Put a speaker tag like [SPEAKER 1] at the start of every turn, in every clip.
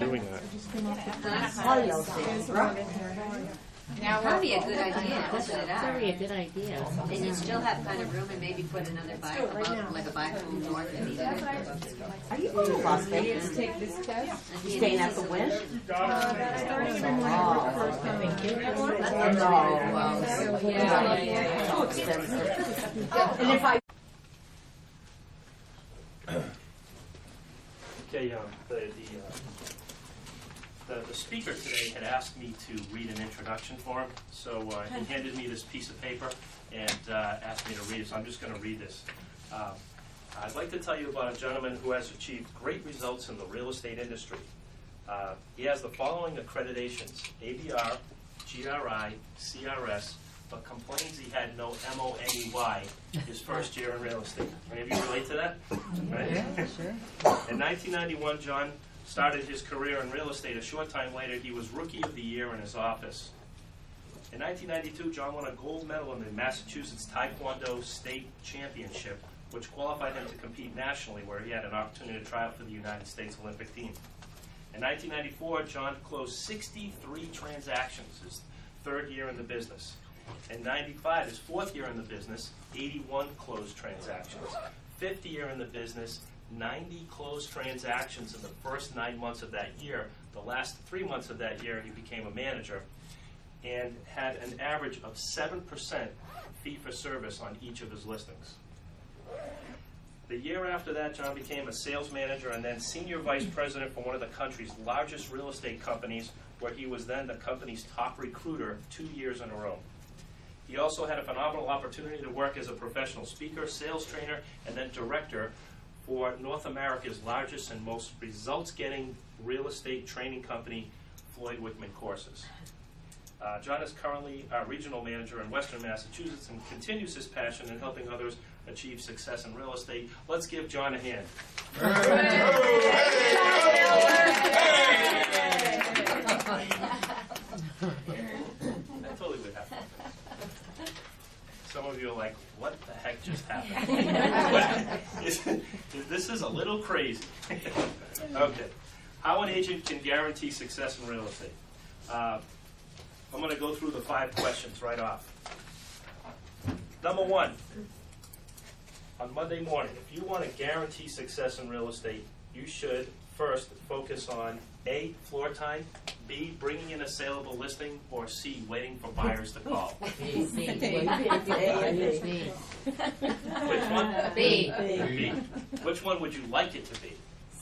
[SPEAKER 1] doing that.
[SPEAKER 2] Now, probably a good idea, open it up.
[SPEAKER 3] Very a good idea.
[SPEAKER 2] And you still have kind of room and maybe put another bike, like a bike home north of either.
[SPEAKER 4] Are you going to Las Vegas?
[SPEAKER 5] Take this test.
[SPEAKER 4] You staying at the Wynn? Too expensive. And if I
[SPEAKER 1] Okay, the speaker today had asked me to read an introduction for him, so he handed me this piece of paper and asked me to read it, so I'm just going to read this. I'd like to tell you about a gentleman who has achieved great results in the real estate industry. He has the following accreditations: ABR, GRI, CRS, but complains he had no MONEY his first year in real estate. Any of you relate to that? Right?
[SPEAKER 5] Yeah, sure.
[SPEAKER 1] In 1991, John started his career in real estate. A short time later, he was Rookie of the Year in his office. In 1992, John won a gold medal in the Massachusetts Taekwondo State Championship, which qualified him to compete nationally, where he had an opportunity to try out for the United States Olympic team. In 1994, John closed 63 transactions, his third year in the business. In 95, his fourth year in the business, 81 closed transactions. Fifth year in the business, 90 closed transactions in the first 9 months of that year. The last 3 months of that year, he became a manager and had an average of 7% fee for service on each of his listings. The year after that, John became a sales manager and then senior vice president for one of the country's largest real estate companies, where he was then the company's top recruiter 2 years in a row. He also had a phenomenal opportunity to work as a professional speaker, sales trainer, and then director for North America's largest and most results-getting real estate training company, Floyd Wickman Courses. John is currently a regional manager in Western Massachusetts and continues his passion in helping others achieve success in real estate. Let's give John a hand. I totally would have fun. Some of you are like, what the heck just happened? This is a little crazy. Okay. How an agent can guarantee success in real estate. I'm going to go through the 5 questions right off. Number 1, on Monday morning, if you want to guarantee success in real estate, you should first focus on A, floor time, B, bringing in a saleable listing, or C, waiting for buyers to call.
[SPEAKER 3] B.
[SPEAKER 1] Which one?
[SPEAKER 3] B.
[SPEAKER 1] B. Which one would you like it to be?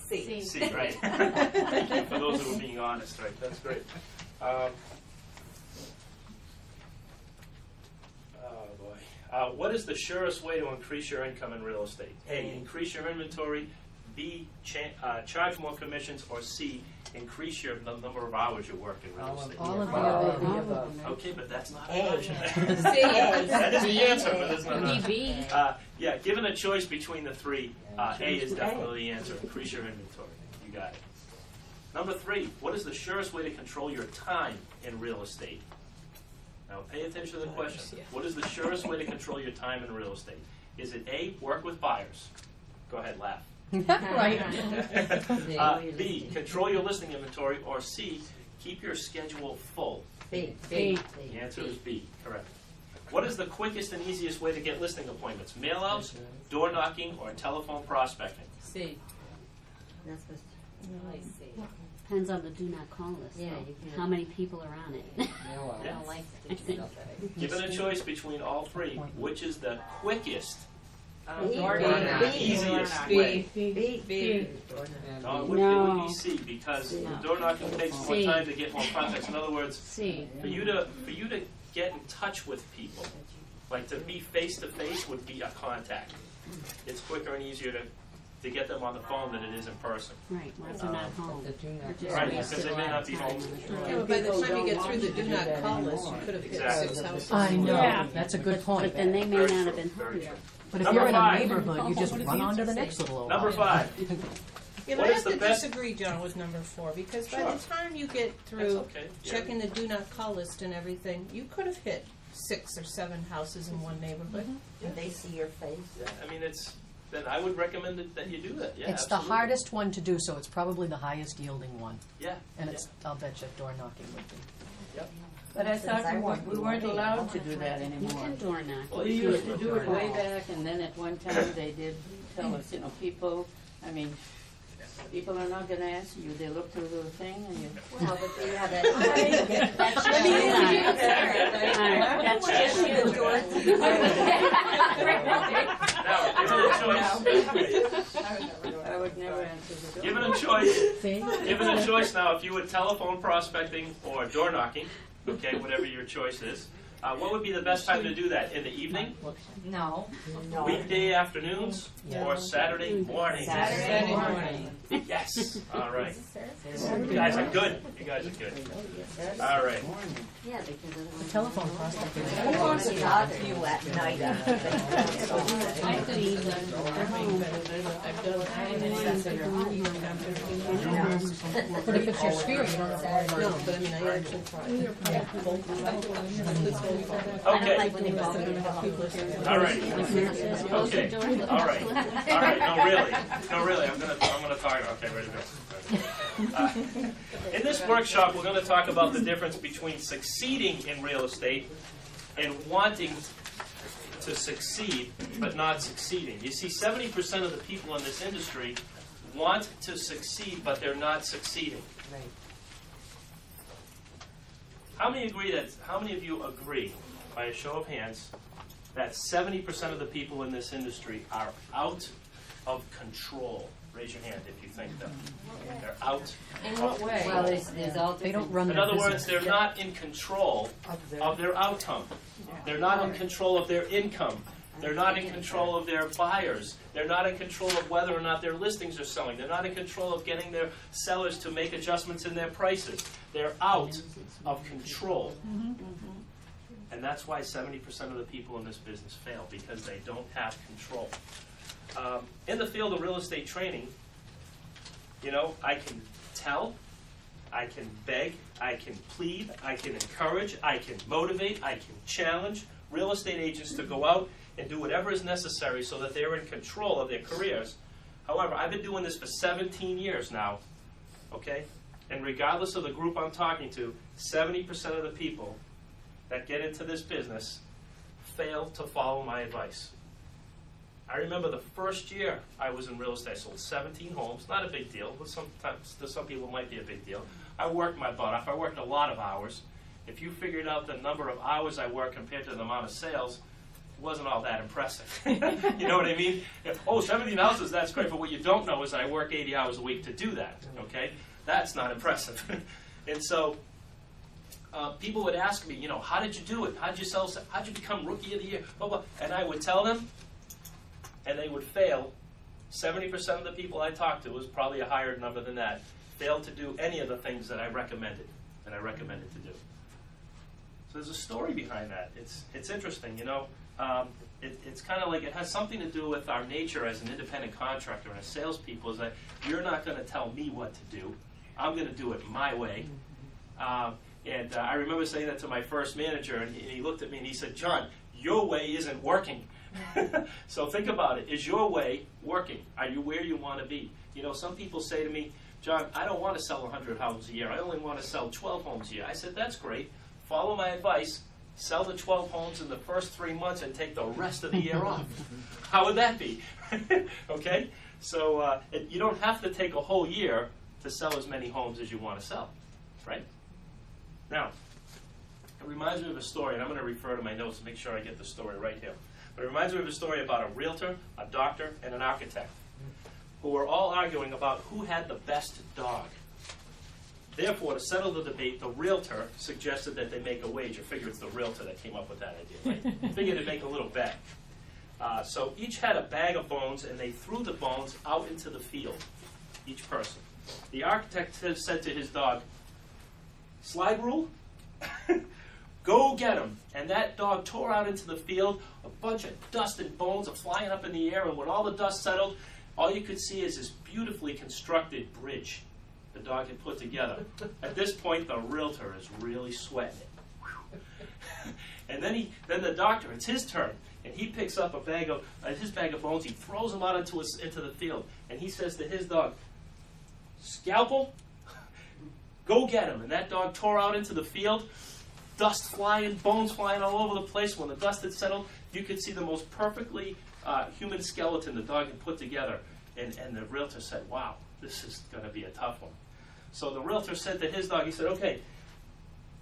[SPEAKER 4] see.
[SPEAKER 1] C, right. Thank you for those who are being honest, right? That's great. What is the surest way to increase your income in real estate? A, increase your inventory. B, charge more commissions. Or C, increase the number of hours you work in real estate.
[SPEAKER 5] All of the above.
[SPEAKER 1] Okay, but that's not an option.
[SPEAKER 5] C.
[SPEAKER 1] That is the answer, but it's not an option.
[SPEAKER 3] B.
[SPEAKER 1] Yeah, given a choice between the 3, A is definitely the answer. Increase your inventory. You got it. Number 3, what is the surest way to control your time in real estate? Now, pay attention to the question. What is the surest way to control your time in real estate? Is it A, work with buyers? Go ahead, laugh.
[SPEAKER 5] Right.
[SPEAKER 1] B, control your listing inventory. Or C, keep your schedule full.
[SPEAKER 4] B.
[SPEAKER 3] B.
[SPEAKER 1] The answer is B, correct. What is the quickest and easiest way to get listing appointments? Mail-outs, door knocking, or telephone prospecting?
[SPEAKER 5] C.
[SPEAKER 4] That's what.
[SPEAKER 3] Depends on the do not call list.
[SPEAKER 4] Yeah,
[SPEAKER 3] though.
[SPEAKER 4] you can't.
[SPEAKER 3] How many people are on it?
[SPEAKER 1] Yeah.
[SPEAKER 4] don't like
[SPEAKER 1] Given a choice between all 3, which is the quickest,
[SPEAKER 5] Easiest
[SPEAKER 1] way?
[SPEAKER 5] B.
[SPEAKER 1] No, it would be C, because door knocking takes more
[SPEAKER 3] C.
[SPEAKER 1] time to get more contacts. In other words,
[SPEAKER 3] C.
[SPEAKER 1] for you to get in touch with people, like to be face to face would be a contact. It's quicker and easier to get them on the phone than it is in person.
[SPEAKER 3] Right, once they're not home.
[SPEAKER 1] Right, because they may not be home.
[SPEAKER 6] Yeah, but by the time you get through the do not call list, you could have hit
[SPEAKER 1] Exactly.
[SPEAKER 6] 6 houses.
[SPEAKER 5] I know.
[SPEAKER 3] Yeah.
[SPEAKER 5] That's a good point.
[SPEAKER 3] But then they may
[SPEAKER 1] Very
[SPEAKER 3] not
[SPEAKER 1] true,
[SPEAKER 3] have been
[SPEAKER 1] very
[SPEAKER 3] home.
[SPEAKER 1] true.
[SPEAKER 5] But if
[SPEAKER 1] Number
[SPEAKER 5] you're in a
[SPEAKER 1] 5.
[SPEAKER 5] neighborhood, you just run on to the next little old
[SPEAKER 1] Number 5.
[SPEAKER 6] Yeah, but
[SPEAKER 1] What
[SPEAKER 6] I
[SPEAKER 1] is
[SPEAKER 6] have
[SPEAKER 1] the
[SPEAKER 6] to
[SPEAKER 1] best-
[SPEAKER 6] disagree, John, with number 4, because by
[SPEAKER 1] Sure.
[SPEAKER 6] the time you get
[SPEAKER 1] That's
[SPEAKER 6] through
[SPEAKER 1] okay. Yeah.
[SPEAKER 6] checking the do not call list and everything, you could have hit 6 or 7 houses in one neighborhood.
[SPEAKER 4] Do they see your face?
[SPEAKER 1] Yeah, I mean, it's then I would recommend that you do that. Yeah,
[SPEAKER 5] It's
[SPEAKER 1] absolutely.
[SPEAKER 5] the hardest one to do, so it's probably the highest yielding one.
[SPEAKER 1] Yeah.
[SPEAKER 5] And it's, I'll bet you door knocking would be.
[SPEAKER 1] Yep.
[SPEAKER 7] But I thought we weren't allowed to do that
[SPEAKER 3] You
[SPEAKER 7] anymore.
[SPEAKER 3] can door knock.
[SPEAKER 1] Well,
[SPEAKER 7] We
[SPEAKER 1] you
[SPEAKER 7] used
[SPEAKER 1] do
[SPEAKER 7] to
[SPEAKER 1] it
[SPEAKER 7] do it
[SPEAKER 1] for
[SPEAKER 7] way
[SPEAKER 1] all.
[SPEAKER 7] back, and then at one time they did tell us, people, I mean, people are not gonna answer you, they look through the thing and you.
[SPEAKER 2] Well, but you have that.
[SPEAKER 3] That's just you. That's just you.
[SPEAKER 1] Now,
[SPEAKER 7] I would never answer the door.
[SPEAKER 1] given a choice,
[SPEAKER 5] See?
[SPEAKER 1] given a choice now, if you were telephone prospecting or door knocking, okay, whatever your choice is, what would be the best time to do that? In the evening,
[SPEAKER 4] No.
[SPEAKER 1] weekday afternoons, or Saturday mornings?
[SPEAKER 4] Saturday
[SPEAKER 6] morning.
[SPEAKER 1] Yes. All right. You guys are good. You guys are good. All right.
[SPEAKER 2] Yeah, because otherwise.
[SPEAKER 5] Telephone prospecting.
[SPEAKER 4] Who wants to talk to you at night?
[SPEAKER 3] I could even,
[SPEAKER 5] But if it's your sphere, you don't have to worry about
[SPEAKER 6] No,
[SPEAKER 5] it.
[SPEAKER 6] but I mean, I actually tried.
[SPEAKER 1] Okay.
[SPEAKER 2] like when they call me.
[SPEAKER 1] All right. Okay. All right. All right. No, really. No, really. I'm gonna talk. Okay, ready to go. In this workshop, we're going to talk about the difference between succeeding in real estate and wanting to succeed but not succeeding. You see, 70% of the people in this industry want to succeed but they're not succeeding. How many of you agree, by a show of hands, that 70% of the people in this industry are out of control? Raise your hand if you think that. They're out.
[SPEAKER 6] In what way?
[SPEAKER 2] Well, there's all
[SPEAKER 5] They don't
[SPEAKER 2] different.
[SPEAKER 5] run
[SPEAKER 1] In
[SPEAKER 5] their
[SPEAKER 1] other words,
[SPEAKER 5] business.
[SPEAKER 1] they're not in control of their outcome. They're not in control of their income. They're not in control of their buyers. They're not in control of whether or not their listings are selling. They're not in control of getting their sellers to make adjustments in their prices. They're out of control. And that's why 70% of the people in this business fail, because they don't have control. In the field of real estate training, I can tell, I can beg, I can plead, I can encourage, I can motivate, I can challenge real estate agents to go out and do whatever is necessary so that they're in control of their careers. However, I've been doing this for 17 years now, okay? And regardless of the group I'm talking to, 70% of the people that get into this business fail to follow my advice. I remember the first year I was in real estate, I sold 17 homes, not a big deal, but sometimes to some people it might be a big deal. I worked my butt off. I worked a lot of hours. If you figured out the number of hours I worked compared to the amount of sales, it wasn't all that impressive. You know what I mean? 17 houses, that's great, but what you don't know is I work 80 hours a week to do that, okay? That's not impressive. And so people would ask me, how did you do it? How did you sell? How did you become Rookie of the Year? Blah, blah. And I would tell them, and they would fail. 70% of the people I talked to, was probably a higher number than that, failed to do any of the things that I recommended to do. So there's a story behind that. It's interesting, It's kind of like it has something to do with our nature as an independent contractor and as salespeople, is that you're not going to tell me what to do. I'm going to do it my way. And I remember saying that to my first manager, and he looked at me and he said, "John, your way isn't working." So think about it. Is your way working? Are you where you want to be? Some people say to me, "John, I don't want to sell 100 homes a year. I only want to sell 12 homes a year." I said, "That's great. Follow my advice. Sell the 12 homes in the first 3 months and take the rest of the year off." How would that be? Okay? So you don't have to take a whole year to sell as many homes as you want to sell, right? Now, it reminds me of a story, and I'm going to refer to my notes to make sure I get the story right here. But it reminds me of a story about a realtor, a doctor, and an architect who were all arguing about who had the best dog. Therefore, to settle the debate, the realtor suggested that they make a wager. Figure it's the realtor that came up with that idea, right? Figured to make a little bet. So each had a bag of bones, and they threw the bones out into the field, each person. The architect said to his dog, "Slide rule? Go get him." And that dog tore out into the field. A bunch of dust and bones are flying up in the air, and when all the dust settled, all you could see is this beautifully constructed bridge the dog had put together. At this point, the realtor is really sweating it. And then the doctor, it's his turn, and he picks up his bag of bones. He throws them out into the field, and he says to his dog, "Scalpel, go get him." And that dog tore out into the field, dust flying, bones flying all over the place. When the dust had settled, you could see the most perfectly human skeleton the dog had put together. And the realtor said, "Wow, this is going to be a tough one." So the realtor said to his dog, he said, "Okay,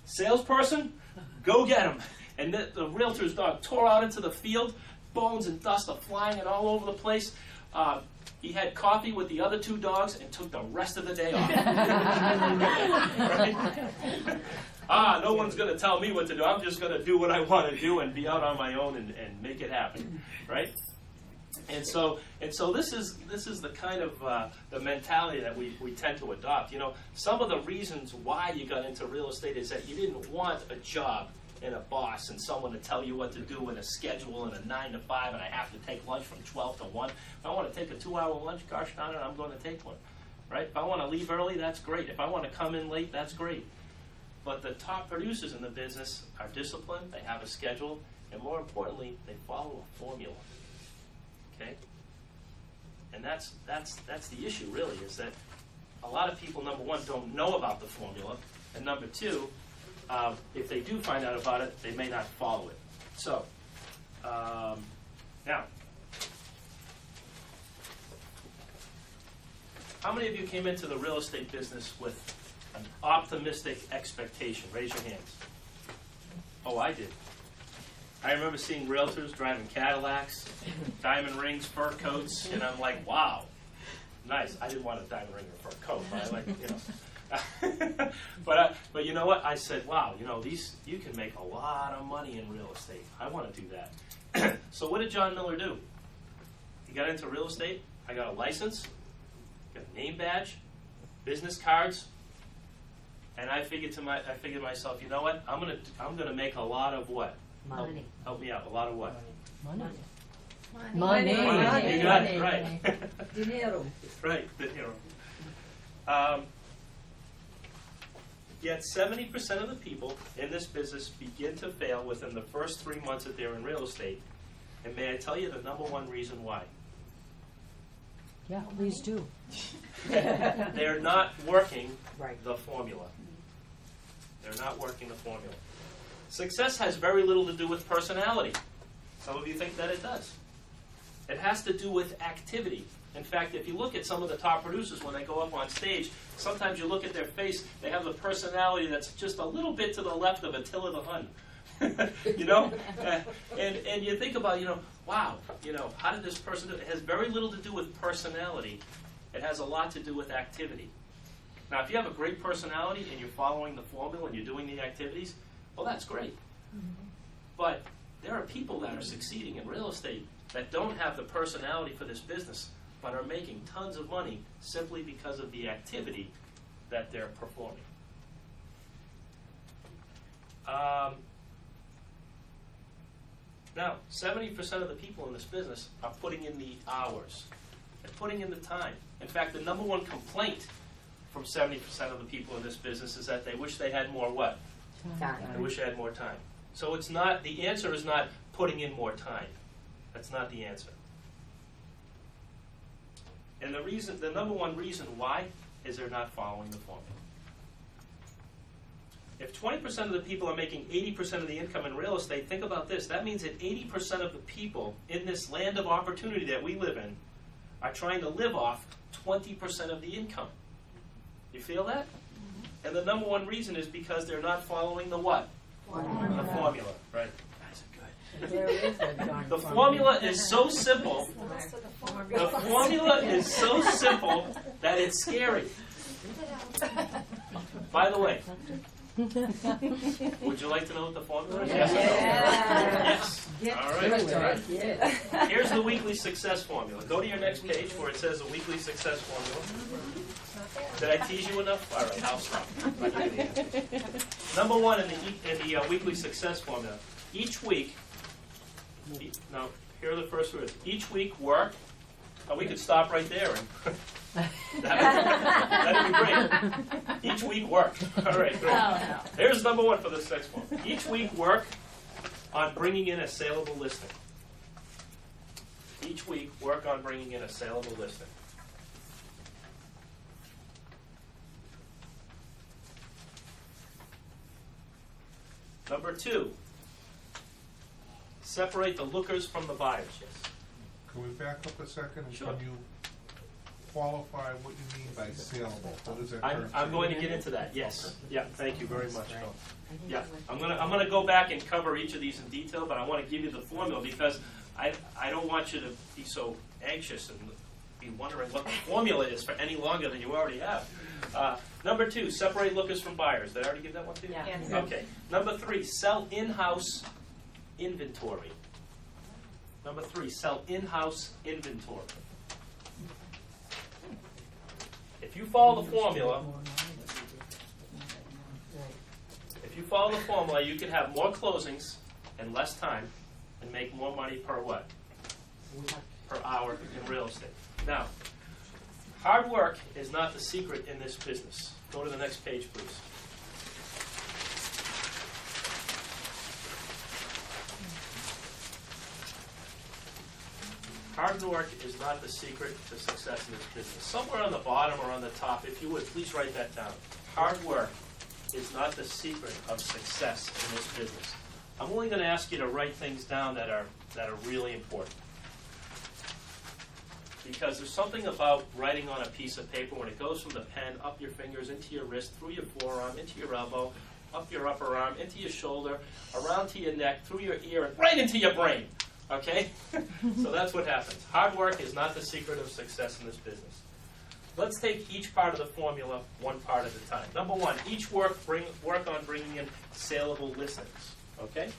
[SPEAKER 1] salesperson, go get him." And the realtor's dog tore out into the field. Bones and dust are flying and all over the place. He had coffee with the other two dogs and took the rest of the day off. Right? No one's going to tell me what to do. I'm just going to do what I want to do and be out on my own and make it happen, right? And so this is the kind of the mentality that we tend to adopt. You know, some of the reasons why you got into real estate is that you didn't want a job and a boss and someone to tell you what to do and a schedule and a 9 to 5 and I have to take lunch from 12 to 1. If I want to take a 2-hour lunch, gosh darn it, I'm going to take one. Right? If I want to leave early, that's great. If I want to come in late, that's great. But the top producers in the business are disciplined, they have a schedule, and more importantly, they follow a formula. Okay? And that's the issue, really, is that a lot of people, number one, don't know about the formula, and number two, if they do find out about it, they may not follow it. So, now, how many of you came into the real estate business with an optimistic expectation? Raise your hands. Oh, I did. I remember seeing realtors driving Cadillacs, diamond rings, fur coats, and I'm like, wow, nice. I didn't want a diamond ring or fur coat, but I like, you know. But you know what? I said, wow, you know, you can make a lot of money in real estate. I want to do that. So what did John Miller do? He got into real estate. I got a license, got a name badge, business cards, and I figured to myself, you know what? I'm gonna make a lot of what?
[SPEAKER 2] Money.
[SPEAKER 1] Help me out. A lot of what?
[SPEAKER 5] Money.
[SPEAKER 2] Money.
[SPEAKER 1] You got it right.
[SPEAKER 4] Dinero.
[SPEAKER 1] Right. Dinero. Yet 70% of the people in this business begin to fail within the first 3 months that they're in real estate. And may I tell you the number one reason why?
[SPEAKER 5] Yeah, please do.
[SPEAKER 1] They're not working
[SPEAKER 4] Right.
[SPEAKER 1] the formula. They're not working the formula. Success has very little to do with personality. Some of you think that it does. It has to do with activity. In fact, if you look at some of the top producers when they go up on stage, sometimes you look at their face, they have the personality that's just a little bit to the left of Attila the Hun. You know? And you think about, you know, wow, you know, how did this person do it? It has very little to do with personality. It has a lot to do with activity. Now, if you have a great personality and you're following the formula and you're doing the activities, well, that's great. But there are people that are succeeding in real estate that don't have the personality for this business, but are making tons of money simply because of the activity that they're performing. Now, 70% of the people in this business are putting in the hours. They're putting in the time. In fact, the number one complaint from 70% of the people in this business is that they wish they had more what?
[SPEAKER 2] Time.
[SPEAKER 1] They wish they had more time. So it's not, the answer is not putting in more time. That's not the answer. And the number one reason why is they're not following the formula. If 20% of the people are making 80% of the income in real estate, think about this. That means that 80% of the people in this land of opportunity that we live in are trying to live off 20% of the income. You feel that? And the number one reason is because they're not following the what? The formula. Right.
[SPEAKER 7] There is a darn
[SPEAKER 1] The formula is so simple. The formula is so simple that it's scary. By the way, would you like to know what the formula is? Yes. All right.
[SPEAKER 7] Yes.
[SPEAKER 1] Here's the weekly success formula. Go to your next page where it says the weekly success formula. Did I tease you enough? All right, I'll stop. Number one in the weekly success formula. Each week. Now, here are the first words. Each week, work. We could stop right there. And that'd be great. Each week, work. All right, great. Here's number one for the sex form. Each week, work on bringing in a saleable listing. Each week, work on bringing in a saleable listing. Number 2, separate the lookers from the buyers. Yes.
[SPEAKER 8] Can we back up a second?
[SPEAKER 1] Sure.
[SPEAKER 8] Can you qualify what you mean by saleable? What is that term?
[SPEAKER 1] I'm going to get into that. Yes. Yeah. Thank you very much, Phil. Yeah. I'm gonna go back and cover each of these in detail, but I want to give you the formula because I don't want you to be so anxious and be wondering what the formula is for any longer than you already have. Number 2, separate lookers from buyers. Did I already give that one to you?
[SPEAKER 4] Yeah.
[SPEAKER 1] Okay. Number 3, sell in-house inventory. Number 3, sell in-house inventory. If you follow the formula, you can have more closings in less time and make more money per what? Per hour in real estate. Now, hard work is not the secret in this business. Go to the next page, please. Hard work is not the secret to success in this business. Somewhere on the bottom or on the top, if you would, please write that down. Hard work is not the secret of success in this business. I'm only going to ask you to write things down that are really important. Because there's something about writing on a piece of paper when it goes from the pen up your fingers, into your wrist, through your forearm, into your elbow, up your upper arm, into your shoulder, around to your neck, through your ear, and right into your brain. Okay? So that's what happens. Hard work is not the secret of success in this business. Let's take each part of the formula one part at a time. Number 1, each work on bringing in saleable listings. Okay?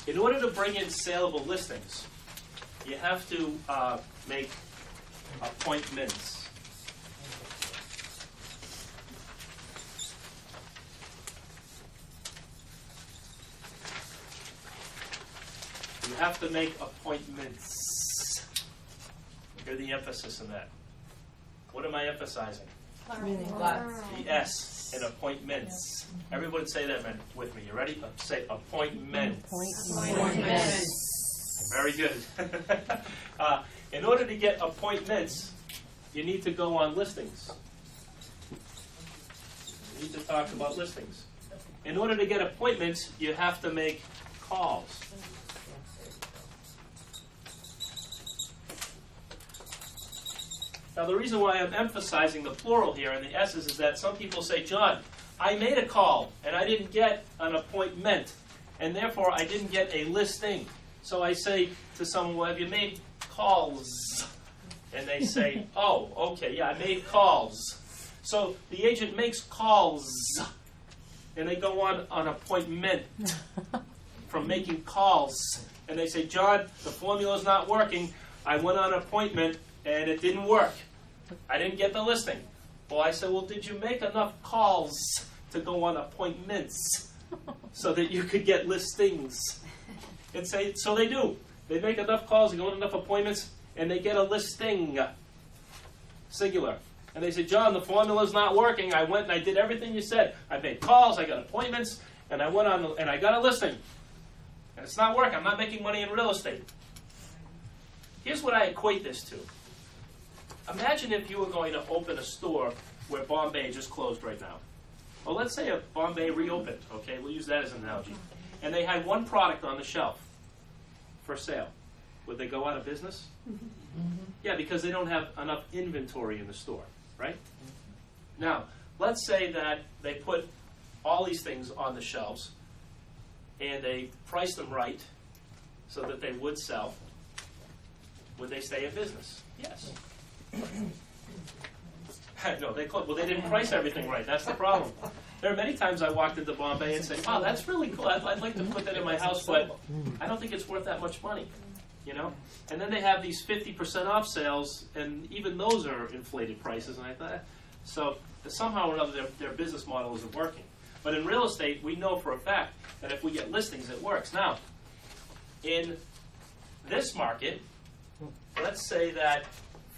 [SPEAKER 1] In order to bring in saleable listings, you have to make appointments. You have to make appointments. Hear the emphasis in that. What am I emphasizing? The S in appointments. Everyone say that with me. You ready? Say appointments. Very good. In order to get appointments, you need to go on listings. You need to talk about listings. In order to get appointments, you have to make calls. Now, the reason why I'm emphasizing the plural here and the S's is that some people say, John, I made a call and I didn't get an appointment, and therefore I didn't get a listing. So I say to someone, well, have you made calls? And they say, oh, okay, yeah, I made calls. So the agent makes calls, and they go on an appointment from making calls. And they say, John, the formula's not working. I went on an appointment, and it didn't work. I didn't get the listing. Well, I said, well, did you make enough calls to go on appointments so that you could get listings? And say, so they do. They make enough calls, they go on enough appointments, and they get a listing. Singular. And they say, John, the formula's not working. I went and I did everything you said. I made calls, I got appointments, and I went on and I got a listing. And it's not working. I'm not making money in real estate. Here's what I equate this to. Imagine if you were going to open a store where Bombay just closed right now. Well, let's say if Bombay reopened, okay? We'll use that as an analogy. And they had one product on the shelf for sale. Would they go out of business? Mm-hmm. Yeah, because they don't have enough inventory in the store, right? Now, let's say that they put all these things on the shelves and they priced them right so that they would sell. Would they stay in business? Yes. No, they closed. Well, they didn't price everything right. That's the problem. There are many times I walked into Bombay and say, wow, that's really cool. I'd like to put that in my house, but I don't think it's worth that much money. You know? And then they have these 50% off sales, and even those are inflated prices. And I thought, so somehow or another their business model isn't working. But in real estate, we know for a fact that if we get listings, it works. Now, in this market, let's say that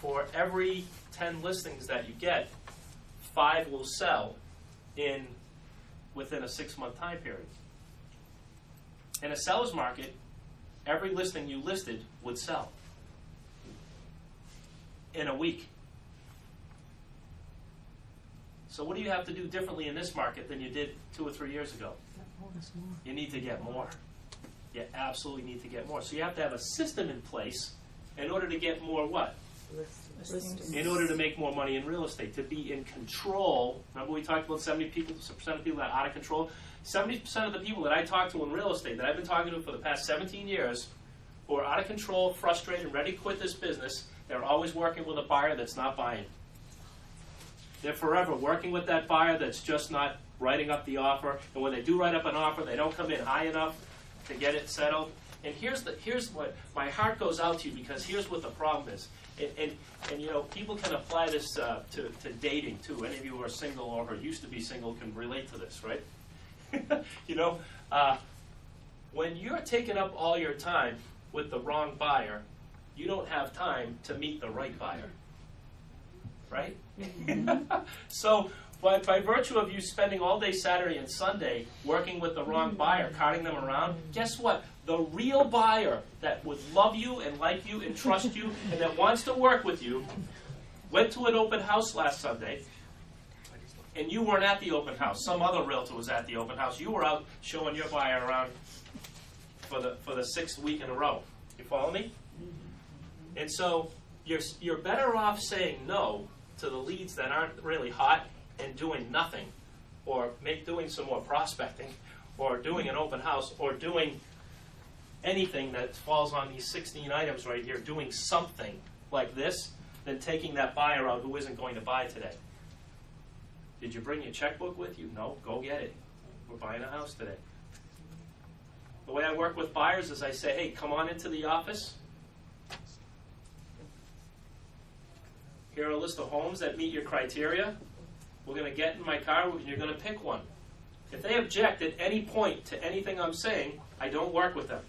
[SPEAKER 1] for every 10 listings that you get, 5 will sell within a 6-month time period. In a seller's market, every listing you listed would sell in a week. So what do you have to do differently in this market than you did 2 or 3 years ago? You need to get more. You absolutely need to get more. So you have to have a system in place in order to get more what? In order to make more money in real estate, to be in control. Remember we talked about 70% of people that are out of control? 70% of the people that I talk to in real estate, that I've been talking to for the past 17 years, who are out of control, frustrated, ready to quit this business, they're always working with a buyer that's not buying. They're forever working with that buyer that's just not writing up the offer. And when they do write up an offer, they don't come in high enough to get it settled. And here's what my heart goes out to you, because here's what the problem is. And you know, people can apply this to dating too. Any of you who are single or who used to be single can relate to this, right? You know, when you're taking up all your time with the wrong buyer, you don't have time to meet the right buyer, right? So by virtue of you spending all day Saturday and Sunday working with the wrong buyer, carting them around, guess what? The real buyer that would love you and like you and trust you and that wants to work with you went to an open house last Sunday, and you weren't at the open house. Some other realtor was at the open house. You were out showing your buyer around for the 6th week in a row. You follow me? And so you're better off saying no to the leads that aren't really hot and doing nothing, or doing some more prospecting, or doing an open house, or doing anything that falls on these 16 items right here, doing something like this, than taking that buyer out who isn't going to buy today. Did you bring your checkbook with you? No, go get it. We're buying a house today. The way I work with buyers is I say, hey, come on into the office. Here are a list of homes that meet your criteria. We're going to get in my car and you're going to pick one. If they object at any point to anything I'm saying, I don't work with them.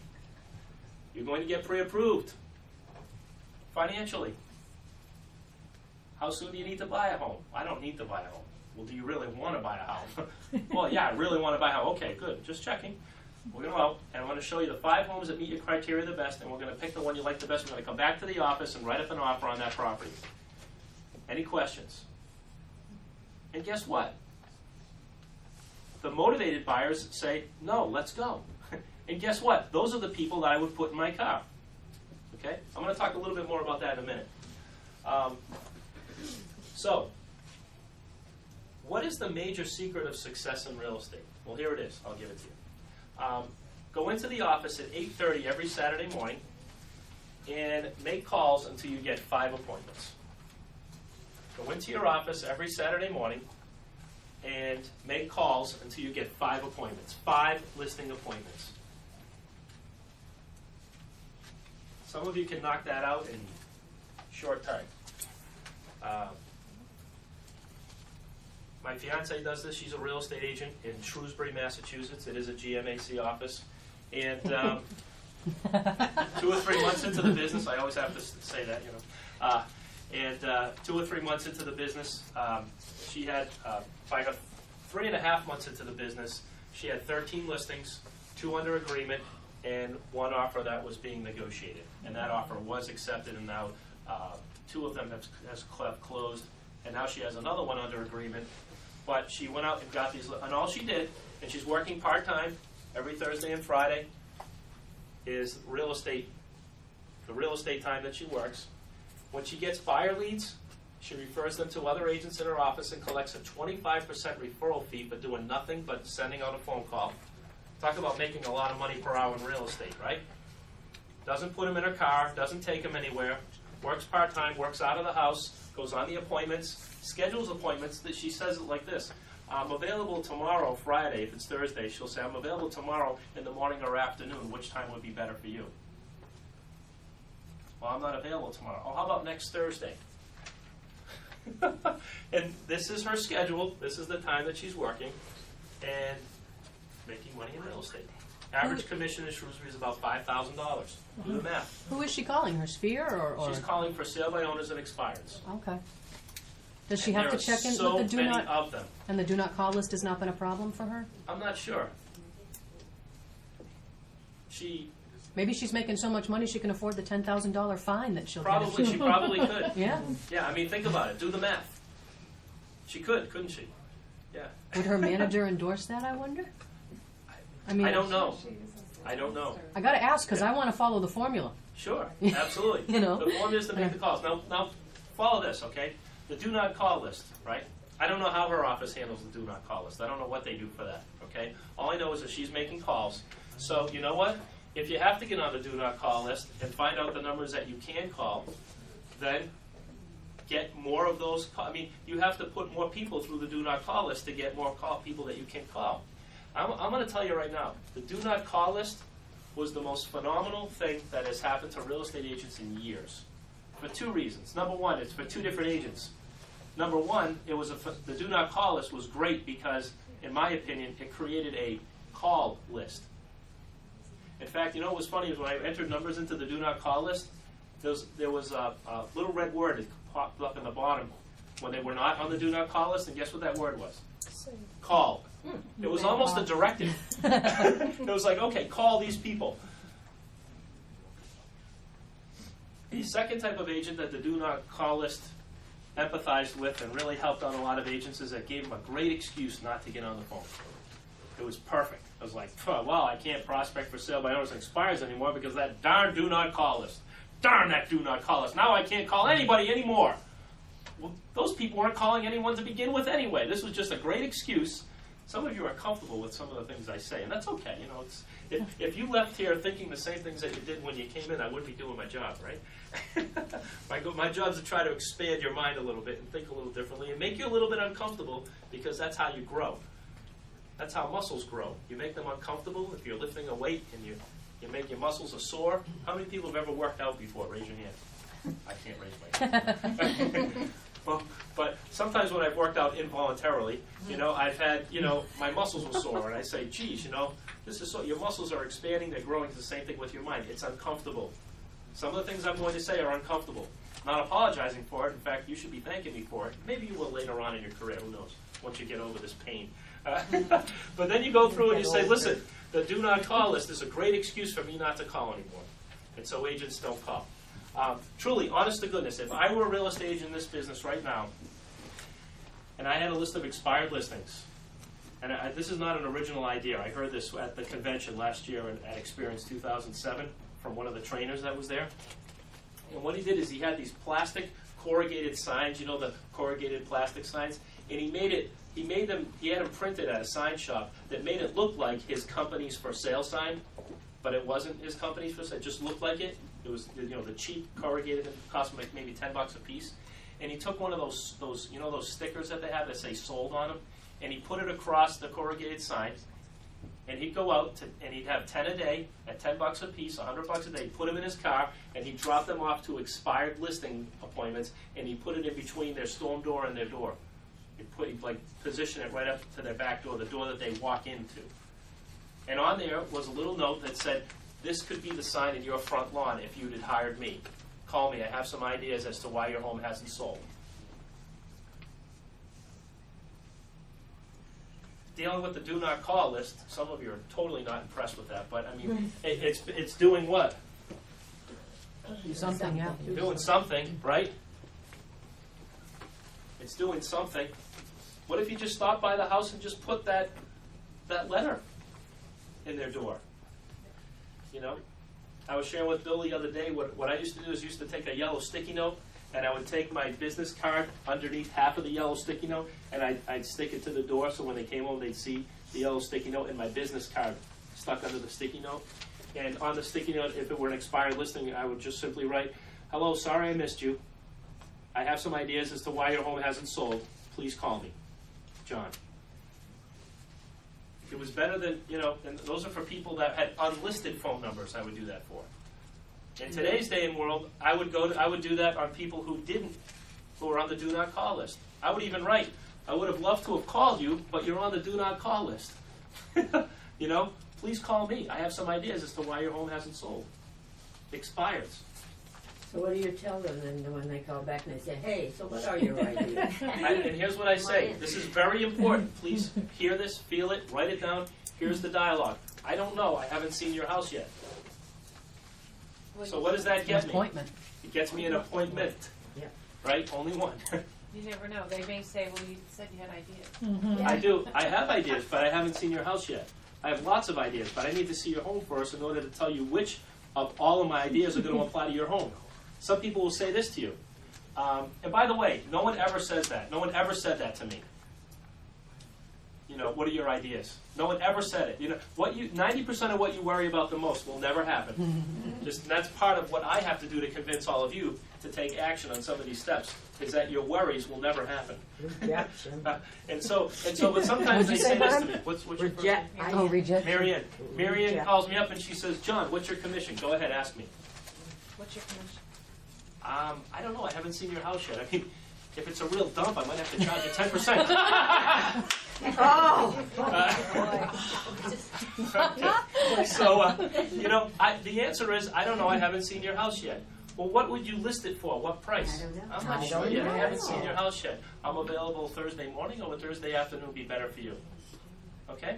[SPEAKER 1] You're going to get pre-approved financially. How soon do you need to buy a home? I don't need to buy a home. Well, do you really want to buy a house? Well, yeah, I really want to buy a house. Okay, good. Just checking. We're going to go out, and I'm going to show you the 5 homes that meet your criteria the best, and we're going to pick the one you like the best. We're going to come back to the office and write up an offer on that property. Any questions? And guess what? The motivated buyers say, no, let's go. And guess what? Those are the people that I would put in my car. Okay? I'm going to talk a little bit more about that in a minute. So, what is the major secret of success in real estate? Well, here it is. I'll give it to you. Go into the office at 8:30 every Saturday morning and make calls until you get 5 appointments. Go into your office every Saturday morning and make calls until you get 5 appointments, 5 listing appointments. Some of you can knock that out in short time. My fiance does this. She's a real estate agent in Shrewsbury, Massachusetts. It is a GMAC office. And 2 or 3 months into the business, I always have to say that, you know. And 2 or 3 months into the business, she had, by 3.5 months into the business, she had 13 listings, 2 under agreement, and 1 offer that was being negotiated. And that offer was accepted, and now 2 of them have closed. And now she has another 1 under agreement. But she went out and got these, and all she did, and she's working part-time every Thursday and Friday, is the real estate time that she works. When she gets buyer leads, she refers them to other agents in her office and collects a 25% referral fee for doing nothing but sending out a phone call. Talk about making a lot of money per hour in real estate, right? Doesn't put them in her car, doesn't take them anywhere, works part-time, works out of the house, goes on the appointments, schedules appointments. That she says it like this: I'm available tomorrow, Friday. If it's Thursday, she'll say, I'm available tomorrow in the morning or afternoon. Which time would be better for you? Well, I'm not available tomorrow. Oh, how about next Thursday? And this is her schedule. This is the time that she's working and making money in real estate. Average commission in Shrewsbury is about $5,000. Do the math.
[SPEAKER 5] Who is she calling? Her sphere or?
[SPEAKER 1] She's calling for sale by owners and expireds.
[SPEAKER 5] Okay. Does she
[SPEAKER 1] And
[SPEAKER 5] have to
[SPEAKER 1] there are
[SPEAKER 5] check in
[SPEAKER 1] so
[SPEAKER 5] with the do
[SPEAKER 1] many
[SPEAKER 5] not?
[SPEAKER 1] of them.
[SPEAKER 5] And the do not call list has not been a problem for her?
[SPEAKER 1] I'm not sure. She
[SPEAKER 5] Maybe she's making so much money she can afford the $10,000 fine that she'll
[SPEAKER 1] probably
[SPEAKER 5] get.
[SPEAKER 1] she probably could.
[SPEAKER 5] Yeah.
[SPEAKER 1] Yeah, I mean, think about it. Do the math. She could, couldn't she? Yeah.
[SPEAKER 5] Would her manager endorse that, I wonder? I mean,
[SPEAKER 1] I don't know. I don't know.
[SPEAKER 5] I got to ask because I want to follow the formula.
[SPEAKER 1] Sure, absolutely.
[SPEAKER 5] You know?
[SPEAKER 1] The form is to make the calls. Now, follow this, okay? The do not call list, right? I don't know how her office handles the do not call list. I don't know what they do for that, okay? All I know is that she's making calls. So, you know what? If you have to get on the do not call list and find out the numbers that you can call, then get more of those. I mean, you have to put more people through the do not call list to get more people that you can call. I'm going to tell you right now, the do not call list was the most phenomenal thing that has happened to real estate agents in years. For two reasons. Number one, it's for two different agents. Number one, the do not call list was great because, in my opinion, it created a call list. In fact, you know what was funny is when I entered numbers into the do not call list, there was a little red word that popped up in the bottom when they were not on the do not call list, and guess what that word was? Call. It was almost a directive. It was like, okay, call these people. The second type of agent that the do not call list empathized with and really helped on a lot of agents is that gave them a great excuse not to get on the phone. It was perfect. I was like, well, I can't prospect for sale by owners and expires anymore because of that darn do not call list. Darn that do not call list. Now I can't call anybody anymore. Well, those people weren't calling anyone to begin with anyway. This was just a great excuse. Some of you are comfortable with some of the things I say, and that's okay. You know, if you left here thinking the same things that you did when you came in, I wouldn't be doing my job, right? My job is to try to expand your mind a little bit and think a little differently and make you a little bit uncomfortable because that's how you grow. That's how muscles grow. You make them uncomfortable. If you're lifting a weight and you make your muscles sore, how many people have ever worked out before? Raise your hand. I can't raise my hand. Well, but sometimes when I've worked out involuntarily, you know, I've had, you know, my muscles were sore, and I say, geez, you know, this is so, your muscles are expanding, they're growing. It's the same thing with your mind. It's uncomfortable. Some of the things I'm going to say are uncomfortable. I'm not apologizing for it. In fact, you should be thanking me for it. Maybe you will later on in your career, who knows, once you get over this pain. But then you go through and you say, listen, the do not call list is a great excuse for me not to call anymore. And so agents don't call. Truly, honest to goodness, if I were a real estate agent in this business right now, and I had a list of expired listings, and this is not an original idea. I heard this at the convention last year at Experience 2007 from one of the trainers that was there. And what he did is he had these plastic corrugated signs, you know, the corrugated plastic signs, and he had them printed at a sign shop that made it look like his company's for sale sign, but it wasn't his company's for sale. It just looked like it. It was, you know, the cheap corrugated that cost maybe $10 a piece. And he took one of those you know, those stickers that they have that say sold on them, and he put it across the corrugated sign. And he'd go out and he'd have 10 a day at $10 a piece, $100 a day. He'd put them in his car, and he'd drop them off to expired listing appointments, and he'd put it in between their storm door and their door. He'd position it right up to their back door, the door that they walk into. And on there was a little note that said, this could be the sign in your front lawn if you had hired me. Call me. I have some ideas as to why your home hasn't sold. Dealing with the do not call list, some of you are totally not impressed with that, but I mean, it's doing what?
[SPEAKER 5] Something, yeah.
[SPEAKER 1] Doing something, right? It's doing something. What if you just stop by the house and just put that letter in their door? You know, I was sharing with Bill the other day what I used to do is used to take a yellow sticky note, and I would take my business card underneath half of the yellow sticky note, and I'd stick it to the door so when they came home they'd see the yellow sticky note and my business card stuck under the sticky note. And on the sticky note, if it were an expired listing, I would just simply write, hello, sorry I missed you. I have some ideas as to why your home hasn't sold. Please call me, John. It was better than, you know, and those are for people that had unlisted phone numbers. I would do that for. In today's day and world, I would do that on people who were on the do not call list. I would even write, I would have loved to have called you, but you're on the do not call list. You know, please call me. I have some ideas as to why your home hasn't sold. Expires.
[SPEAKER 7] So what do you tell them then when they call back and they say, hey, so what are your ideas?
[SPEAKER 1] And here's what I say. This is very important. Please hear this, feel it, write it down. Here's the dialogue. I don't know. I haven't seen your house yet. So what does that get me?
[SPEAKER 5] Appointment.
[SPEAKER 1] It gets me an appointment.
[SPEAKER 7] Yeah.
[SPEAKER 1] Right? Only one.
[SPEAKER 9] You never know. They may say, well, you said you had ideas.
[SPEAKER 1] I do. I have ideas, but I haven't seen your house yet. I have lots of ideas, but I need to see your home first in order to tell you which of all of my ideas are going to apply to your home. Some people will say this to you. And by the way, no one ever says that. No one ever said that to me. You know, what are your ideas? No one ever said it. You know, 90% of what you worry about the most will never happen. That's part of what I have to do to convince all of you to take action on some of these steps, is that your worries will never happen.
[SPEAKER 7] Rejection.
[SPEAKER 1] But sometimes they say this to me. What's your first name?
[SPEAKER 5] Oh, rejection.
[SPEAKER 1] Marianne. Marianne calls me up and she says, John, what's your commission? Go ahead, ask me.
[SPEAKER 9] What's your commission?
[SPEAKER 1] I don't know. I haven't seen your house yet. I mean, if it's a real dump, I might have to charge you 10%. The answer is, I don't know. I haven't seen your house yet. Well, what would you list it for? What price?
[SPEAKER 2] I don't know.
[SPEAKER 1] I'm not sure yet. I haven't seen your house yet. I'm available Thursday morning, or would Thursday afternoon be better for you? Okay?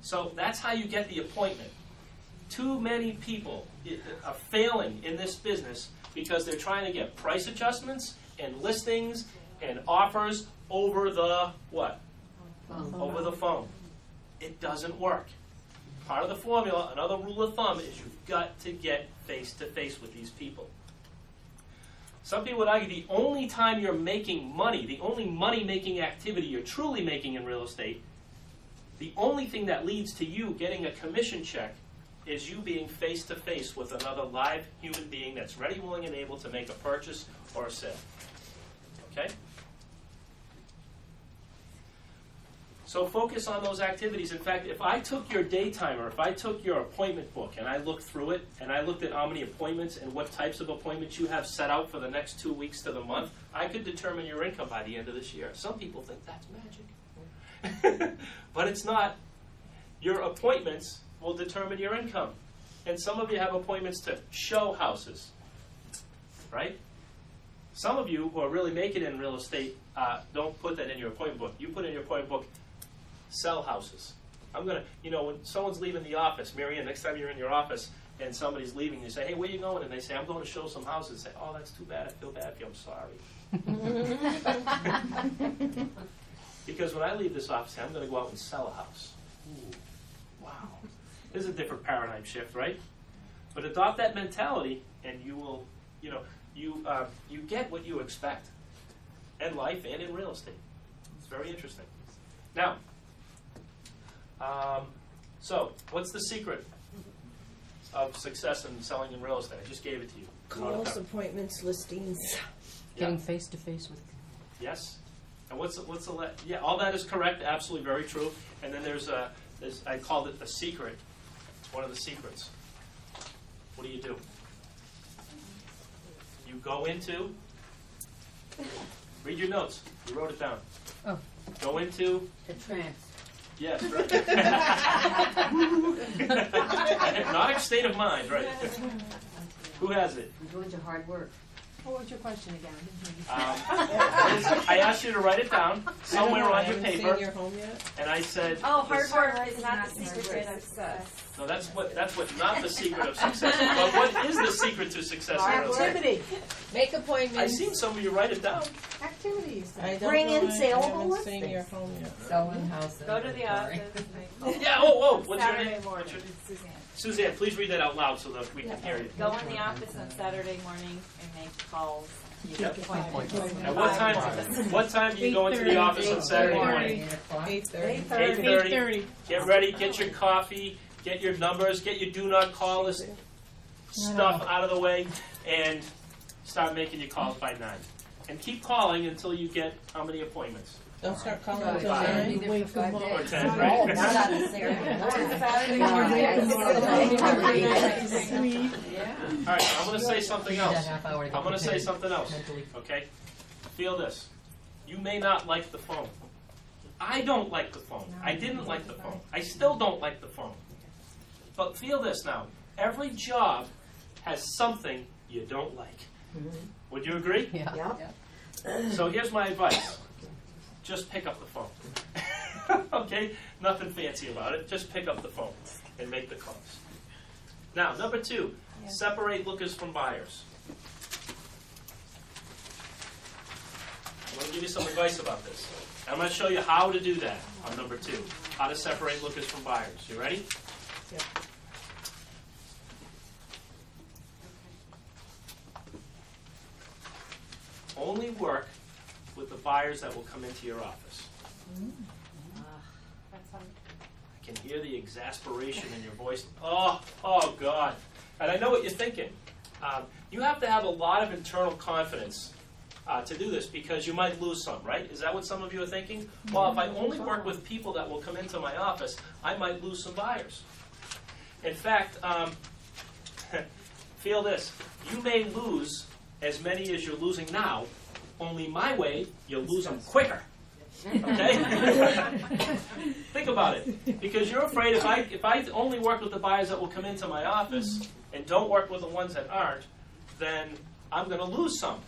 [SPEAKER 1] So that's how you get the appointment. Too many people are failing in this business because they're trying to get price adjustments and listings and offers over the what? Over the phone. It doesn't work. Part of the formula, another rule of thumb, is you've got to get face-to-face with these people. Some people would argue the only time you're making money, the only money-making activity you're truly making in real estate, the only thing that leads to you getting a commission check is you being face-to-face with another live human being that's ready, willing, and able to make a purchase or a sale. Okay? So focus on those activities. In fact, if I took your day timer, if I took your appointment book and I looked through it, and I looked at how many appointments and what types of appointments you have set out for the next 2 weeks to the month, I could determine your income by the end of this year. Some people think that's magic. But it's not. Your appointments will determine your income. And some of you have appointments to show houses, right? Some of you who are really making it in real estate don't put that in your appointment book. You put in your appointment book, sell houses. I'm going to, when someone's leaving the office, Marianne, next time you're in your office and somebody's leaving, you say, hey, where are you going? And they say, I'm going to show some houses. Say, oh, that's too bad. I feel bad for you. I'm sorry. Because when I leave this office, I'm going to go out and sell a house. Ooh, wow. This is a different paradigm shift, right? But adopt that mentality, and you will, you get what you expect in life and in real estate. It's very interesting. Now, so what's the secret of success in selling in real estate? I just gave it to you.
[SPEAKER 6] Calls, appointments, listings.
[SPEAKER 5] Getting face to face with.
[SPEAKER 1] Yes. And what's the yeah, all that is correct, absolutely very true. And then there's I called it the secret. It's one of the secrets. What do? You go into, read your notes. You wrote it down.
[SPEAKER 5] Oh.
[SPEAKER 1] Go into
[SPEAKER 7] The trance.
[SPEAKER 1] yes, right. Hypnotic state of mind, right? Who has it?
[SPEAKER 2] I'm doing your hard work.
[SPEAKER 5] What was your question again?
[SPEAKER 1] I asked you to write it down somewhere on your paper,
[SPEAKER 6] Seen your home yet?
[SPEAKER 1] and I said,
[SPEAKER 9] Oh, hard work is not the secret of success.
[SPEAKER 1] no, that's what not the secret of success. But what is the secret to success? in real estate?
[SPEAKER 6] Activity. Make
[SPEAKER 1] I've
[SPEAKER 6] appointments.
[SPEAKER 1] seen some of you write it down.
[SPEAKER 5] Activities.
[SPEAKER 6] I don't
[SPEAKER 4] Bring
[SPEAKER 6] know,
[SPEAKER 4] in
[SPEAKER 6] I
[SPEAKER 4] saleable
[SPEAKER 6] haven't seen your home yet.
[SPEAKER 4] Selling houses.
[SPEAKER 9] Go to the office.
[SPEAKER 1] Yeah. Oh. What's your
[SPEAKER 9] Saturday
[SPEAKER 1] name?
[SPEAKER 9] morning.
[SPEAKER 1] What's your name?
[SPEAKER 9] Suzanne.
[SPEAKER 1] Suzanne, please read that out loud so that we can hear you.
[SPEAKER 9] Go in the office on Saturday morning and make calls.
[SPEAKER 1] Yep.
[SPEAKER 9] Appointments.
[SPEAKER 1] And what time do you go into the office on Saturday morning?
[SPEAKER 6] 8:30.
[SPEAKER 1] 8:30. Get ready, get your coffee, get your numbers, get your do not call list stuff out of the way, and start making your calls by 9. And keep calling until you get how many appointments?
[SPEAKER 6] Don't start calling
[SPEAKER 2] Right.
[SPEAKER 6] until
[SPEAKER 2] Right.
[SPEAKER 6] 9.
[SPEAKER 2] Wait for
[SPEAKER 1] Or 10,
[SPEAKER 4] Oh,
[SPEAKER 1] right?
[SPEAKER 4] not on the Saturday morning.
[SPEAKER 1] All right, I'm going to say something else. I'm going to say something else. Okay? Feel this. You may not like the phone. I don't like the phone. I didn't like the phone. I still don't like the phone. But feel this now. Every job has something you don't like. Would you agree?
[SPEAKER 5] Yeah.
[SPEAKER 1] So here's my advice. Just pick up the phone. Okay? Nothing fancy about it. Just pick up the phone and make the calls. Now, number 2, separate lookers from buyers. I'm going to give you some advice about this. I'm going to show you how to do that on number 2. How to separate lookers from buyers. You ready?
[SPEAKER 6] Yep.
[SPEAKER 1] Only work with the buyers that will come into your office.
[SPEAKER 9] That's fine.
[SPEAKER 1] I can hear the exasperation in your voice. Oh God. And I know what you're thinking. You have to have a lot of internal confidence to do this because you might lose some, right? Is that what some of you are thinking? Well, if I only work with people that will come into my office, I might lose some buyers. In fact, feel this. You may lose as many as you're losing now, only my way, you'll lose them quicker. Okay? Think about it. Because you're afraid if I only work with the buyers that will come into my office and don't work with the ones that aren't, then I'm going to lose some.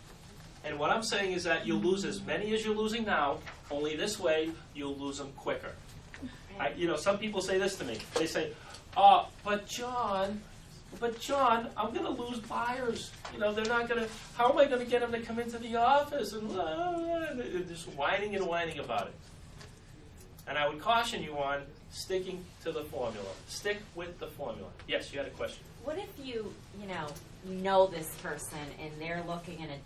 [SPEAKER 1] And what I'm saying is that you'll lose as many as you're losing now, only this way you'll lose them quicker. Some people say this to me. They say, but John, I'm going to lose buyers. They're not going to, how am I going to get them to come into the office? And they're just whining and whining about it. And I would caution you on sticking to the formula. Stick with the formula. Yes, you had a question.
[SPEAKER 10] What if you know this person and they're looking in a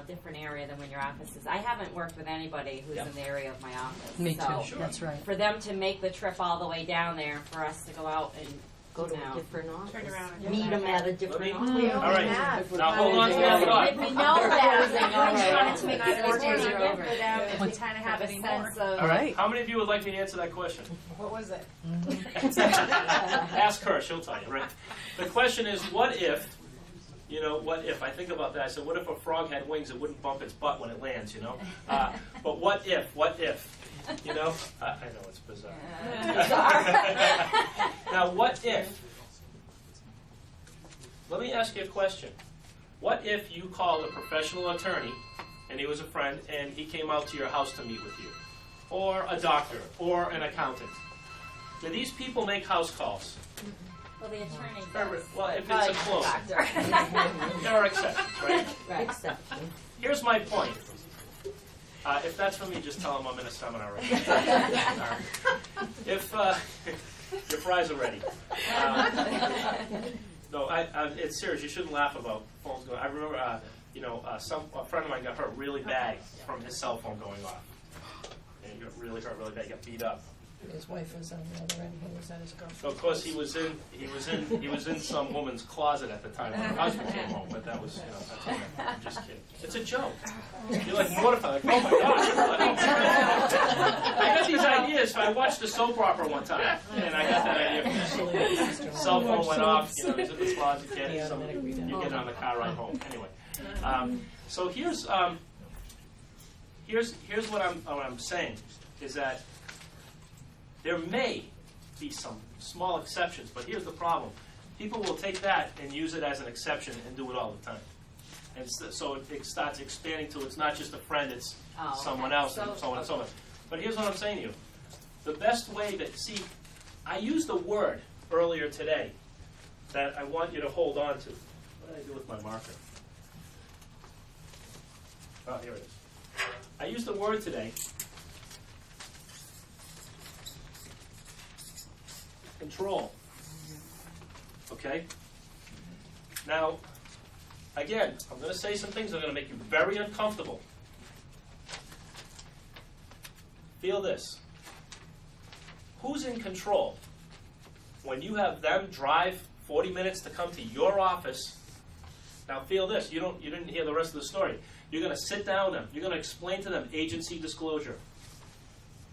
[SPEAKER 10] different area than when your office is? I haven't worked with anybody who's in the area of my office.
[SPEAKER 5] Me too.
[SPEAKER 10] So
[SPEAKER 1] Sure.
[SPEAKER 5] That's right.
[SPEAKER 10] for them to make the trip all the way down there, for us to go out and
[SPEAKER 2] Go to a different office.
[SPEAKER 9] Turn around and
[SPEAKER 2] Meet them at a different office.
[SPEAKER 1] All right. Now hold on to that thought.
[SPEAKER 10] we know that. I just wanted to make
[SPEAKER 9] Not
[SPEAKER 10] sure
[SPEAKER 9] as easy
[SPEAKER 10] we're
[SPEAKER 9] for them if they kind of have a sense of
[SPEAKER 1] All right. How many of you would like me to answer that question?
[SPEAKER 9] what was it?
[SPEAKER 1] Ask her, she'll tell you, right? The question is, what if, I think about that, I said, what if a frog had wings, it wouldn't bump its butt when it lands, But what if, I know it's bizarre. Now, what if, let me ask you a question. What if you called a professional attorney, and he was a friend, and he came out to your house to meet with you? Or a doctor, or an accountant? Do these people make house calls?
[SPEAKER 10] Well, the attorney does.
[SPEAKER 1] Well, if it's a close. There are exceptions, right?
[SPEAKER 2] Exception.
[SPEAKER 1] Here's my point. If that's for me, just tell them I'm in a seminar right now. If your fries are ready. No, it's serious. You shouldn't laugh about phones going. I remember, a friend of mine got hurt really bad from his cell phone going off. And he got really hurt really bad. He got beat up.
[SPEAKER 6] His wife was on the other end. He was at his girlfriend.
[SPEAKER 1] So of course he was in some woman's closet at the time when her husband came home. But that was, that's all right. I'm just kidding. It's a joke. You're like mortified. Like, oh my gosh. I got these ideas. I watched a soap opera one time, and I got that idea from the cell phone went off. He's in the closet. You get on the car ride home. Anyway, so here's what I'm saying is that there may be some small exceptions, but here's the problem. People will take that and use it as an exception and do it all the time. And so it starts expanding to it's not just a friend, it's someone else and so on and so on. But here's what I'm saying to you. The best way to see, I used a word earlier today that I want you to hold on to. What did I do with my marker? Oh, here it is. I used a word today. Control. Okay? Now, again, I'm going to say some things that are going to make you very uncomfortable. Feel this. Who's in control? When you have them drive 40 minutes to come to your office, now feel this. You didn't hear the rest of the story. You're going to sit down with them. You're going to explain to them agency disclosure.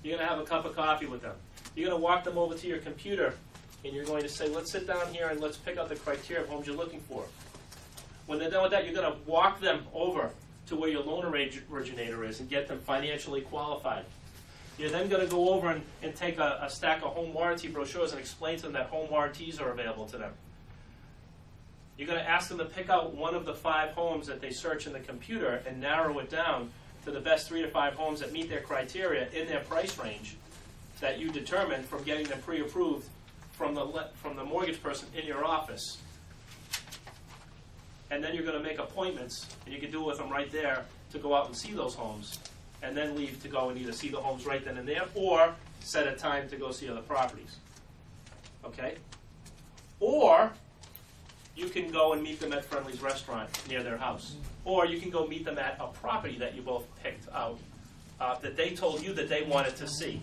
[SPEAKER 1] You're going to have a cup of coffee with them. You're going to walk them over to your computer, and you're going to say, let's sit down here and let's pick out the criteria of homes you're looking for. When they're done with that, you're going to walk them over to where your loan originator is and get them financially qualified. You're then going to go over and take a stack of home warranty brochures and explain to them that home warranties are available to them. You're going to ask them to pick out one of the 5 homes that they search in the computer and narrow it down to the best 3 to 5 homes that meet their criteria in their price range that you determine from getting them pre-approved from the mortgage person in your office. And then you're going to make appointments, and you can do it with them right there to go out and see those homes, and then leave to go and either see the homes right then and there or set a time to go see other properties. Okay? Or you can go and meet them at Friendly's restaurant near their house. Or you can go meet them at a property that you both picked out that they told you that they wanted to see.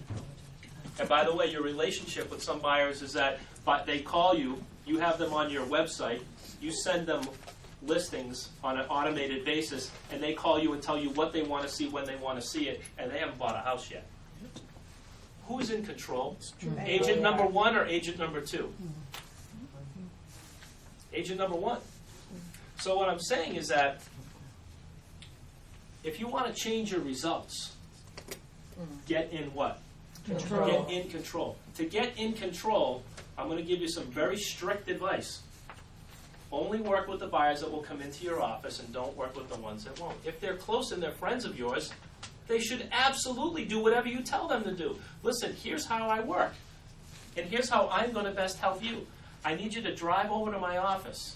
[SPEAKER 1] And by the way, your relationship with some buyers is that they call you, you have them on your website, you send them listings on an automated basis, and they call you and tell you what they want to see, when they want to see it, and they haven't bought a house yet. Who's in control? Agent number 1 or agent number 2? Agent number 1. So what I'm saying is that if you want to change your results, get in what?
[SPEAKER 4] Control.
[SPEAKER 1] Get in control. To get in control, I'm going to give you some very strict advice. Only work with the buyers that will come into your office and don't work with the ones that won't. If they're close and they're friends of yours, they should absolutely do whatever you tell them to do. Listen, here's how I work. And here's how I'm going to best help you. I need you to drive over to my office.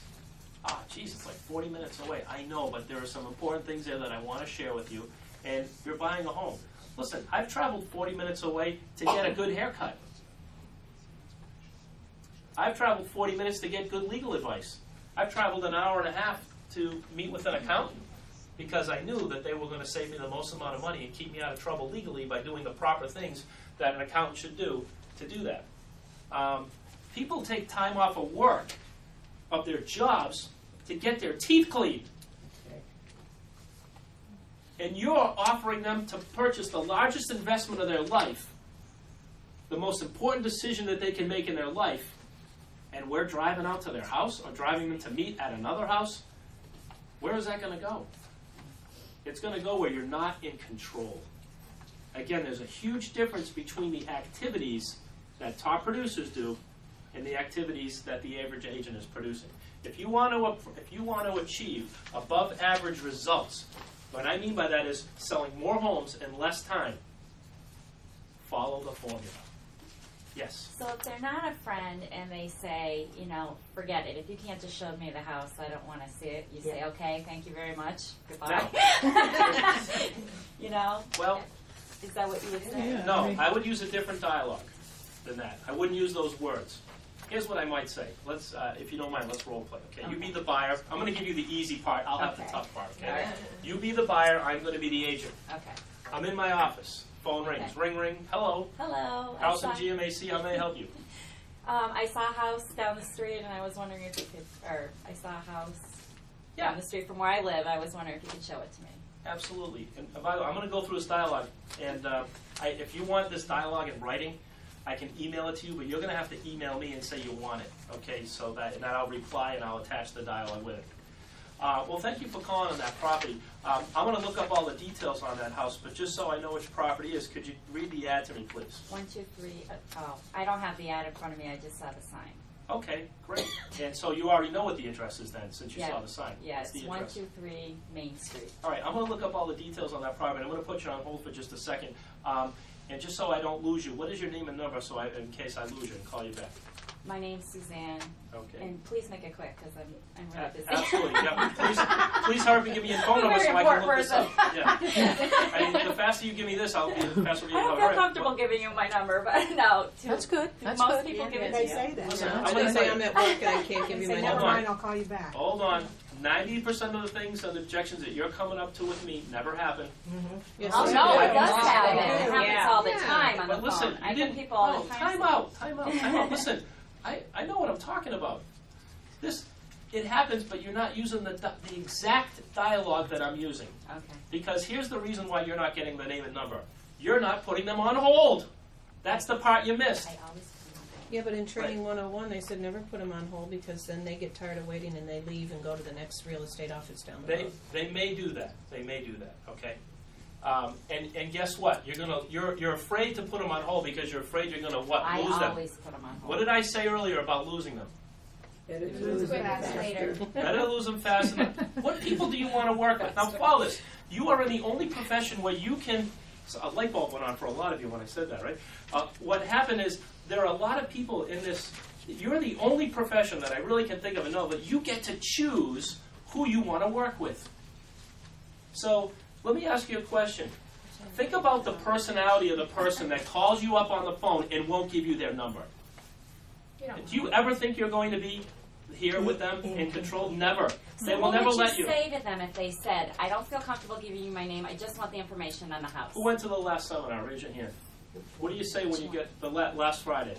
[SPEAKER 1] Geez, it's like 40 minutes away. I know, but there are some important things there that I want to share with you. And you're buying a home. Listen, I've traveled 40 minutes away to get a good haircut. I've traveled 40 minutes to get good legal advice. I've traveled an hour and a half to meet with an accountant because I knew that they were going to save me the most amount of money and keep me out of trouble legally by doing the proper things that an accountant should do to do that. People take time off of work, of their jobs, to get their teeth cleaned. And you're offering them to purchase the largest investment of their life, the most important decision that they can make in their life, and we're driving out to their house or driving them to meet at another house. Where is that going to go? It's going to go where you're not in control. Again, there's a huge difference between the activities that top producers do and the activities that the average agent is producing. If you want to achieve above average results, what I mean by that is selling more homes in less time, follow the formula. Yes?
[SPEAKER 10] So if they're not a friend and they say, forget it. If you can't just show me the house, I don't want to see it. You say, okay, thank you very much. Goodbye.
[SPEAKER 1] Well,
[SPEAKER 10] is that what you would say?
[SPEAKER 5] Yeah.
[SPEAKER 1] no, I would use a different dialogue than that. I wouldn't use those words. Here's what I might say. Let's, if you don't mind, let's role play. Okay? You be the buyer. I'm going to give you the easy part. I'll have the tough part. Okay?
[SPEAKER 10] All right.
[SPEAKER 1] You be the buyer. I'm going to be the agent.
[SPEAKER 10] Okay.
[SPEAKER 1] I'm in my office. Phone rings.
[SPEAKER 10] Okay.
[SPEAKER 1] Ring, ring. Hello.
[SPEAKER 10] Hello.
[SPEAKER 1] House in GMAC. How may I help you?
[SPEAKER 10] I saw a house down the street, and I was wondering if you could, or I saw a house
[SPEAKER 1] Yeah.
[SPEAKER 10] down the street from where I live. I was wondering if you could show it to me.
[SPEAKER 1] Absolutely. And by the way, I'm going to go through this dialogue. And if you want this dialogue in writing, I can email it to you, but you're going to have to email me and say you want it. Okay? So that I'll reply and I'll attach the dialogue with it. Well, thank you for calling on that property. I'm going to look up all the details on that house, but just so I know which property is, could you read the ad to me, please?
[SPEAKER 10] 1, 2, 3. I don't have the ad in front of me. I just saw the sign.
[SPEAKER 1] Okay, great. And so you already know what the address is then, since you saw the sign.
[SPEAKER 10] Yeah,
[SPEAKER 1] What's
[SPEAKER 10] it's
[SPEAKER 1] the
[SPEAKER 10] 1,
[SPEAKER 1] address?
[SPEAKER 10] 2, 3 Main Street.
[SPEAKER 1] All right, I'm going to look up all the details on that property. I'm going to put you on hold for just a second. And just so I don't lose you, what is your name and number so in case I lose you and call you back?
[SPEAKER 10] My name's Suzanne.
[SPEAKER 1] Okay.
[SPEAKER 10] And please make it quick because I'm really busy.
[SPEAKER 1] Absolutely. Yeah. Please hurry up and give me your phone number so I can look this up. Yeah. I mean, the faster you give me this, the faster we
[SPEAKER 10] I don't feel comfortable giving you my number, but no.
[SPEAKER 5] That's good. That's
[SPEAKER 10] most
[SPEAKER 5] good.
[SPEAKER 10] people give it to
[SPEAKER 4] They
[SPEAKER 10] you.
[SPEAKER 4] say that.
[SPEAKER 1] Listen,
[SPEAKER 6] I
[SPEAKER 1] I'm
[SPEAKER 6] was
[SPEAKER 1] going
[SPEAKER 6] going
[SPEAKER 1] to
[SPEAKER 6] to say
[SPEAKER 1] say,
[SPEAKER 6] I'm at work and I can't give you my
[SPEAKER 4] Say,
[SPEAKER 6] number.
[SPEAKER 4] never mind, I'll call you back.
[SPEAKER 1] hold on. 90% of the things and objections that you're coming up to with me never happen.
[SPEAKER 6] Yes,
[SPEAKER 10] Oh
[SPEAKER 6] yes,
[SPEAKER 10] no,
[SPEAKER 6] yes.
[SPEAKER 10] it does happen. It
[SPEAKER 4] Yeah.
[SPEAKER 10] happens all the
[SPEAKER 6] Yeah.
[SPEAKER 10] time on
[SPEAKER 1] But
[SPEAKER 10] the
[SPEAKER 1] listen,
[SPEAKER 10] phone. I
[SPEAKER 1] you
[SPEAKER 10] get
[SPEAKER 1] didn't.
[SPEAKER 10] people all
[SPEAKER 1] No,
[SPEAKER 10] the time.
[SPEAKER 1] time out. Listen, I know what I'm talking about. It happens, but you're not using the exact dialogue that I'm using.
[SPEAKER 10] Okay.
[SPEAKER 1] Because here's the reason why you're not getting the name and number. You're not putting them on hold. That's the part you missed.
[SPEAKER 10] I always do
[SPEAKER 6] Yeah, but in Training 101, they said never put them on hold because then they get tired of waiting and they leave and go to the next real estate office down the road.
[SPEAKER 1] They may do that. Okay? And guess what? You're afraid to put them on hold because you're afraid you're gonna what?
[SPEAKER 10] I
[SPEAKER 1] Lose them.
[SPEAKER 10] always put them on hold.
[SPEAKER 1] What did I say earlier about losing them?
[SPEAKER 4] Better
[SPEAKER 1] Better lose them fast enough. What people do you want to work with? Now follow this. You are in the only profession where you can. So a light bulb went on for a lot of you when I said that, right? What happened is there are a lot of people in this. You're the only profession that I really can think of and know, but you get to choose who you want to work with. So let me ask you a question. Think about the personality of the person that calls you up on the phone and won't give you their number. Do you ever think you're going to be here with them in control? Never. They will never let you.
[SPEAKER 10] What would you say to them if they said, I don't feel comfortable giving you my name, I just want the information on the house?
[SPEAKER 1] Who went to the last seminar? Raise your hand. What do you say when you get the last Friday?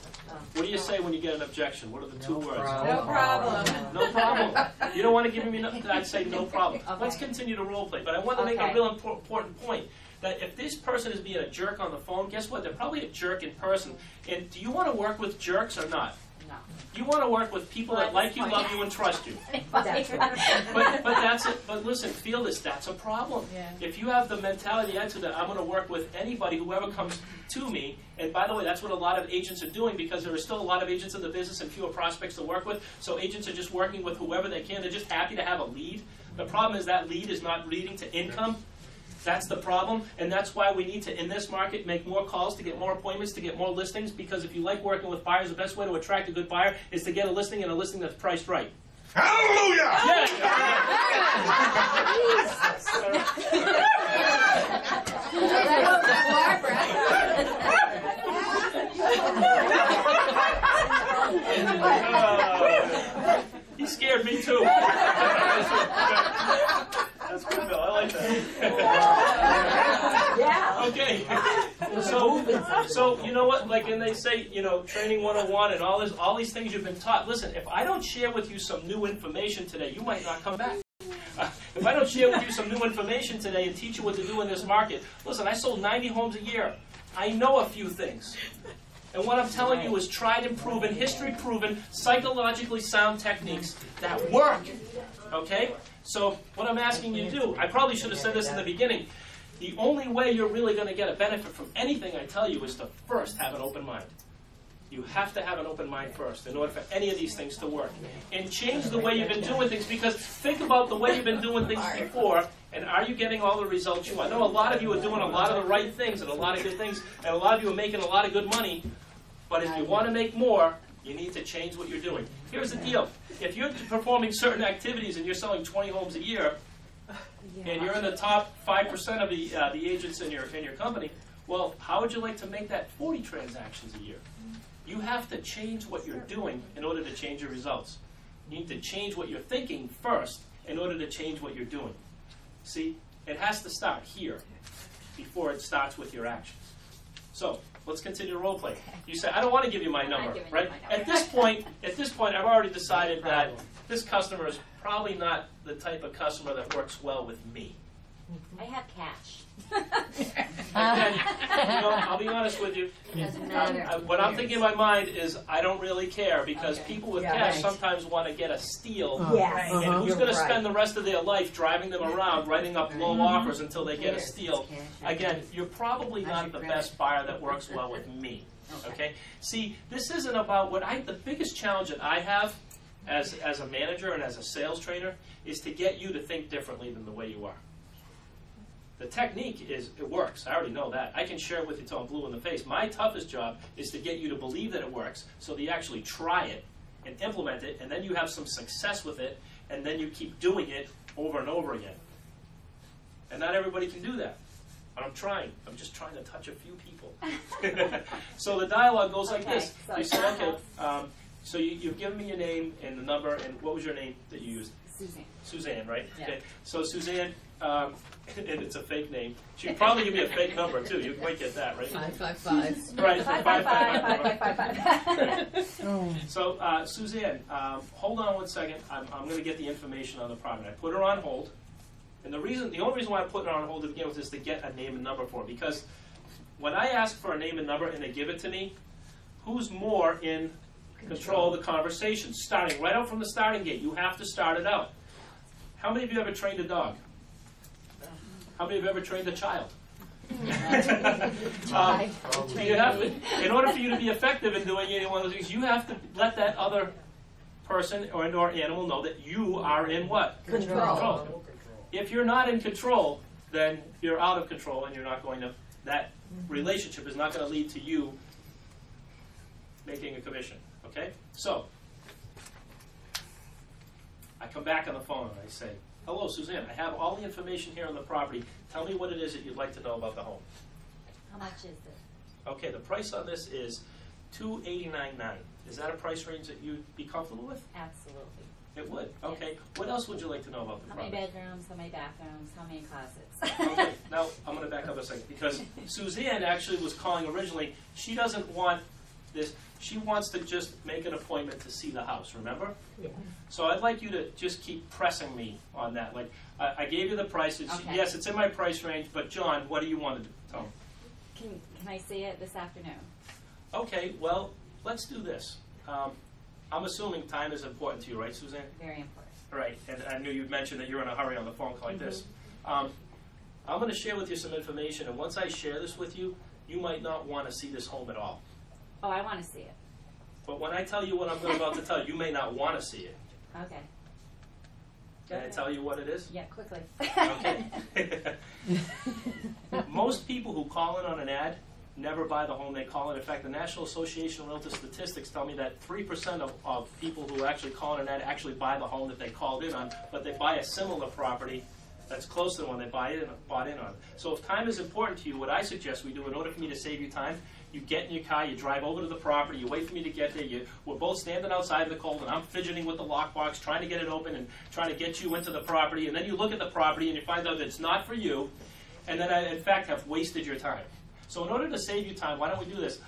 [SPEAKER 1] What do you say when you get an objection? What are the two words?
[SPEAKER 6] No problem.
[SPEAKER 1] No problem. You don't want to give me I'd say no problem.
[SPEAKER 10] Okay.
[SPEAKER 1] Let's continue to role play. But I want to make a real important point. That if this person is being a jerk on the phone, guess what? They're probably a jerk in person. And do you want to work with jerks or not?
[SPEAKER 10] No.
[SPEAKER 1] You want to work with people that like you, love you, and trust you.
[SPEAKER 10] That's right.
[SPEAKER 1] But that's it. But listen, feel this. That's a problem.
[SPEAKER 6] Yeah.
[SPEAKER 1] If you have the mentality, the attitude that I'm going to work with anybody, whoever comes to me, and by the way, that's what a lot of agents are doing because there are still a lot of agents in the business and fewer prospects to work with. So agents are just working with whoever they can. They're just happy to have a lead. The problem is that lead is not leading to income. That's the problem, and that's why we need to, in this market, make more calls to get more appointments, to get more listings, because if you like working with buyers, the best way to attract a good buyer is to get a listing, and a listing that's priced right.
[SPEAKER 8] Hallelujah!
[SPEAKER 1] He scared me too. That's good, Bill. I like that.
[SPEAKER 4] Yeah.
[SPEAKER 1] Okay. So you know what? Like, and they say, training 101 and all these things you've been taught. Listen, if I don't share with you some new information today, you might not come back. If I don't share with you some new information today and teach you what to do in this market, listen, I sold 90 homes a year. I know a few things. And what I'm telling you is tried and proven, history-proven, psychologically sound techniques that work. Okay? So what I'm asking you to do, I probably should have said this in the beginning. The only way you're really going to get a benefit from anything I tell you is to first have an open mind. You have to have an open mind first in order for any of these things to work. And change the way you've been doing things, because think about the way you've been doing things before, and are you getting all the results you want? I know a lot of you are doing a lot of the right things and a lot of good things, and a lot of you are making a lot of good money, but if you want to make more, you need to change what you're doing. Here's the deal. If you're performing certain activities and you're selling 20 homes a year, and you're in the top 5% of the agents in your company, well, how would you like to make that 40 transactions a year? You have to change what you're doing in order to change your results. You need to change what you're thinking first in order to change what you're doing. See, it has to start here before it starts with your actions. So let's continue to role play. You say, I don't want to give you my number, right? At this point, I've already decided that this customer is probably not the type of customer that works well with me.
[SPEAKER 10] I have cash.
[SPEAKER 1] Again, I'll be honest with you.
[SPEAKER 2] Doesn't matter.
[SPEAKER 1] What I'm thinking in my mind is I don't really care, because people with cash sometimes want to get a steal.
[SPEAKER 4] Yes.
[SPEAKER 1] And who's
[SPEAKER 4] You're
[SPEAKER 1] going to
[SPEAKER 4] right.
[SPEAKER 1] spend the rest of their life driving them around, writing up low offers until they get a steal? Again, you're probably not the best buyer that works well with me. Okay? See, this isn't about the biggest challenge that I have as a manager and as a sales trainer is to get you to think differently than the way you are. The technique it works. I already know that. I can share it with you till I'm blue in the face. My toughest job is to get you to believe that it works, so that you actually try it and implement it, and then you have some success with it, and then you keep doing it over and over again. And not everybody can do that. But I'm trying. I'm just trying to touch a few people. So the dialogue goes like this. You say, okay, so you've given me your name and the number, and what was your name that you used?
[SPEAKER 10] Suzanne.
[SPEAKER 1] Suzanne, right?
[SPEAKER 10] Yeah.
[SPEAKER 1] Okay. So Suzanne, and it's a fake name. She'd probably give me a fake number too. You might get that, right?
[SPEAKER 4] 555.
[SPEAKER 1] Right.
[SPEAKER 10] 555.
[SPEAKER 1] So Suzanne, hold on 1 second. I'm going to get the information on the property. I put her on hold, and the only reason why I put her on hold to begin with is to get a name and number for her. Because when I ask for a name and number and they give it to me, who's more in control of the conversation? Starting right out from the starting gate, you have to start it out. How many of you ever trained a dog? How many of you ever trained a child? You have to, in order for you to be effective in doing any one of those things, you have to let that other person or animal know that you are in what? Control. If you're not in control, then you're out of control, and you're not going to. That relationship is not going to lead to you making a commission. Okay? So I come back on the phone and I say, "Hello, Suzanne. I have all the information here on the property. Tell me what it is that you'd like to know about the home."
[SPEAKER 10] How much is it?
[SPEAKER 1] Okay, the price on this is $289,900. Is that a price range that you'd be comfortable with?
[SPEAKER 10] Absolutely.
[SPEAKER 1] It would. Okay. What else would you like to know about the
[SPEAKER 10] How many
[SPEAKER 1] property?
[SPEAKER 10] bedrooms, how many bathrooms, how many closets?
[SPEAKER 1] Okay, now I'm going to back up a second because Suzanne actually was calling originally. She doesn't want this. She wants to just make an appointment to see the house, remember?
[SPEAKER 4] Yeah.
[SPEAKER 1] So I'd like you to just keep pressing me on that. Like, I gave you the price.
[SPEAKER 10] Okay.
[SPEAKER 1] Yes, it's in my price range, but John, what do you want to tell me?
[SPEAKER 10] Can I see it this afternoon?
[SPEAKER 1] Okay, well, let's do this. I'm assuming time is important to you, right, Suzanne?
[SPEAKER 10] Very important.
[SPEAKER 1] Right, and I knew you'd mentioned that you're in a hurry on the phone call like this. I'm going to share with you some information, and once I share this with you, you might not want to see this home at all.
[SPEAKER 10] Oh, I want to see it.
[SPEAKER 1] But when I tell you what I'm about to tell you, you may not want to see it.
[SPEAKER 10] Okay.
[SPEAKER 1] Can I tell you what it is?
[SPEAKER 10] Yeah, quickly.
[SPEAKER 1] Okay. Most people who call in on an ad never buy the home they call in. In fact, the National Association of Realtor Statistics tell me that 3% of people who actually call in an ad actually buy the home that they called in on, but they buy a similar property that's close to the one they bought in on. So if time is important to you, what I suggest we do in order for me to save you time, you get in your car, you drive over to the property, you wait for me to get there, we're both standing outside in the cold, and I'm fidgeting with the lockbox, trying to get it open and trying to get you into the property, and then you look at the property and you find out that it's not for you, and then I, in fact, have wasted your time. So in order to save you time, why don't we do this?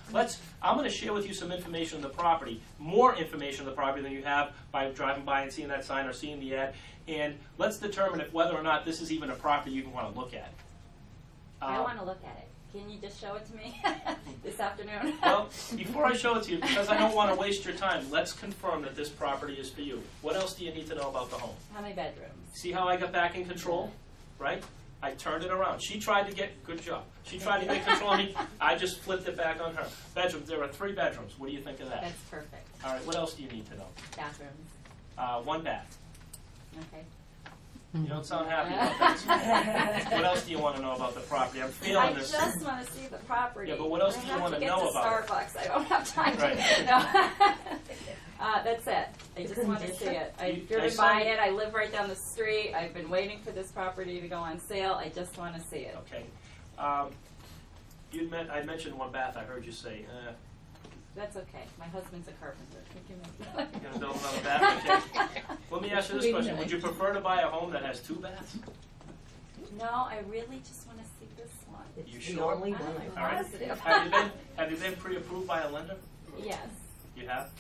[SPEAKER 1] I'm going to share with you some information on the property, more information on the property than you have by driving by and seeing that sign or seeing the ad, and let's determine if whether or not this is even a property you even want to look at.
[SPEAKER 10] I want to look at it. Can you just show it to me this afternoon?
[SPEAKER 1] Well, before I show it to you, because I don't want to waste your time, let's confirm that this property is for you. What else do you need to know about the home?
[SPEAKER 10] How many bedrooms?
[SPEAKER 1] See how I got back in control, right? I turned it around. She tried to get, good job. She tried to get control of me. I just flipped it back on her. Bedrooms, there are 3 bedrooms. What do you think of that?
[SPEAKER 10] That's perfect.
[SPEAKER 1] All right, what else do you need to know?
[SPEAKER 10] Bathrooms.
[SPEAKER 1] 1 bath.
[SPEAKER 10] Okay.
[SPEAKER 1] You don't sound happy about that. What else do you want to know about the property? I'm feeling
[SPEAKER 10] I
[SPEAKER 1] this.
[SPEAKER 10] just want to see the property.
[SPEAKER 1] Yeah, but what else do you want to know about it?
[SPEAKER 10] Starbucks. I don't have time
[SPEAKER 1] Right.
[SPEAKER 10] to. No. That's it. I just want to see it. I've driven by it. I live right down the street. I've been waiting for this property to go on sale. I just want to see it.
[SPEAKER 1] Okay. I mentioned 1 bath. I heard you say.
[SPEAKER 10] That's okay. My husband's a carpenter.
[SPEAKER 1] You're going to build another bath? Okay. Let me ask you this question. Would you prefer to buy a home that has 2 baths?
[SPEAKER 10] No, I really just want to see this one.
[SPEAKER 4] It's
[SPEAKER 1] You
[SPEAKER 4] the
[SPEAKER 1] sure?
[SPEAKER 4] only one
[SPEAKER 10] I'm
[SPEAKER 4] I want.
[SPEAKER 10] positive.
[SPEAKER 1] Have you been pre-approved by a lender?
[SPEAKER 10] Yes.
[SPEAKER 1] You have?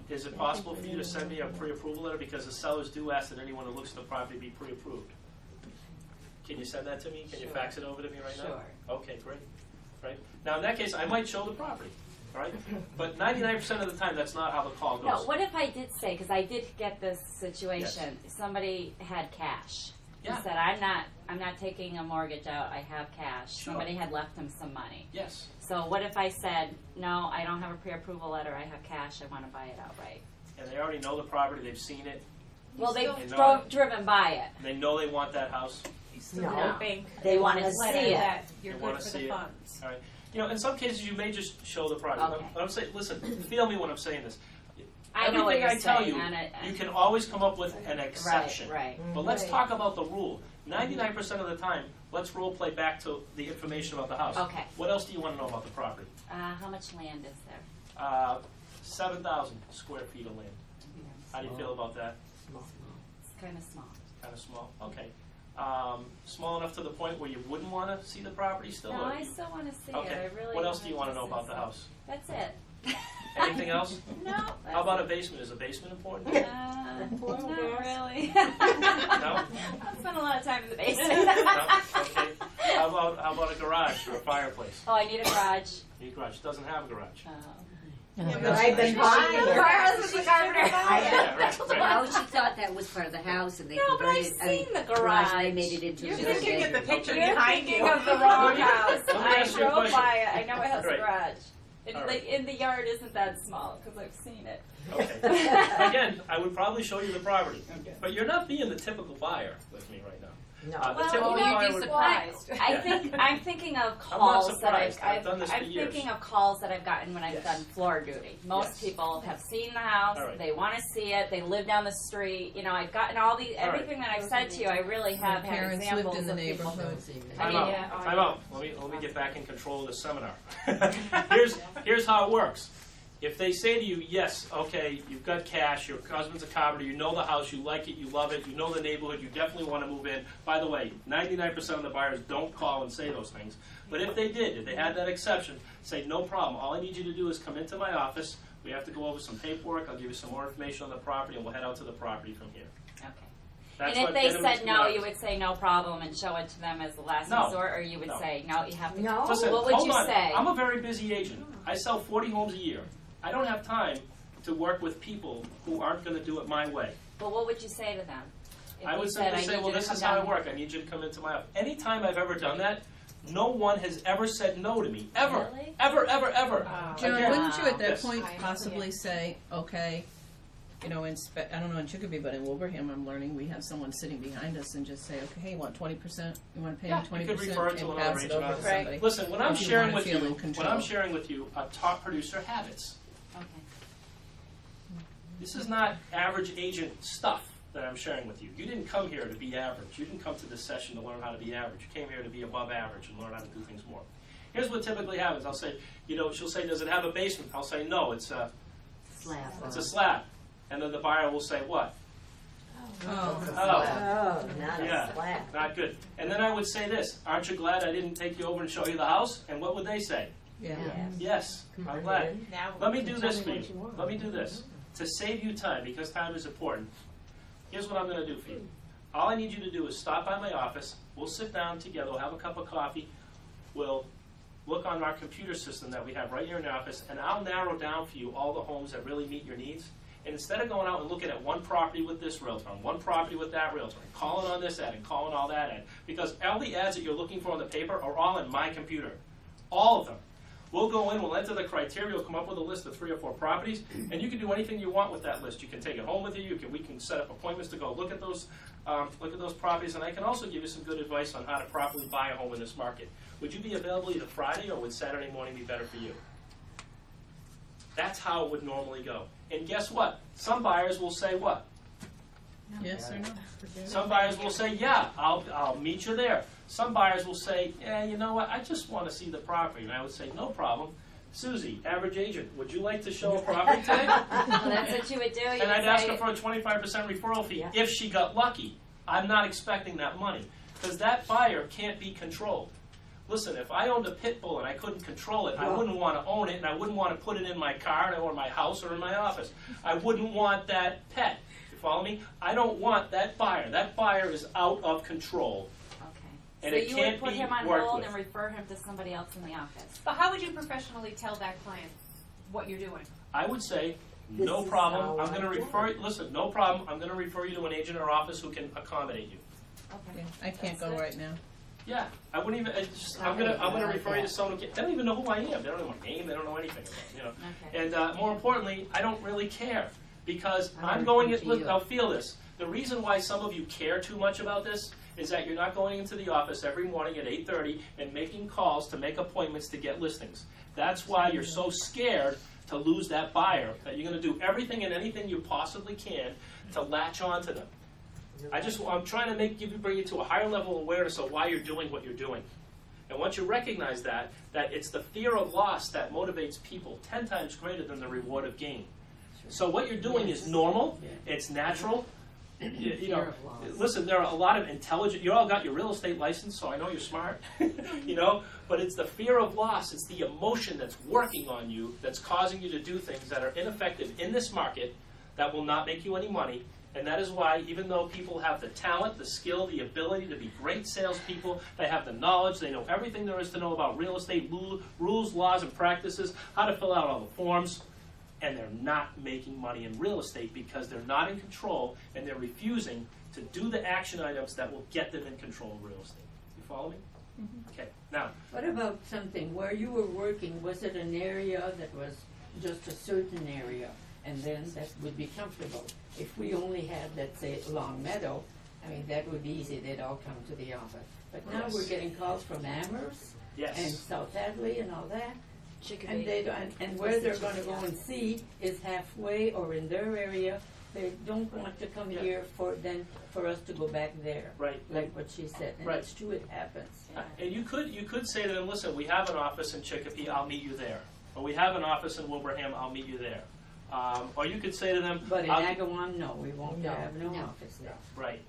[SPEAKER 1] Is it possible for you to send me a pre-approval letter? Because the sellers do ask that anyone who looks at the property be pre-approved. Can you send that to me? Can you
[SPEAKER 10] Sure.
[SPEAKER 1] fax it over to me right now?
[SPEAKER 10] Sure.
[SPEAKER 1] Okay, great. Right? Now, in that case, I might show the property. All right? But 99% of the time, that's not how the call goes.
[SPEAKER 10] No, what if I did say, because I did get this situation, somebody had cash.
[SPEAKER 1] Yeah.
[SPEAKER 10] He said, I'm not taking a mortgage out, I have cash.
[SPEAKER 1] Sure.
[SPEAKER 10] Somebody had left him some money.
[SPEAKER 1] Yes.
[SPEAKER 10] So what if I said, no, I don't have a pre-approval letter, I have cash, I want to buy it outright?
[SPEAKER 1] And they already know the property. They've seen it.
[SPEAKER 10] Well, they've
[SPEAKER 1] They know it.
[SPEAKER 10] driven by it.
[SPEAKER 1] They know they want that house.
[SPEAKER 4] No.
[SPEAKER 10] Bank.
[SPEAKER 4] They
[SPEAKER 10] want
[SPEAKER 4] wanna
[SPEAKER 10] to
[SPEAKER 4] see
[SPEAKER 10] see
[SPEAKER 4] it.
[SPEAKER 10] it.
[SPEAKER 9] That you're
[SPEAKER 1] They
[SPEAKER 9] good
[SPEAKER 1] wanna
[SPEAKER 9] for
[SPEAKER 1] see
[SPEAKER 9] the
[SPEAKER 1] it.
[SPEAKER 9] funds.
[SPEAKER 1] All right. You know, in some cases, you may just show the property.
[SPEAKER 10] Okay.
[SPEAKER 1] But I'm saying, listen, feel me when I'm saying this.
[SPEAKER 10] I know what
[SPEAKER 1] Everything
[SPEAKER 10] you're
[SPEAKER 1] I tell
[SPEAKER 10] saying,
[SPEAKER 1] you,
[SPEAKER 10] and
[SPEAKER 1] you can always come up with an exception.
[SPEAKER 10] Right.
[SPEAKER 1] But let's talk about the rule. 99% of the time, let's role play back to the information about the house.
[SPEAKER 10] Okay.
[SPEAKER 1] What else do you want to know about the property?
[SPEAKER 10] How much land is there?
[SPEAKER 1] 7,000 square feet of land. How do you feel about that?
[SPEAKER 10] It's kind of small.
[SPEAKER 1] Kind of small? Okay. Small enough to the point where you wouldn't want to see the property still?
[SPEAKER 10] No,
[SPEAKER 1] or
[SPEAKER 10] I
[SPEAKER 1] you-
[SPEAKER 10] still want to see
[SPEAKER 1] Okay.
[SPEAKER 10] it. I really
[SPEAKER 1] What else do you want to
[SPEAKER 10] wanna
[SPEAKER 1] know about
[SPEAKER 10] see
[SPEAKER 1] the house?
[SPEAKER 10] That's it.
[SPEAKER 1] Anything else?
[SPEAKER 10] No.
[SPEAKER 1] How about a basement? Is a basement important?
[SPEAKER 10] Not really.
[SPEAKER 1] No?
[SPEAKER 10] I spent a lot of time in the basement.
[SPEAKER 1] No? Okay. How about a garage or a fireplace?
[SPEAKER 10] Oh, I need a garage.
[SPEAKER 1] Need a garage. Doesn't have a garage.
[SPEAKER 6] Yeah,
[SPEAKER 2] but
[SPEAKER 6] I've been calling her.
[SPEAKER 10] Cars with the carpenter.
[SPEAKER 1] Yeah, right, right.
[SPEAKER 2] Oh, she thought that was part of the house and they
[SPEAKER 10] No, but I've
[SPEAKER 2] converted, I mean,
[SPEAKER 10] seen the
[SPEAKER 2] garage and they
[SPEAKER 10] garage.
[SPEAKER 2] made it into
[SPEAKER 9] You're
[SPEAKER 2] a
[SPEAKER 9] thinking of the
[SPEAKER 2] bedroom.
[SPEAKER 9] picture
[SPEAKER 10] You're
[SPEAKER 9] behind
[SPEAKER 10] thinking
[SPEAKER 9] you.
[SPEAKER 10] of the wrong
[SPEAKER 1] Let me
[SPEAKER 10] house.
[SPEAKER 1] ask
[SPEAKER 10] I
[SPEAKER 1] you a
[SPEAKER 10] drove
[SPEAKER 1] question.
[SPEAKER 10] by it. I know it has
[SPEAKER 1] Right.
[SPEAKER 10] a garage. And
[SPEAKER 1] All
[SPEAKER 10] like
[SPEAKER 1] right.
[SPEAKER 10] in the yard isn't that small because I've seen it.
[SPEAKER 1] Okay. Again, I would probably show you the property,
[SPEAKER 7] Okay.
[SPEAKER 1] but you're not being the typical buyer with me right now. The
[SPEAKER 10] Well,
[SPEAKER 1] typical
[SPEAKER 10] you know,
[SPEAKER 1] buyer
[SPEAKER 9] you'd be
[SPEAKER 1] would.
[SPEAKER 9] surprised.
[SPEAKER 10] I'm thinking of calls that
[SPEAKER 1] surprised. I've
[SPEAKER 10] I've
[SPEAKER 1] done this for
[SPEAKER 10] I'm
[SPEAKER 1] years.
[SPEAKER 10] thinking of calls that I've gotten when I've
[SPEAKER 1] Yes.
[SPEAKER 10] done floor duty. Most
[SPEAKER 1] Yes.
[SPEAKER 10] people have seen the house,
[SPEAKER 1] All right.
[SPEAKER 10] they want to see it, they live down the street. You know, I've gotten all the
[SPEAKER 1] All right.
[SPEAKER 10] everything that I've said to you. I really have had
[SPEAKER 6] parents
[SPEAKER 10] examples
[SPEAKER 6] lived in the
[SPEAKER 10] of people.
[SPEAKER 6] neighborhood.
[SPEAKER 10] I
[SPEAKER 1] Time
[SPEAKER 10] mean,
[SPEAKER 1] out.
[SPEAKER 10] yeah,
[SPEAKER 1] Time out. Let me get back in control of the seminar. Here's how it works. If they say to you, yes, okay, you've got cash, your husband's a carpenter, you know the house, you like it, you love it, you know the neighborhood, you definitely want to move in. By the way, 99% of the buyers don't call and say those things. But if they did, if they had that exception, say, no problem. All I need you to do is come into my office. We have to go over some paperwork. I'll give you some more information on the property, and we'll head out to the property from here.
[SPEAKER 10] Okay.
[SPEAKER 1] That's
[SPEAKER 10] and
[SPEAKER 1] what
[SPEAKER 10] if they
[SPEAKER 1] then it was
[SPEAKER 10] said no,
[SPEAKER 1] about.
[SPEAKER 10] you would say no problem and show it to them as the last
[SPEAKER 1] No.
[SPEAKER 10] resort, or you would
[SPEAKER 1] No.
[SPEAKER 10] say no, you have to.
[SPEAKER 2] No.
[SPEAKER 1] Listen,
[SPEAKER 10] What would
[SPEAKER 1] hold
[SPEAKER 10] you
[SPEAKER 1] on.
[SPEAKER 10] say?
[SPEAKER 1] I'm a very busy agent. I sell 40 homes a year. I don't have time to work with people who aren't going to do it my way.
[SPEAKER 10] But what would you say to them? If
[SPEAKER 1] I
[SPEAKER 10] you
[SPEAKER 1] would
[SPEAKER 10] said,
[SPEAKER 1] simply say,
[SPEAKER 10] need
[SPEAKER 1] well,
[SPEAKER 10] you to
[SPEAKER 1] this
[SPEAKER 10] come
[SPEAKER 1] is how
[SPEAKER 10] down
[SPEAKER 1] I work. I need you to come into my office. Anytime I've ever done that, no one has ever said no to me. Ever.
[SPEAKER 10] Really?
[SPEAKER 1] Ever, ever, ever.
[SPEAKER 6] John,
[SPEAKER 1] Again,
[SPEAKER 6] wouldn't you at that
[SPEAKER 1] Yes.
[SPEAKER 6] point
[SPEAKER 9] I know,
[SPEAKER 6] possibly say, okay, you know, I don't know in Chicopee, but in Wilbraham, I'm learning we have someone sitting behind us and just say, okay, hey, you want 20%? You want to pay
[SPEAKER 1] Yeah,
[SPEAKER 6] me
[SPEAKER 1] you
[SPEAKER 6] 20%
[SPEAKER 1] could refer to
[SPEAKER 6] and
[SPEAKER 1] an
[SPEAKER 6] pass it over to
[SPEAKER 1] arrangement.
[SPEAKER 6] somebody.
[SPEAKER 1] Listen, when I'm
[SPEAKER 6] If you
[SPEAKER 1] sharing
[SPEAKER 6] wanna
[SPEAKER 1] with
[SPEAKER 6] feel
[SPEAKER 1] you,
[SPEAKER 6] in
[SPEAKER 1] when
[SPEAKER 6] control.
[SPEAKER 1] I'm sharing with you a top producer habits,
[SPEAKER 10] Okay.
[SPEAKER 1] this is not average agent stuff that I'm sharing with you. You didn't come here to be average. You didn't come to this session to learn how to be average. You came here to be above average and learn how to do things more. Here's what typically happens. I'll say, she'll say, does it have a basement? I'll say, no, it's a slab. And then the buyer will say, what?
[SPEAKER 6] Oh,
[SPEAKER 1] Oh,
[SPEAKER 2] not
[SPEAKER 1] yeah,
[SPEAKER 2] a slab.
[SPEAKER 1] not good. And then I would say this, aren't you glad I didn't take you over and show you the house? And what would they say?
[SPEAKER 6] yeah.
[SPEAKER 1] Yes, I'm glad.
[SPEAKER 9] Now,
[SPEAKER 1] Let me do this for you. Let me do this. To save you time, because time is important, here's what I'm going to do for you. All I need you to do is stop by my office. We'll sit down together. We'll have a cup of coffee. We'll look on our computer system that we have right here in the office, and I'll narrow down for you all the homes that really meet your needs. And instead of going out and looking at one property with this realtor, and one property with that realtor, and calling on this ad and calling all that ad, because all the ads that you're looking for on the paper are all in my computer. All of them. We'll go in, we'll enter the criteria, we'll come up with a list of 3 or 4 properties, and you can do anything you want with that list. You can take it home with you. We can set up appointments to go look at those properties, and I can also give you some good advice on how to properly buy a home in this market. Would you be available either Friday, or would Saturday morning be better for you? That's how it would normally go. And guess what? Some buyers will say what?
[SPEAKER 6] Yes or no?
[SPEAKER 1] Some buyers will say, yeah, I'll meet you there. Some buyers will say, yeah, you know what, I just want to see the property. And I would say, no problem. Susie, average agent, would you like to show a property today?
[SPEAKER 10] Well, that's what you would do. You
[SPEAKER 1] And
[SPEAKER 10] would
[SPEAKER 1] I'd ask
[SPEAKER 10] say,
[SPEAKER 1] her for a 25% referral fee if she got lucky. I'm not expecting that money, because that buyer can't be controlled. Listen, if I owned a pit bull and I couldn't control it, I wouldn't want to own it, and I wouldn't want to put it in my car or my house or in my office. I wouldn't want that pet. You follow me? I don't want that buyer. That buyer is out of control.
[SPEAKER 10] Okay.
[SPEAKER 1] And
[SPEAKER 10] So
[SPEAKER 1] it
[SPEAKER 10] you
[SPEAKER 1] can't
[SPEAKER 10] would put
[SPEAKER 1] be
[SPEAKER 10] him on
[SPEAKER 1] worked
[SPEAKER 10] hold
[SPEAKER 1] with.
[SPEAKER 10] and refer him to somebody else in the office.
[SPEAKER 9] but how would you professionally tell that client what you're doing?
[SPEAKER 1] I would say, no problem. I'm going to refer you. Listen, no problem. I'm going to refer you to an agent or office who can accommodate you.
[SPEAKER 10] Okay.
[SPEAKER 6] I can't go right now.
[SPEAKER 1] Yeah, I wouldn't even. I'm gonna refer you to someone who they don't even know who I am. They don't know my name. They don't know anything about me,
[SPEAKER 10] Okay.
[SPEAKER 1] And more importantly, I don't really care because
[SPEAKER 2] I'm
[SPEAKER 1] I'm going.
[SPEAKER 2] to you.
[SPEAKER 1] I'll feel this. The reason why some of you care too much about this is that you're not going into the office every morning at 8:30 and making calls to make appointments to get listings. That's why you're so scared to lose that buyer that you're going to do everything and anything you possibly can to latch on to them. I'm trying to bring you to a higher level of awareness of why you're doing what you're doing. And once you recognize that it's the fear of loss that motivates people 10 times greater than the reward of gain. So what you're doing is normal, it's natural. You know, listen, there are a lot of intelligent, you all got your real estate license, so I know you're smart, but it's the fear of loss, it's the emotion that's working on you that's causing you to do things that are ineffective in this market that will not make you any money. And that is why, even though people have the talent, the skill, the ability to be great salespeople, they have the knowledge, they know everything there is to know about real estate, rules, laws, and practices, how to fill out all the forms, and they're not making money in real estate because they're not in control and they're refusing to do the action items that will get them in control of real estate. You follow me? Okay, now,
[SPEAKER 7] What about something where you were working, was it an area that was just a certain area, and then that would be comfortable? If we only had, let's say, Long Meadow, I mean, that would be easy, they'd all come to the office. But now
[SPEAKER 1] Yes.
[SPEAKER 7] we're getting calls from Amherst and
[SPEAKER 1] yes,
[SPEAKER 7] South Hadley and all that,
[SPEAKER 2] Chicopee.
[SPEAKER 7] and they don't, and where they're gonna go and see is halfway or in their area. They don't want to come
[SPEAKER 1] Yeah.
[SPEAKER 7] here for us to go back there,
[SPEAKER 1] right.
[SPEAKER 7] like what she said, and
[SPEAKER 1] Right.
[SPEAKER 7] it's true, it happens.
[SPEAKER 1] And you could say to them, listen, we have an office in Chicopee, I'll meet you there. Or we have an office in Wilbraham, I'll meet you there. Or you could say to them,
[SPEAKER 7] But in
[SPEAKER 1] I'll-
[SPEAKER 7] Agawam, no, we won't
[SPEAKER 4] No.
[SPEAKER 7] have no
[SPEAKER 2] No.
[SPEAKER 7] office there.
[SPEAKER 1] right.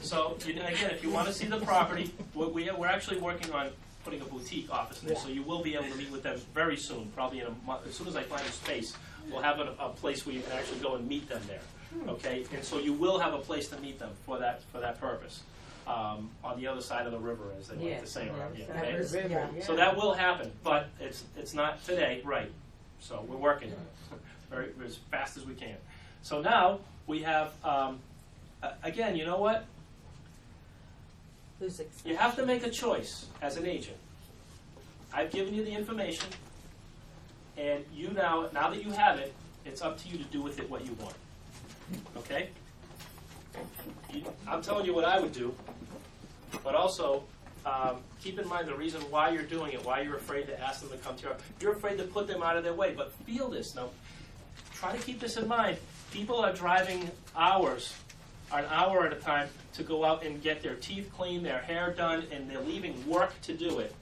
[SPEAKER 1] So, again, if you want to see the property, we're actually working on putting a boutique office in there, so you will be able to meet with them very soon, probably in a month. As soon as I find a space, we'll have a place where you can actually go and meet them there. Okay, and so you will have a place to meet them for that purpose, on the other side of the river, as they like to say around here. Okay?
[SPEAKER 7] Yes, river, yeah.
[SPEAKER 1] So that will happen, but it's not today, right? So we're working very as fast as we can. So now we have, again, you know what?
[SPEAKER 4] Who's
[SPEAKER 1] You have to make a choice as an agent. I've given you the information, and you now that you have it, it's up to you to do with it what you want. Okay? I'm telling you what I would do, but also keep in mind the reason why you're doing it, why you're afraid to ask them to come to you. You're afraid to put them out of their way, but feel this. Now, try to keep this in mind. People are driving an hour at a time to go out and get their teeth cleaned, their hair done, and they're leaving work to do it.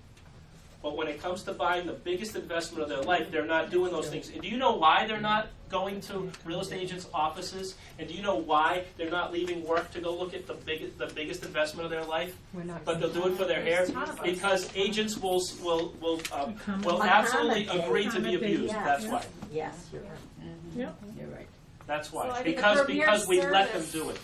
[SPEAKER 1] But when it comes to buying the biggest investment of their life, they're not doing those things. And do you know why they're not going to real estate agents' offices? And do you know why they're not leaving work to go look at the biggest investment of their life?
[SPEAKER 5] We're not.
[SPEAKER 1] But they'll do it for their hair because agents will absolutely agree to be abused. That's why.
[SPEAKER 4] Yes, you're right.
[SPEAKER 7] You're right.
[SPEAKER 1] That's
[SPEAKER 10] So,
[SPEAKER 1] why.
[SPEAKER 10] I mean, the
[SPEAKER 1] Because
[SPEAKER 10] premier
[SPEAKER 1] we let them
[SPEAKER 10] service-
[SPEAKER 1] do it.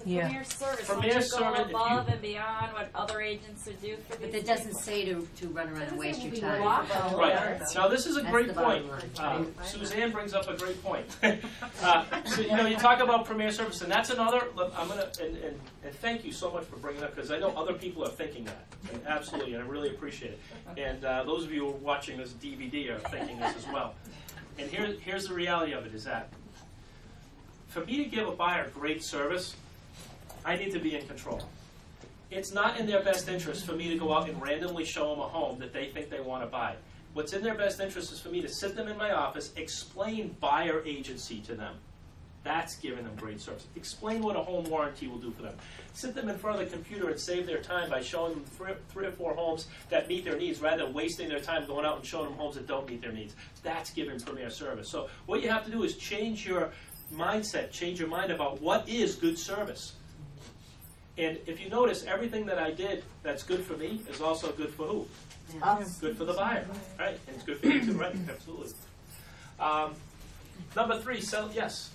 [SPEAKER 5] Yeah.
[SPEAKER 10] Premier service,
[SPEAKER 1] Premier
[SPEAKER 10] won't you
[SPEAKER 1] service,
[SPEAKER 10] go
[SPEAKER 1] if
[SPEAKER 10] above
[SPEAKER 1] you-
[SPEAKER 10] and beyond what other agents would do for
[SPEAKER 2] But
[SPEAKER 10] these
[SPEAKER 2] it doesn't
[SPEAKER 10] people?
[SPEAKER 2] say to run around and waste your
[SPEAKER 10] Well,
[SPEAKER 2] time.
[SPEAKER 1] Right. Now, this is a
[SPEAKER 2] That's
[SPEAKER 1] great
[SPEAKER 2] the
[SPEAKER 1] point.
[SPEAKER 2] bottom line.
[SPEAKER 1] Suzanne brings up a great point. So, you talk about Premier Service, and that's another. Look, I'm gonna and thank you so much for bringing it up because I know other people are thinking that. And absolutely, and I really appreciate it. And those of you who are watching this DVD are thinking this as well. And here's the reality of it: is that for me to give a buyer great service, I need to be in control. It's not in their best interest for me to go out and randomly show them a home that they think they want to buy. What's in their best interest is for me to sit them in my office, explain buyer agency to them. That's giving them great service. Explain what a home warranty will do for them. Sit them in front of the computer and save their time by showing them three or four homes that meet their needs rather than wasting their time going out and showing them homes that don't meet their needs. That's giving premier service. So what you have to do is change your mindset, change your mind about what is good service. And if you notice, everything that I did that's good for me is also good for who?
[SPEAKER 4] Us.
[SPEAKER 1] Good for the buyer, right? And it's good for you too, right? Absolutely. Number 3, yes.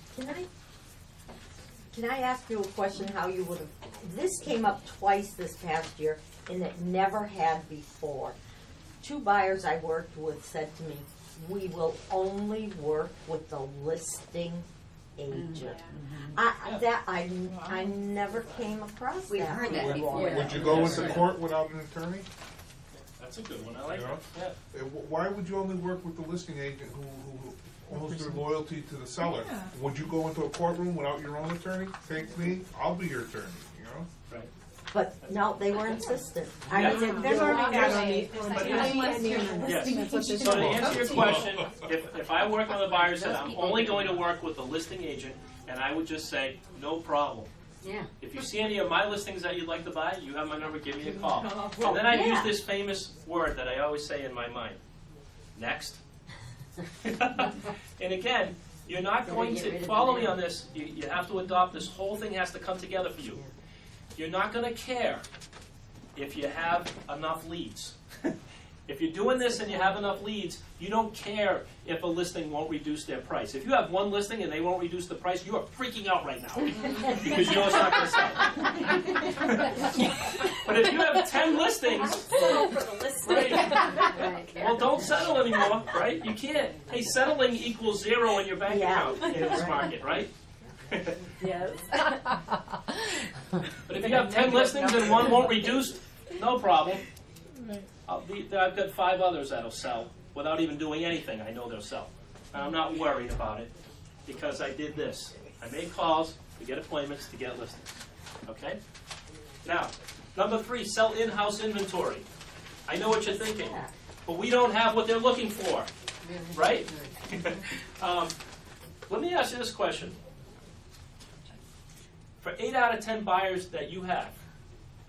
[SPEAKER 4] Can I ask you a question how you would have, this came up twice this past year and it never had before. 2 buyers I worked with said to me, we will only work with the listing agent. I never came across
[SPEAKER 2] We've
[SPEAKER 4] that.
[SPEAKER 2] heard that before.
[SPEAKER 8] Would you go into court without an attorney?
[SPEAKER 1] That's a good one. I like
[SPEAKER 8] Yeah.
[SPEAKER 1] that. Yeah.
[SPEAKER 8] Why would you only work with the listing agent who owes their loyalty to the seller? Would you go into a courtroom without your own attorney? Take me, I'll be your attorney, you know?
[SPEAKER 1] Right.
[SPEAKER 4] But no, they were insistent. I
[SPEAKER 1] Yeah.
[SPEAKER 4] mean,
[SPEAKER 5] They're learning that on
[SPEAKER 1] Yes.
[SPEAKER 5] the.
[SPEAKER 1] So to answer your question, if I work with a buyer and said, I'm only going to work with the listing agent, and I would just say, no problem.
[SPEAKER 2] Yeah.
[SPEAKER 1] If you see any of my listings that you'd like to buy, you have my number, give me a call. And then I use this famous word that I always say in my mind. Next. And again, you're not going to, follow me on this, you have to adopt this whole thing has to come together for you. You're not going to care if you have enough leads. If you're doing this and you have enough leads, you don't care if a listing won't reduce their price. If you have one listing and they won't reduce the price, you are freaking out right now because you know it's not going to sell. But if you have 10 listings,
[SPEAKER 10] For the listing.
[SPEAKER 1] right, well, don't settle settle anymore, right? You can't. Hey, settling equals zero in your bank account in this market, right?
[SPEAKER 2] Yes.
[SPEAKER 1] But if you have 10 listings and one won't reduce, no problem. I've got 5 others that'll sell without even doing anything. I know they'll sell. And I'm not worried about it because I did this. I made calls to get appointments to get listings. Okay? Now, number 3, sell in-house inventory. I know what you're thinking, but we don't have what they're looking for, right? Let me ask you this question. For 8 out of 10 buyers that you have,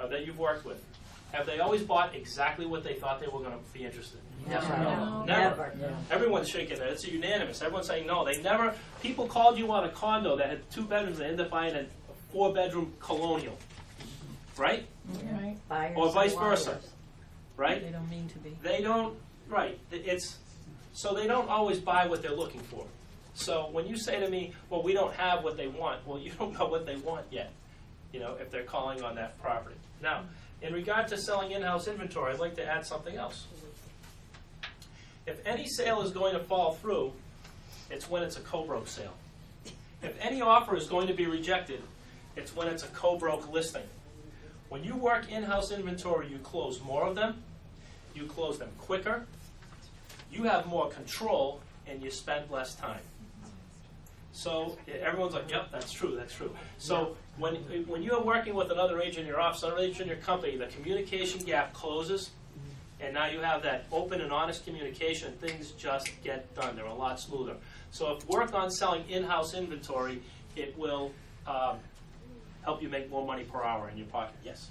[SPEAKER 1] or that you've worked with, have they always bought exactly what they thought they were going to be interested in?
[SPEAKER 4] Never.
[SPEAKER 1] No.
[SPEAKER 4] Never.
[SPEAKER 1] Everyone's shaking their head. It's unanimous. Everyone's saying no. They never. People called you on a condo that had 2 bedrooms. They ended up buying a 4-bedroom colonial, right?
[SPEAKER 6] Right.
[SPEAKER 4] Buyers
[SPEAKER 1] Or vice
[SPEAKER 4] and
[SPEAKER 1] versa,
[SPEAKER 4] liars.
[SPEAKER 1] right?
[SPEAKER 6] They don't mean to be.
[SPEAKER 1] They don't. Right. It's so they don't always buy what they're looking for. So when you say to me, "Well, we don't have what they want," well, you don't know what they want yet. You know, if they're calling on that property. Now, in regard to selling in-house inventory, I'd like to add something else. If any sale is going to fall through, it's when it's a co-broke sale. If any offer is going to be rejected, it's when it's a co-broke listing. When you work in-house inventory, you close more of them, you close them quicker, you have more control, and you spend less time. So everyone's like, yep, that's true, that's true. So when you're working with another agent in your office, another agent in your company, the communication gap closes, and now you have that open and honest communication, things just get done. They're a lot smoother. So if work on selling in-house inventory, it will help you make more money per hour in your pocket. Yes?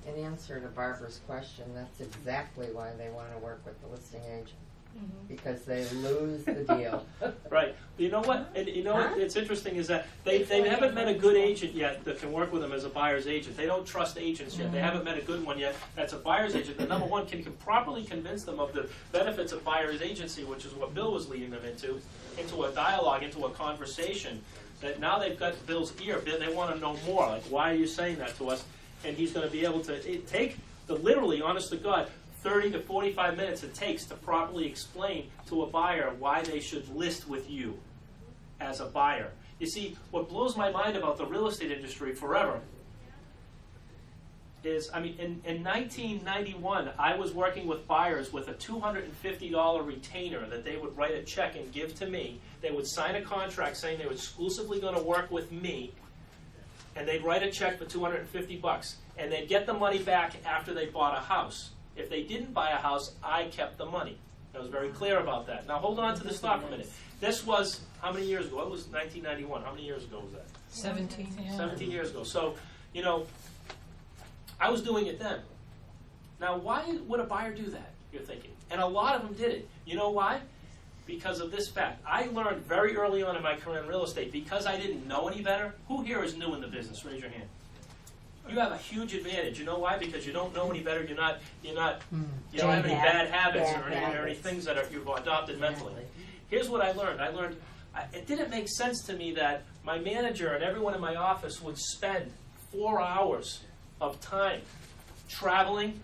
[SPEAKER 11] In answer to Barbara's question, that's exactly why they want to work with the listing agent. Because they lose the deal.
[SPEAKER 1] Right. You know what? And you know what? It's interesting is that they haven't met a good agent yet that can work with them as a buyer's agent. They don't trust agents yet. They haven't met a good one yet that's a buyer's agent. The number one can properly convince them of the benefits of buyer's agency, which is what Bill was leading them into a dialogue, into a conversation. That now they've got Bill's ear. They want to know more. Like, why are you saying that to us? And he's going to be able to take the literally, honest to God, 30 to 45 minutes it takes to properly explain to a buyer why they should list with you as a buyer. You see, what blows my mind about the real estate industry forever is, I mean, in 1991, I was working with buyers with a $250 retainer that they would write a check and give to me. They would sign a contract saying they were exclusively going to work with me, and they'd write a check for $250, and they'd get the money back after they bought a house. If they didn't buy a house, I kept the money. I was very clear about that. Now hold on to this thought for a minute. This was, how many years ago? It was 1991. How many years ago was that?
[SPEAKER 6] 17. Yeah.
[SPEAKER 1] 17 years ago. So, you know, I was doing it then. Now, why would a buyer do that, you're thinking? And a lot of them did it. You know why? Because of this fact. I learned very early on in my career in real estate, because I didn't know any better. Who here is new in the business? Raise your hand. You have a huge advantage. You know why? Because you don't know any better. You don't have any bad habits or any things that you've adopted mentally. Here's what I learned. It didn't make sense to me that my manager and everyone in my office would spend 4 hours of time traveling,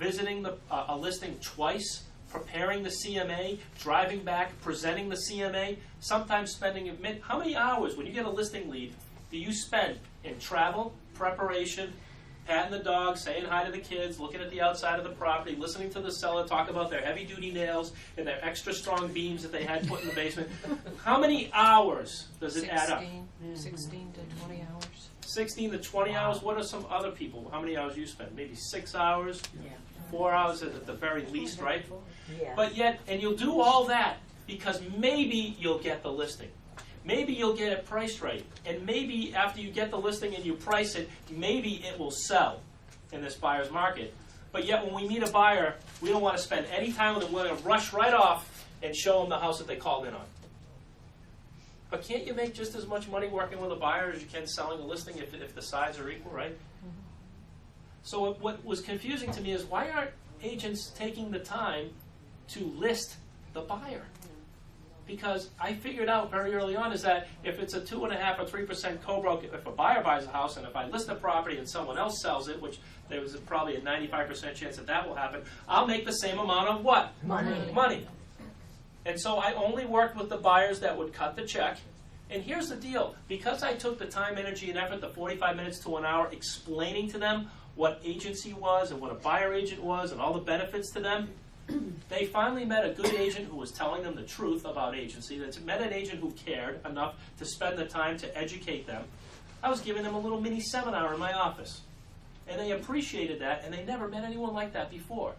[SPEAKER 1] visiting a listing twice, preparing the CMA, driving back, presenting the CMA, sometimes spending how many hours when you get a listing lead do you spend in travel, preparation, patting the dog, saying hi to the kids, looking at the outside of the property, listening to the seller talk about their heavy-duty nails and their extra strong beams that they had put in the basement? How many hours does it add up?
[SPEAKER 6] 16 to 20 hours.
[SPEAKER 1] 16 to 20 hours? What are some other people? How many hours do you spend? Maybe 6 hours? 4 hours at the very least, right?
[SPEAKER 4] Yeah.
[SPEAKER 1] But yet, and you'll do all that because maybe you'll get the listing. Maybe you'll get it priced right. And maybe after you get the listing and you price it, maybe it will sell in this buyer's market. But yet when we meet a buyer, we don't want to spend any time with them. We're going to rush right off and show them the house that they called in on. But can't you make just as much money working with a buyer as you can selling a listing if the sides are equal, right? So what was confusing to me is why aren't agents taking the time to list the buyer? Because I figured out very early on is that if it's a 2.5% or 3% co-broke, if a buyer buys a house and if I list a property and someone else sells it, which there was probably a 95% chance that will happen, I'll make the same amount of what?
[SPEAKER 4] Money.
[SPEAKER 1] Money. And so I only worked with the buyers that would cut the check. And here's the deal. Because I took the time, energy, and effort, the 45 minutes to an hour, explaining to them what agency was and what a buyer agent was and all the benefits to them, they finally met a good agent who was telling them the truth about agency. They met an agent who cared enough to spend the time to educate them. I was giving them a little mini seminar in my office. And they appreciated that, and they never met anyone like that before.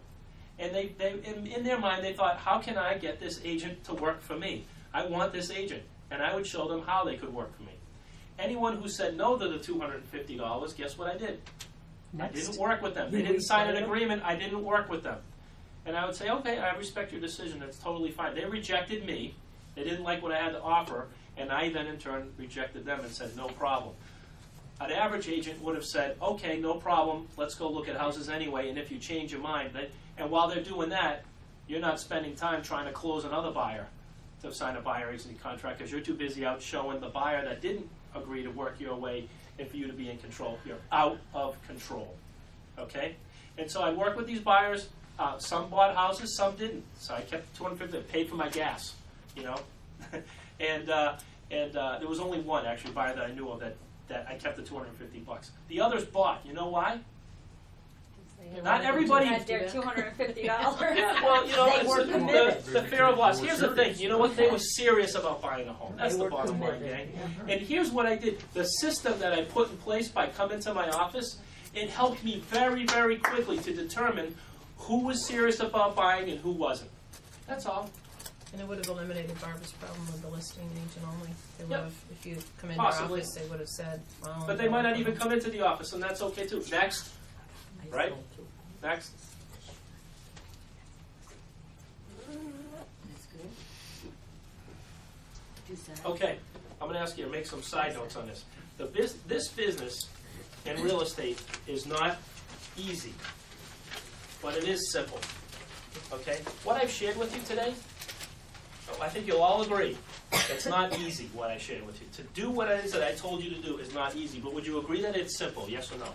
[SPEAKER 1] And they in their mind, they thought, how can I get this agent to work for me? I want this agent. And I would show them how they could work for me. Anyone who said no to the $250, guess what I did?
[SPEAKER 5] Next.
[SPEAKER 1] I didn't work with them. They didn't sign an agreement. I didn't work with them. And I would say, okay, I respect your decision. That's totally fine. They rejected me. They didn't like what I had to offer. And I then, in turn, rejected them and said, no problem. An average agent would have said, okay, no problem. Let's go look at houses anyway. And if you change your mind. And while they're doing that, you're not spending time trying to close another buyer to sign a buyer agency contract because you're too busy out showing the buyer that didn't agree to work your way and for you to be in control. You're out of control. Okay? And so I worked with these buyers. Some bought houses, some didn't. So I kept $250. I paid for my gas, you know. and there was only one actually buyer that I knew of that I kept the $250. The others bought. You know why? Not everybody
[SPEAKER 10] had their $250.
[SPEAKER 1] Well, you know, it's the fear of loss. Here's the thing. You know what? They were serious about buying a home. That's the bottom line, gang. And here's what I did. The system that I put in place by coming to my office, it helped me very, very quickly to determine who was serious about buying and who wasn't. That's all.
[SPEAKER 6] And it would have eliminated Barbara's problem with the listing agent only. They would
[SPEAKER 1] Yep.
[SPEAKER 6] have, if you come into
[SPEAKER 1] Possibly.
[SPEAKER 6] our office, they would have said, well,
[SPEAKER 1] But they might not even come into the office, and that's okay too. Next. Right? Next.
[SPEAKER 2] That's good. Do that.
[SPEAKER 1] Okay, I'm going to ask you to make some side notes on this. This business in real estate is not easy, but it is simple. Okay? What I've shared with you today, I think you'll all agree, it's not easy what I shared with you. To do what it is that I told you to do is not easy, but would you agree that it's simple, yes or no?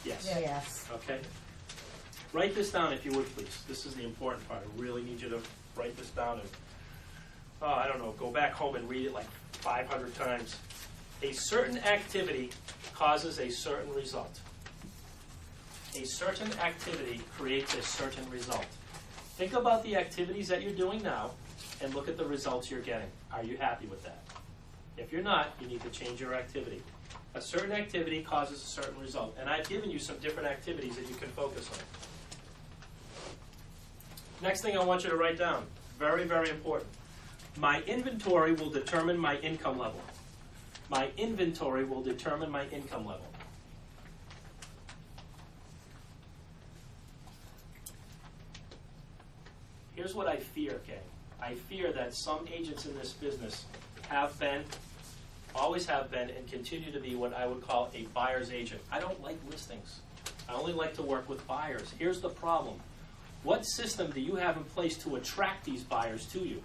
[SPEAKER 1] Yes.
[SPEAKER 4] Yes.
[SPEAKER 1] Okay? Write this down if you would, please. This is the important part. I really need you to write this down and, I don't know, go back home and read it like 500 times. A certain activity causes a certain result. A certain activity creates a certain result. Think about the activities that you're doing now and look at the results you're getting. Are you happy with that? If you're not, you need to change your activity. A certain activity causes a certain result. And I've given you some different activities that you can focus on. Next thing I want you to write down, very, very important. My inventory will determine my income level. My inventory will determine my income level. Here's what I fear, gang. I fear that some agents in this business have been, always have been, and continue to be what I would call a buyer's agent. I don't like listings. I only like to work with buyers. Here's the problem. What system do you have in place to attract these buyers to you?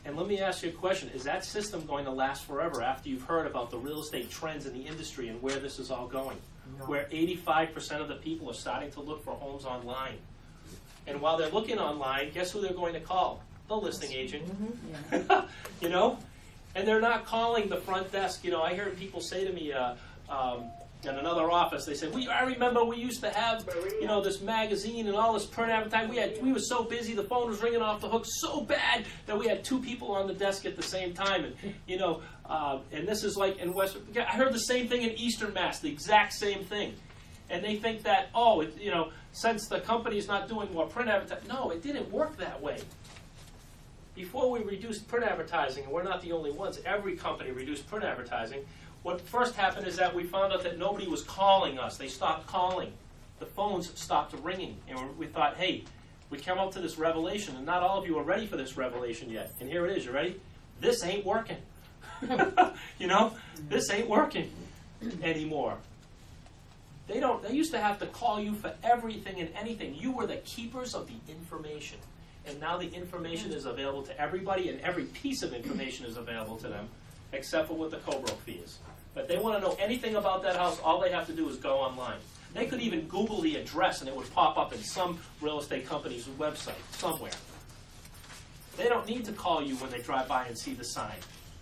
[SPEAKER 1] And let me ask you a question. Is that system going to last forever after you've heard about the real estate trends in the industry and where this is all going? No. Where 85% of the people are starting to look for homes online. And while they're looking online, guess who they're going to call? The listing agent. Mm-hmm. Yeah. You know? And they're not calling the front desk. You know, I hear people say to me, in another office, they said, I remember we used to have, you know, this magazine and all this print advertising. We were so busy, the phone was ringing off the hook so bad that we had two people on the desk at the same time. And, you know, and this is like in West, I heard the same thing in Eastern Mass, the exact same thing. And they think that, you know, since the company's not doing more print advertising. No, it didn't work that way. Before we reduced print advertising, and we're not the only ones, every company reduced print advertising. What first happened is that we found out that nobody was calling us. They stopped calling. The phones stopped ringing. And we thought, hey, we came up to this revelation, and not all of you are ready for this revelation yet. And here it is. You ready? This ain't working. You know? This ain't working anymore. They used to have to call you for everything and anything. You were the keepers of the information. And now the information is available to everybody, and every piece of information is available to them, except for what the co-broke fee is. But they want to know anything about that house, all they have to do is go online. They could even Google the address, and it would pop up in some real estate company's website somewhere. They don't need to call you when they drive by and see the sign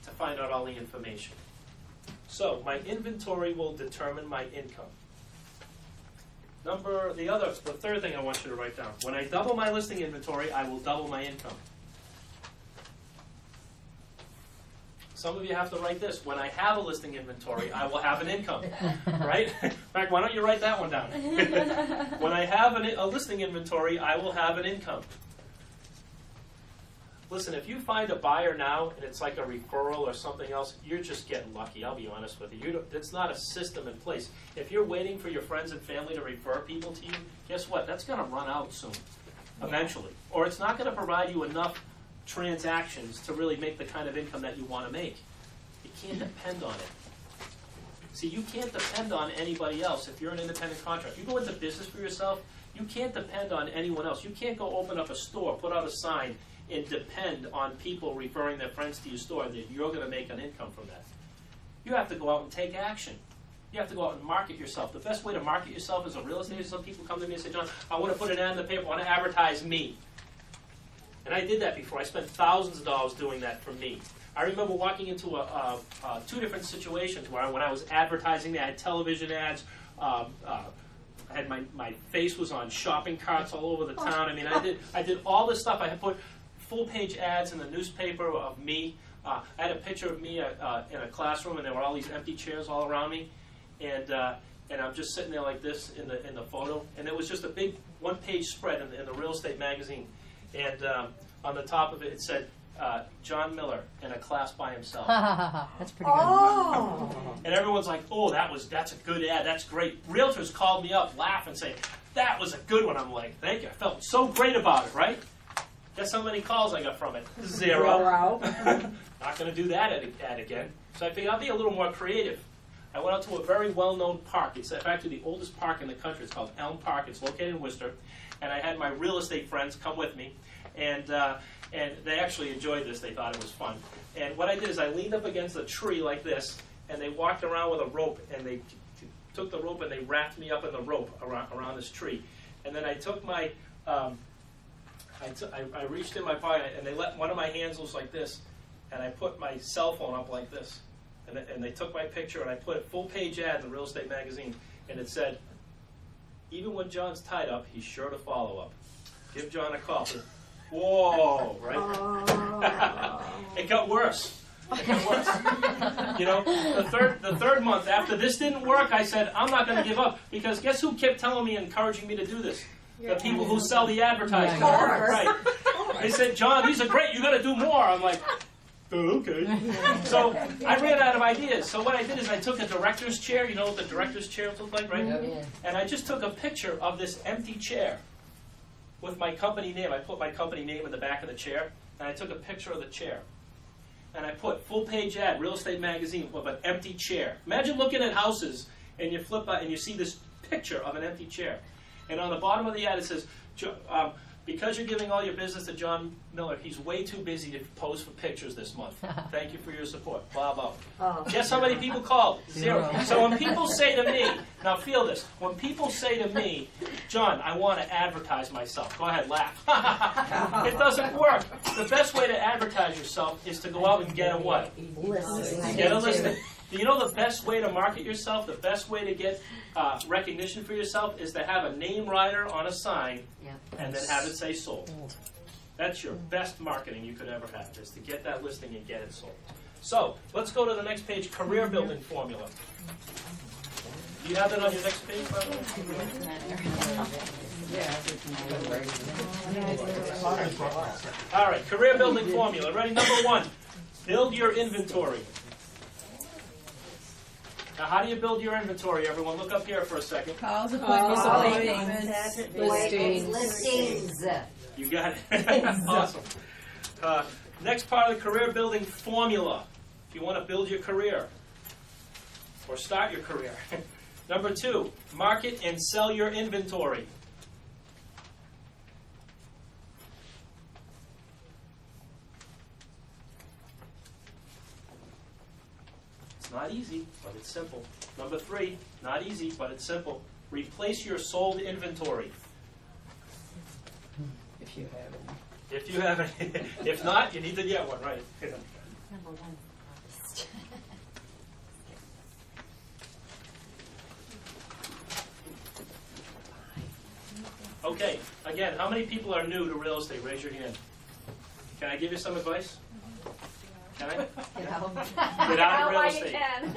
[SPEAKER 1] to find out all the information. So my inventory will determine my income. The third thing I want you to write down. When I double my listing inventory, I will double my income. Some of you have to write this. When I have a listing inventory, I will have an income. Right? In fact, why don't you write that one down? When I have a listing inventory, I will have an income. Listen, if you find a buyer now and it's like a referral or something else, you're just getting lucky. I'll be honest with you. It's not a system in place. If you're waiting for your friends and family to refer people to you, guess what? That's going to run out soon, eventually. Or it's not going to provide you enough transactions to really make the kind of income that you want to make. You can't depend on it. See, you can't depend on anybody else if you're an independent contractor. You go into business for yourself, you can't depend on anyone else. You can't go open up a store, put out a sign, and depend on people referring their friends to your store that you're going to make an income from that. You have to go out and take action. You have to go out and market yourself. The best way to market yourself as a real estate agent, some people come to me and say, John, I want to put an ad in the paper, I want to advertise me. And I did that before. I spent thousands of dollars doing that for me. I remember walking into two different situations where when I was advertising, I had television ads, I had my face was on shopping carts all over the town. I mean, I did all this stuff. I had put full-page ads in the newspaper of me. I had a picture of me in a classroom, and there were all these empty chairs all around me, and I'm just sitting there like this in the photo. And it was just a big one-page spread in the real estate magazine, and on the top of it, it said John Miller in a class by himself.
[SPEAKER 5] That's pretty good.
[SPEAKER 4] Oh.
[SPEAKER 1] And everyone's like, "Oh, that's a good ad. That's great." Realtors called me up, laugh, and say, "That was a good one." I'm like, "Thank you. I felt so great about it, right?" Guess how many calls I got from it? Zero. Not going to do that ad again. So I figured I'll be a little more creative. I went out to a very well-known park. It's actually the oldest park in the country. It's called Elm Park. It's located in Worcester. And I had my real estate friends come with me. And they actually enjoyed this. They thought it was fun. And what I did is I leaned up against a tree like this, and they walked around with a rope, and they took the rope and they wrapped me up in the rope around this tree. And then I took my... I reached in my pocket, and they let one of my hands loose like this, and I put my cell phone up like this. And they took my picture, and I put a full-page ad in the real estate magazine, and it said, "Even when John's tied up, he's sure to follow up. Give John a call." Whoa, right? It got worse. It got worse. You know, the third month after this didn't work, I said, I'm not going to give up, because guess who kept telling me and encouraging me to do this? The people who sell the advertising. Right. They said, John, these are great. You got to do more. I'm like, oh, okay. So I ran out of ideas. So what I did is I took a director's chair. You know what the director's chair looked like, right?
[SPEAKER 11] Yeah.
[SPEAKER 1] And I just took a picture of this empty chair with my company name. I put my company name in the back of the chair, and I took a picture of the chair. And I put full-page ad, real estate magazine, with an empty chair. Imagine looking at houses, and you flip out, and you see this picture of an empty chair. And on the bottom of the ad, it says, because you're giving all your business to John Miller, he's way too busy to pose for pictures this month. Thank you for your support. Blah, blah.
[SPEAKER 4] Oh.
[SPEAKER 1] Guess how many people called? Zero. So when people say to me, now feel this, when people say to me, John, I want to advertise myself, go ahead, laugh. It doesn't work. The best way to advertise yourself is to go out and get a what?
[SPEAKER 4] Listing.
[SPEAKER 1] Get a listing. Do you know the best way to market yourself, the best way to get recognition for yourself is to have a name rider on a sign and then have it say sold. That's your best marketing you could ever have, is to get that listing and get it sold. So, let's go to the next page, career building formula. Do you have that on your next page, by the way? All right, career building formula. Ready? Number one, build your inventory. Now, how do you build your inventory, everyone? Look up here for a second.
[SPEAKER 6] Calls, appointments,
[SPEAKER 4] Listings.
[SPEAKER 1] You got it. Awesome. Next part of the career building formula. If you want to build your career or start your career. Number two, market and sell your inventory. Not easy, but it's simple. Number three, not easy, but it's simple. Replace your sold inventory.
[SPEAKER 6] if you have it.
[SPEAKER 1] If you haven't, if not, you need to get one, right?
[SPEAKER 10] Number one.
[SPEAKER 1] Okay, again, how many people are new to real estate? Raise your hand. Can I give you some advice? Can I?
[SPEAKER 10] Get out.
[SPEAKER 1] Get out of real
[SPEAKER 10] Why
[SPEAKER 1] estate.
[SPEAKER 10] you can.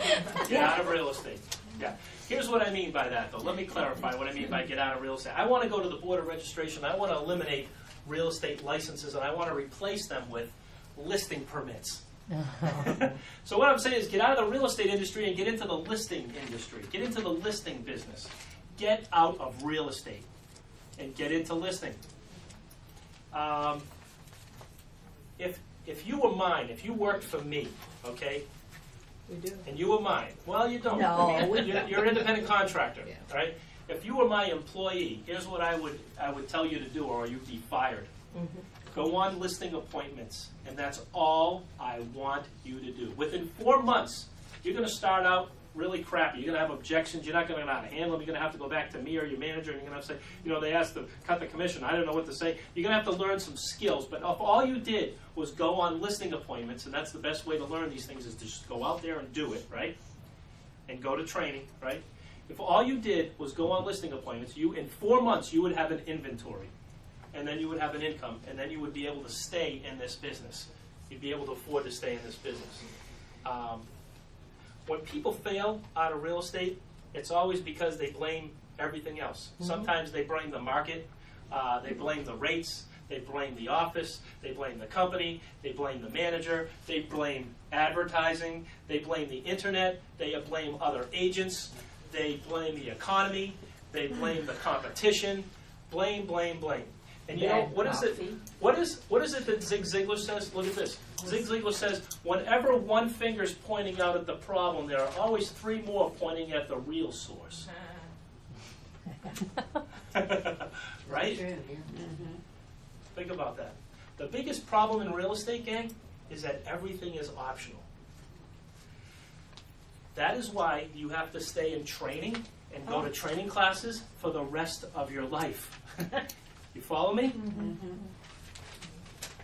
[SPEAKER 1] Get out of real estate. Yeah. Here's what I mean by that, though. Let me clarify what I mean by get out of real estate. I want to go to the Board of Registration. I want to eliminate real estate licenses, and I want to replace them with listing permits. So what I'm saying is get out of the real estate industry and get into the listing industry. Get into the listing business. Get out of real estate and get into listing. If you were mine, if you worked for me, okay,
[SPEAKER 6] We do.
[SPEAKER 1] and you were mine, well, you don't.
[SPEAKER 4] No.
[SPEAKER 1] I mean, you're an independent contractor,
[SPEAKER 6] Yeah.
[SPEAKER 1] right? If you were my employee, here's what I would tell you to do, or you'd be fired. Go on listing appointments, and that's all I want you to do. Within 4 months, you're going to start out really crappy. You're going to have objections. You're not going to know how to handle them. You're going to have to go back to me or your manager, and you're going to have to say, you know, they asked to cut the commission. I don't know what to say. You're going to have to learn some skills. But if all you did was go on listing appointments, and that's the best way to learn these things is to just go out there and do it, right? And go to training, right? If all you did was go on listing appointments, in 4 months you would have an inventory. And then you would have an income, and then you would be able to stay in this business. You'd be able to afford to stay in this business. When people fail out of real estate, it's always because they blame everything else. Sometimes they blame the market, they blame the rates, they blame the office, they blame the company, they blame the manager, they blame advertising, they blame the internet, they blame other agents, they blame the economy, they blame the competition, blame, blame, blame. And you know, what is it? What is it that Zig Ziglar says? Look at this. Zig Ziglar says, whenever one finger's pointing out at the problem, there are always 3 more pointing at the real source. Right? Think about that. The biggest problem in real estate, gang, is that everything is optional. That is why you have to stay in training and go to training classes for the rest of your life. You follow me?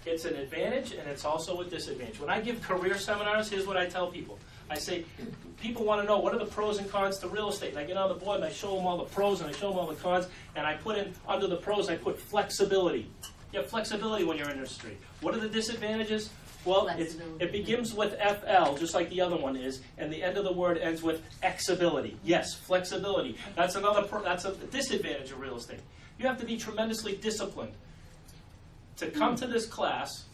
[SPEAKER 1] It's an advantage and it's also a disadvantage. When I give career seminars, here's what I tell people. I say, people want to know what are the pros and cons to real estate. And I get on the board and I show them all the pros and I show them all the cons. And I put in, under the pros, I put flexibility. You have flexibility when you're in industry. What are the disadvantages? Well, it begins with FL, just like the other one is, and the end of the word ends with Xability. Yes, flexibility. That's that's a disadvantage of real estate. You have to be tremendously disciplined to come to this class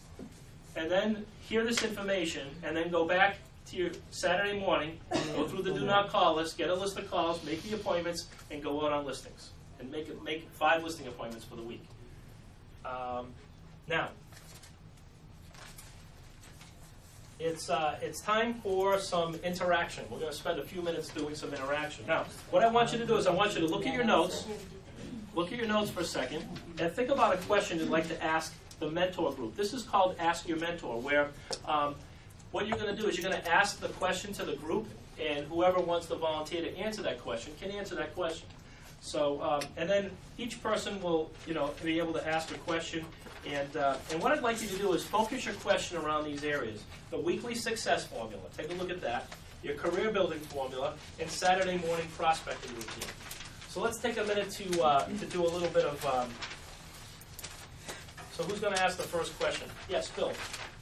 [SPEAKER 1] and then hear this information and then go back to your Saturday morning, go through the do not call list, get a list of calls, make the appointments, and go out on listings. And make 5 listing appointments for the week. Now, it's time for some interaction. We're going to spend a few minutes doing some interaction. Now, what I want you to do is I want you to look at your notes. Look at your notes for a second and think about a question you'd like to ask the mentor group. This is called Ask Your Mentor, where what you're going to do is you're going to ask the question to the group, and whoever wants to volunteer to answer that question can answer that question. So, and then each person will, be able to ask a question. And what I'd like you to do is focus your question around these areas: the weekly success formula. Take a look at that. Your career building formula, and Saturday morning prospecting routine. So let's take a minute to do a little bit of. So who's going to ask the first question? Yes, Bill.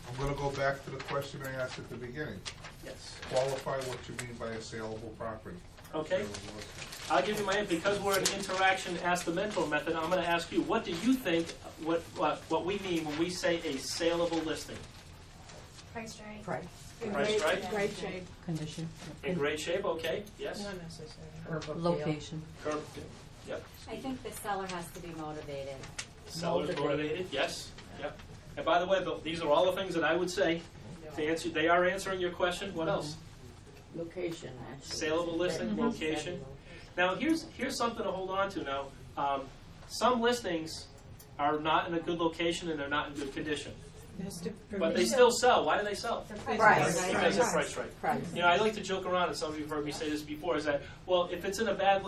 [SPEAKER 8] I'm going to go back to the question I asked at the beginning.
[SPEAKER 1] Yes.
[SPEAKER 8] Qualify what you mean by a saleable property.
[SPEAKER 1] Okay. I'll give you my answer. Because we're an interaction ask the mentor method, I'm going to ask you, what do you think what we mean when we say a saleable listing?
[SPEAKER 9] Price right.
[SPEAKER 4] Price.
[SPEAKER 1] Price right?
[SPEAKER 9] Great shape.
[SPEAKER 5] Condition.
[SPEAKER 1] In great shape, okay, yes.
[SPEAKER 6] Not necessarily.
[SPEAKER 11] Curb appeal.
[SPEAKER 5] Location.
[SPEAKER 1] Curb, yep.
[SPEAKER 10] I think the seller has to be motivated.
[SPEAKER 1] Seller's motivated, yes, yep. And by the way, these are all the things that I would say to answer. They are answering your question. What else?
[SPEAKER 7] Location, actually.
[SPEAKER 1] Saleable listing, location. Now, here's something to hold on to. Now, some listings are not in a good location and they're not in good condition. But they still sell. Why do they sell?
[SPEAKER 4] Price.
[SPEAKER 1] Because they're price right.
[SPEAKER 4] Price.
[SPEAKER 1] You know, I like to joke around, and some of you have heard me say this before, is that, well, if it's in a bad,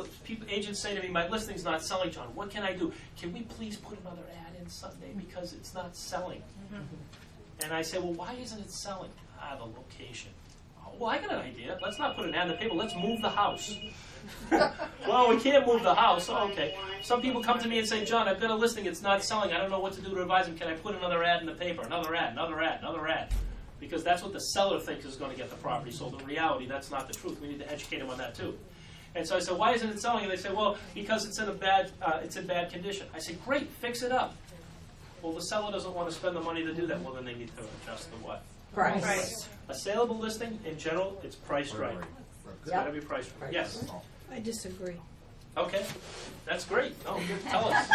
[SPEAKER 1] agents say to me, my listing's not selling, John, what can I do? Can we please put another ad in Sunday because it's not selling? And I say, well, why isn't it selling? The location. Oh, well, I got an idea. Let's not put an ad in the paper. Let's move the house. Well, we can't move the house. Oh, okay. Some people come to me and say, John, I've got a listing. It's not selling. I don't know what to do to advise them. Can I put another ad in the paper? Another ad, another ad, another ad. Because that's what the seller thinks is going to get the property sold. In reality, that's not the truth. We need to educate them on that too. And so I said, why isn't it selling? And they say, well, because it's in bad condition. I said, great, fix it up. Well, the seller doesn't want to spend the money to do that. Well, then they need to adjust the what?
[SPEAKER 4] Price.
[SPEAKER 1] A saleable listing, in general, it's priced right. It's got to be priced right. Yes.
[SPEAKER 6] I disagree.
[SPEAKER 1] Okay, that's great. Oh, good. Tell us.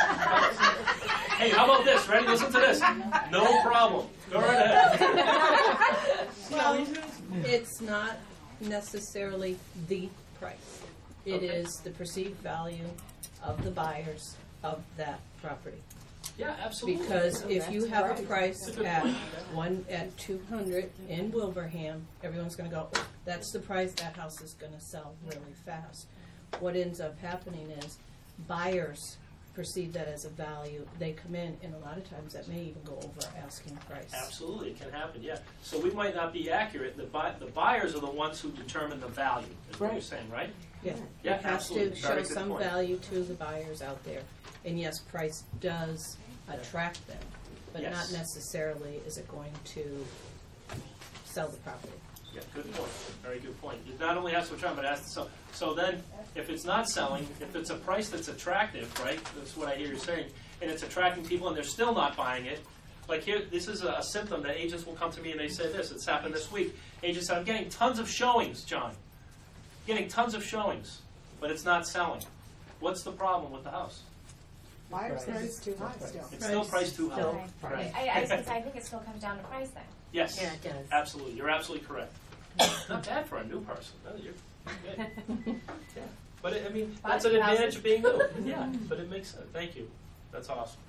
[SPEAKER 1] Hey, how about this? Ready? Listen to this. No problem. Go right ahead.
[SPEAKER 6] Well, it's not necessarily the price. It
[SPEAKER 1] Okay.
[SPEAKER 6] is the perceived value of the buyers of that property.
[SPEAKER 1] Yeah, absolutely.
[SPEAKER 6] Because if you have a price
[SPEAKER 1] That's a good
[SPEAKER 6] at
[SPEAKER 1] point.
[SPEAKER 6] at 200 in Wilbraham, everyone's going to go, oh, that's the price. That house is going to sell really fast. What ends up happening is buyers perceive that as a value. They come in, and a lot of times that may even go over asking price.
[SPEAKER 1] Absolutely, it can happen, yeah. So we might not be accurate. The buyers are the ones who determine the value, is what you're saying, right?
[SPEAKER 6] Yeah,
[SPEAKER 1] Yeah,
[SPEAKER 6] it has
[SPEAKER 1] absolutely.
[SPEAKER 6] to
[SPEAKER 1] Very
[SPEAKER 6] show
[SPEAKER 1] good
[SPEAKER 6] some
[SPEAKER 1] point.
[SPEAKER 6] value to the buyers out there. And yes, price does attract them, but
[SPEAKER 1] Yes.
[SPEAKER 6] not necessarily is it going to sell the property.
[SPEAKER 1] Yeah, good point. Very good point. It not only has to attract, but it has to sell. So then, if it's not selling, if it's a price that's attractive, right, that's what I hear you saying, and it's attracting people and they're still not buying it, like here, this is a symptom that agents will come to me and they say this. It's happened this week. Agents said, I'm getting tons of showings, John. Getting tons of showings, but it's not selling. What's the problem with the house?
[SPEAKER 12] Buyer's price too high still.
[SPEAKER 1] It's still priced too high.
[SPEAKER 4] Still
[SPEAKER 1] Right.
[SPEAKER 9] I was gonna say, I think it still comes down to price then.
[SPEAKER 1] Yes,
[SPEAKER 4] Yeah, it does.
[SPEAKER 1] absolutely. You're absolutely correct. Not bad for a new person. No, you're good. Yeah. But I mean, that's an advantage of being new. Yeah, but it makes sense. Thank you. That's awesome.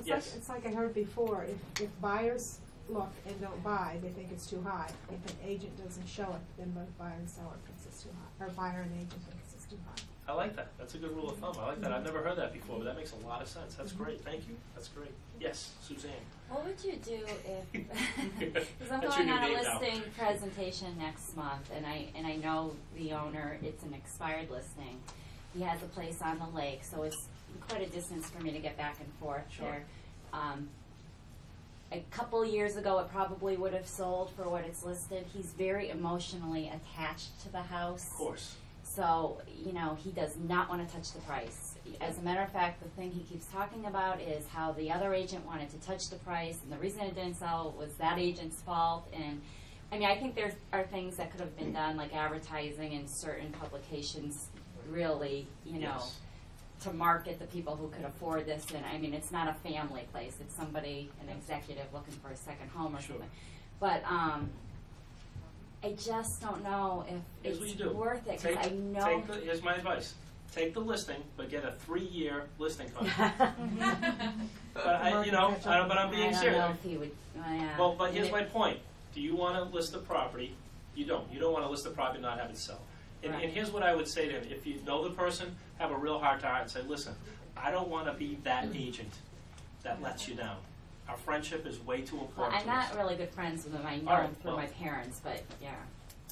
[SPEAKER 1] Yes.
[SPEAKER 12] It's like I heard before, if buyers look and don't buy, they think it's too high. If an agent doesn't show it, then both buyer and seller thinks it's too high, or buyer and agent thinks it's too high.
[SPEAKER 1] I like that. That's a good rule of thumb. I like that. I've never heard that before, but that makes a lot of sense. That's great. Thank you. That's great. Yes, Suzanne.
[SPEAKER 10] What would you do if, because I'm
[SPEAKER 1] That's
[SPEAKER 10] going
[SPEAKER 1] your
[SPEAKER 10] on
[SPEAKER 1] new
[SPEAKER 10] a
[SPEAKER 1] name now.
[SPEAKER 10] listing presentation next month, and I know the owner, it's an expired listing. He has a place on the lake, so it's quite a distance for me to get back and forth
[SPEAKER 1] Sure.
[SPEAKER 10] there. A couple years ago, it probably would have sold for what it's listed. He's very emotionally attached to the house.
[SPEAKER 1] Of course.
[SPEAKER 10] So, you know, he does not want to touch the price. As a matter of fact, the thing he keeps talking about is how the other agent wanted to touch the price, and the reason it didn't sell was that agent's fault. And, I mean, I think there are things that could have been done, like advertising in certain publications, really, you know,
[SPEAKER 1] Yes.
[SPEAKER 10] to market the people who could afford this. And, I mean, it's not a family place. It's somebody, an executive looking for a second home or
[SPEAKER 1] Sure.
[SPEAKER 10] something. But, I just don't know if
[SPEAKER 1] Here's what you
[SPEAKER 10] it's
[SPEAKER 1] do.
[SPEAKER 10] worth it, because I know.
[SPEAKER 1] Here's my advice. Take the listing, but get a 3-year listing contract. But I'm being
[SPEAKER 10] I don't
[SPEAKER 1] serious.
[SPEAKER 10] know if he would, yeah.
[SPEAKER 1] Well, but here's my point. Do you want to list the property? You don't. You don't want to list the property and not have it sell. And
[SPEAKER 10] Right.
[SPEAKER 1] here's what I would say to him. If you know the person, have a real heart to heart and say, listen, I don't want to be that agent that lets you down. Our friendship is way too
[SPEAKER 10] Well,
[SPEAKER 1] important
[SPEAKER 10] I'm
[SPEAKER 1] to us.
[SPEAKER 10] not really good friends with him. I know
[SPEAKER 1] All right,
[SPEAKER 10] him through
[SPEAKER 1] well.
[SPEAKER 10] my parents, but yeah.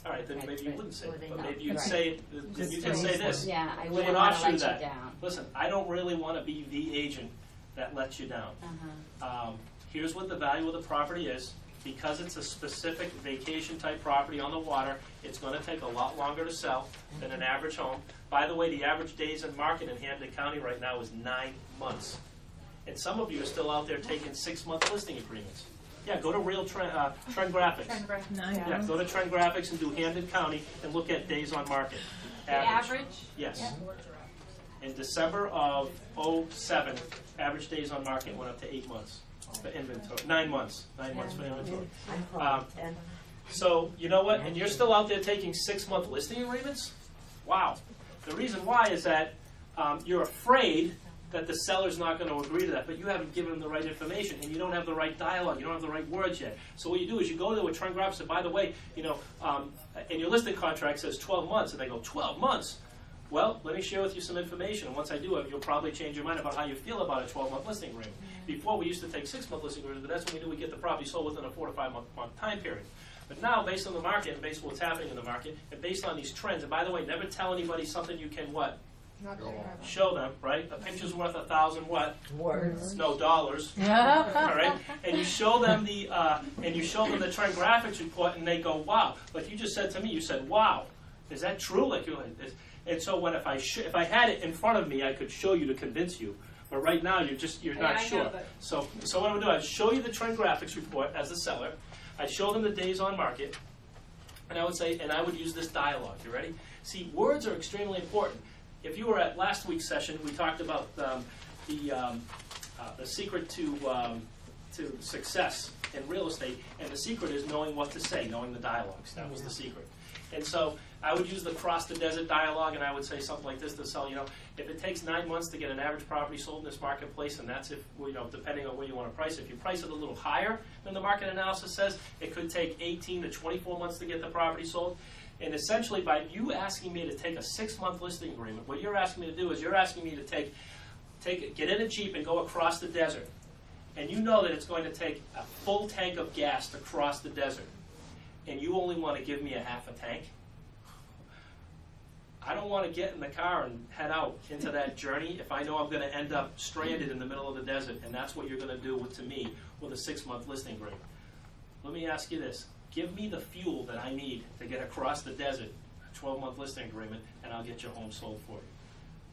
[SPEAKER 1] All right, then maybe you wouldn't say it. But maybe you'd
[SPEAKER 10] Right.
[SPEAKER 1] say, then you can say this.
[SPEAKER 10] Yeah, I
[SPEAKER 1] To
[SPEAKER 10] wouldn't
[SPEAKER 1] an
[SPEAKER 10] want to
[SPEAKER 1] offshoot
[SPEAKER 10] let
[SPEAKER 1] of that.
[SPEAKER 10] you down.
[SPEAKER 1] Listen, I don't really want to be the agent that lets you down. Here's what the value of the property is. Because it's a specific vacation type property on the water, it's going to take a lot longer to sell than an average home. By the way, the average days in market in Hampden County right now is 9 months. And some of you are still out there taking 6-month listing agreements. Yeah, go to Real Trend Graphics. Yeah, go to Trend Graphics and do Hampden County and look at days on market.
[SPEAKER 9] The average?
[SPEAKER 1] Yes. In December of 2007, average days on market went up to 8 months for inventory. 9 months. 9 months for inventory. So, you know what? And you're still out there taking 6-month listing agreements? Wow. The reason why is that you're afraid that the seller's not going to agree to that, but you haven't given them the right information, and you don't have the right dialogue, you don't have the right words yet. So what you do is you go to a trend graph and say, by the way, and your listing contract says 12 months, and they go, 12 months? Well, let me share with you some information, and once I do it, you'll probably change your mind about how you feel about a 12-month listing agreement. Before, we used to take 6-month listing agreements, but that's when we knew we'd get the property sold within a 4 to 5 month time period. But now, based on the market, and based on what's happening in the market, and based on these trends, and by the way, never tell anybody something you can what?
[SPEAKER 12] Not
[SPEAKER 1] Show them, right? A picture's worth 1,000 what?
[SPEAKER 4] Words.
[SPEAKER 1] No, dollars.
[SPEAKER 5] Yeah.
[SPEAKER 1] All right, and you show them the trend graphics report, and they go, "Wow!" Like you just said to me, you said, "Wow, is that true?" Like you, and so when if I had it in front of me, I could show you to convince you. But right now, you're not sure.
[SPEAKER 9] Know,
[SPEAKER 1] so what I would do, I'd show you the trend graphics report as the seller. I'd show them the days on market, and I would say, and I would use this dialogue. You ready? See, words are extremely important. If you were at last week's session, we talked about the secret to success in real estate, and the secret is knowing what to say, knowing the dialogues. That was the secret. And so I would use the cross the desert dialogue, and I would say something like this to sell. If it takes 9 months to get an average property sold in this marketplace, and that's if depending on where you want to price it. If you price it a little higher than the market analysis says, it could take 18 to 24 months to get the property sold. And essentially, by you asking me to take a 6-month listing agreement, what you're asking me to do is you're asking me to get in a Jeep and go across the desert. And you know that it's going to take a full tank of gas to cross the desert. And you only want to give me a half a tank? I don't want to get in the car and head out into that journey if I know I'm going to end up stranded in the middle of the desert. And that's what you're going to do to me with a 6-month listing agreement. Let me ask you this. Give me the fuel that I need to get across the desert, a 12-month listing agreement, and I'll get your home sold for you.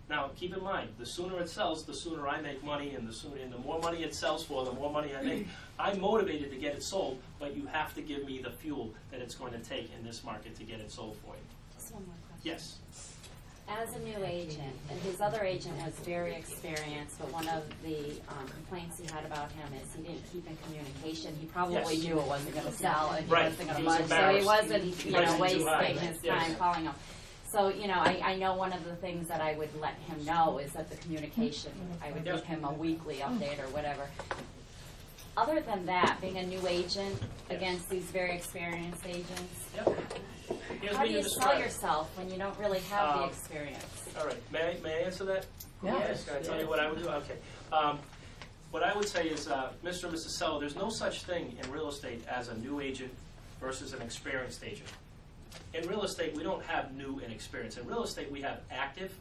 [SPEAKER 1] Now, keep in mind, the sooner it sells, the sooner I make money, and the more money it sells for, the more money I make. I'm motivated to get it sold, but you have to give me the fuel that it's going to take in this market to get it sold for you.
[SPEAKER 10] Just one more question.
[SPEAKER 1] Yes.
[SPEAKER 10] As a new agent, and his other agent was very experienced, but one of the complaints he had about him is he didn't keep in communication. He probably knew it wasn't going to sell and he wasn't going to budge, so he wasn't, wasting his time calling him. So, I know one of the things that I would let him know is that the communication, I would give him a weekly update or whatever. Other than that, being a new agent against these very experienced agents, how do you sell yourself when you don't really have the experience?
[SPEAKER 1] All right. May I answer that?
[SPEAKER 5] Yeah.
[SPEAKER 1] Yes. Can I tell you what I would do? Okay. What I would say is, Mr. and Mrs. Seller, there's no such thing in real estate as a new agent versus an experienced agent. In real estate, we don't have new and experienced. In real estate, we have active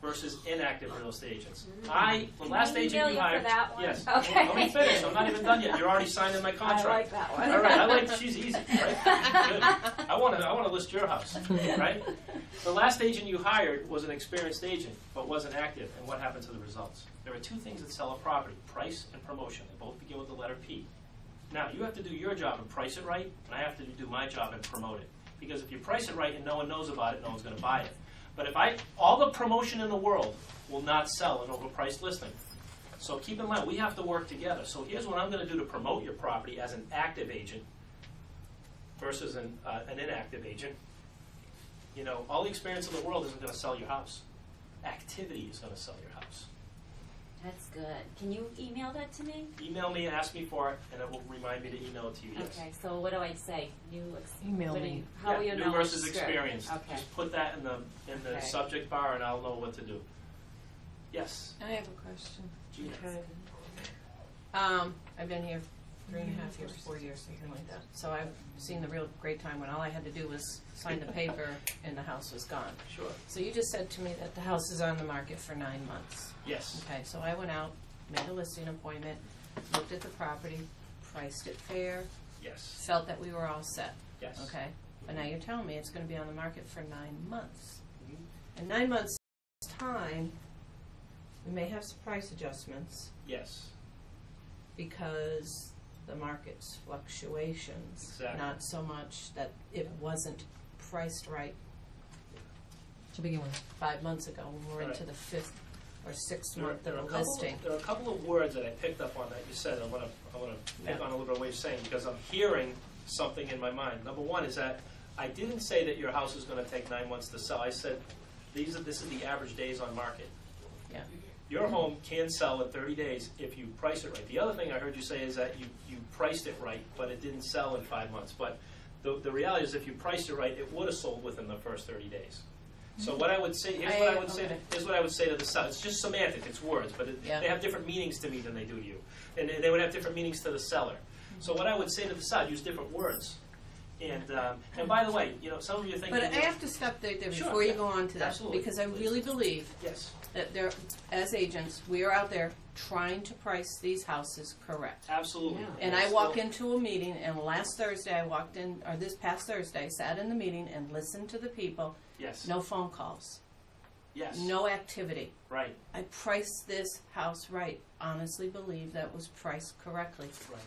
[SPEAKER 1] versus inactive real estate agents. The last agent you hired. Yes.
[SPEAKER 10] Okay.
[SPEAKER 1] Let me finish. I'm not even done yet. You're already signing my contract.
[SPEAKER 10] I like that one.
[SPEAKER 1] All right. She's easy. Right? Good. I want to list your house. Right. The last agent you hired was an experienced agent, but wasn't active. And what happened to the results? There are 2 things that sell a property: price and promotion. They both begin with the letter P. Now you have to do your job and price it right, and I have to do my job and promote it. Because if you price it right and no one knows about it, no one's going to buy it. But all the promotion in the world will not sell an overpriced listing. So keep in mind, we have to work together. So here's what I'm going to do to promote your property as an active agent versus an inactive agent. All the experience in the world isn't going to sell your house. Activity is going to sell your house.
[SPEAKER 10] That's good. Can you email that to me?
[SPEAKER 1] Email me, ask me for it, and it will remind me to email it to you. Yes.
[SPEAKER 10] Okay. So what do I say?
[SPEAKER 5] Email me.
[SPEAKER 10] How will you know?
[SPEAKER 1] New versus
[SPEAKER 10] it's
[SPEAKER 1] experienced.
[SPEAKER 10] Okay.
[SPEAKER 1] Just put that in the subject bar, and I'll know what to do. Yes.
[SPEAKER 3] I have a question.
[SPEAKER 1] Gina.
[SPEAKER 6] I've been here 3.5 years, 4 years, something like that. So I've seen the real great time when all I had to do was sign the paper and the house was gone.
[SPEAKER 1] Sure.
[SPEAKER 6] So you just said to me that the house is on the market for 9 months.
[SPEAKER 1] Yes.
[SPEAKER 6] Okay, so I went out, made a listing appointment, looked at the property, priced it fair,
[SPEAKER 1] Yes.
[SPEAKER 6] felt that we were all set.
[SPEAKER 1] Yes.
[SPEAKER 6] Okay, but now you're telling me it's going to be on the market for 9 months.
[SPEAKER 1] Mhm.
[SPEAKER 6] In 9 months' time, we may have some price adjustments
[SPEAKER 1] Yes.
[SPEAKER 6] because the market's fluctuations,
[SPEAKER 1] Exactly.
[SPEAKER 6] not so much that it wasn't priced right
[SPEAKER 5] To begin with.
[SPEAKER 6] 5 months ago when we're into
[SPEAKER 1] Right.
[SPEAKER 6] the 5th or 6th
[SPEAKER 1] There
[SPEAKER 6] month
[SPEAKER 1] are
[SPEAKER 6] of
[SPEAKER 1] a
[SPEAKER 6] a
[SPEAKER 1] couple
[SPEAKER 6] listing.
[SPEAKER 1] there are a couple of words that I picked up on that you said. I want to pick
[SPEAKER 6] Yeah.
[SPEAKER 1] on a little bit of what you're saying because I'm hearing something in my mind. Number one is that I didn't say that your house is going to take 9 months to sell. I said this is the average days on market.
[SPEAKER 6] Yeah.
[SPEAKER 1] Your home can sell in 30 days if you price it right. The other thing I heard you say is that you priced it right, but it didn't sell in 5 months. But the reality is, if you priced it right, it would have sold within the first 30 days. So what I would say, here's what I would say to the seller. It's just semantic, it's words, but they have different meanings to me than they do to you. And they would have different meanings to the seller. So what I would say to the seller, use different words. And by the way, some of you think...
[SPEAKER 6] But I have to stop there before you go on to that.
[SPEAKER 1] Absolutely.
[SPEAKER 6] Because I really believe that there, as agents, we are out there trying to price these houses correct.
[SPEAKER 1] Absolutely.
[SPEAKER 6] Yeah. And I walk into a meeting, and last Thursday I walked in, or this past Thursday, sat in the meeting and listened to the people.
[SPEAKER 1] Yes.
[SPEAKER 6] No phone calls.
[SPEAKER 1] Yes.
[SPEAKER 6] No activity.
[SPEAKER 1] Right.
[SPEAKER 6] I priced this house right. Honestly believe that was priced correctly.
[SPEAKER 1] Right.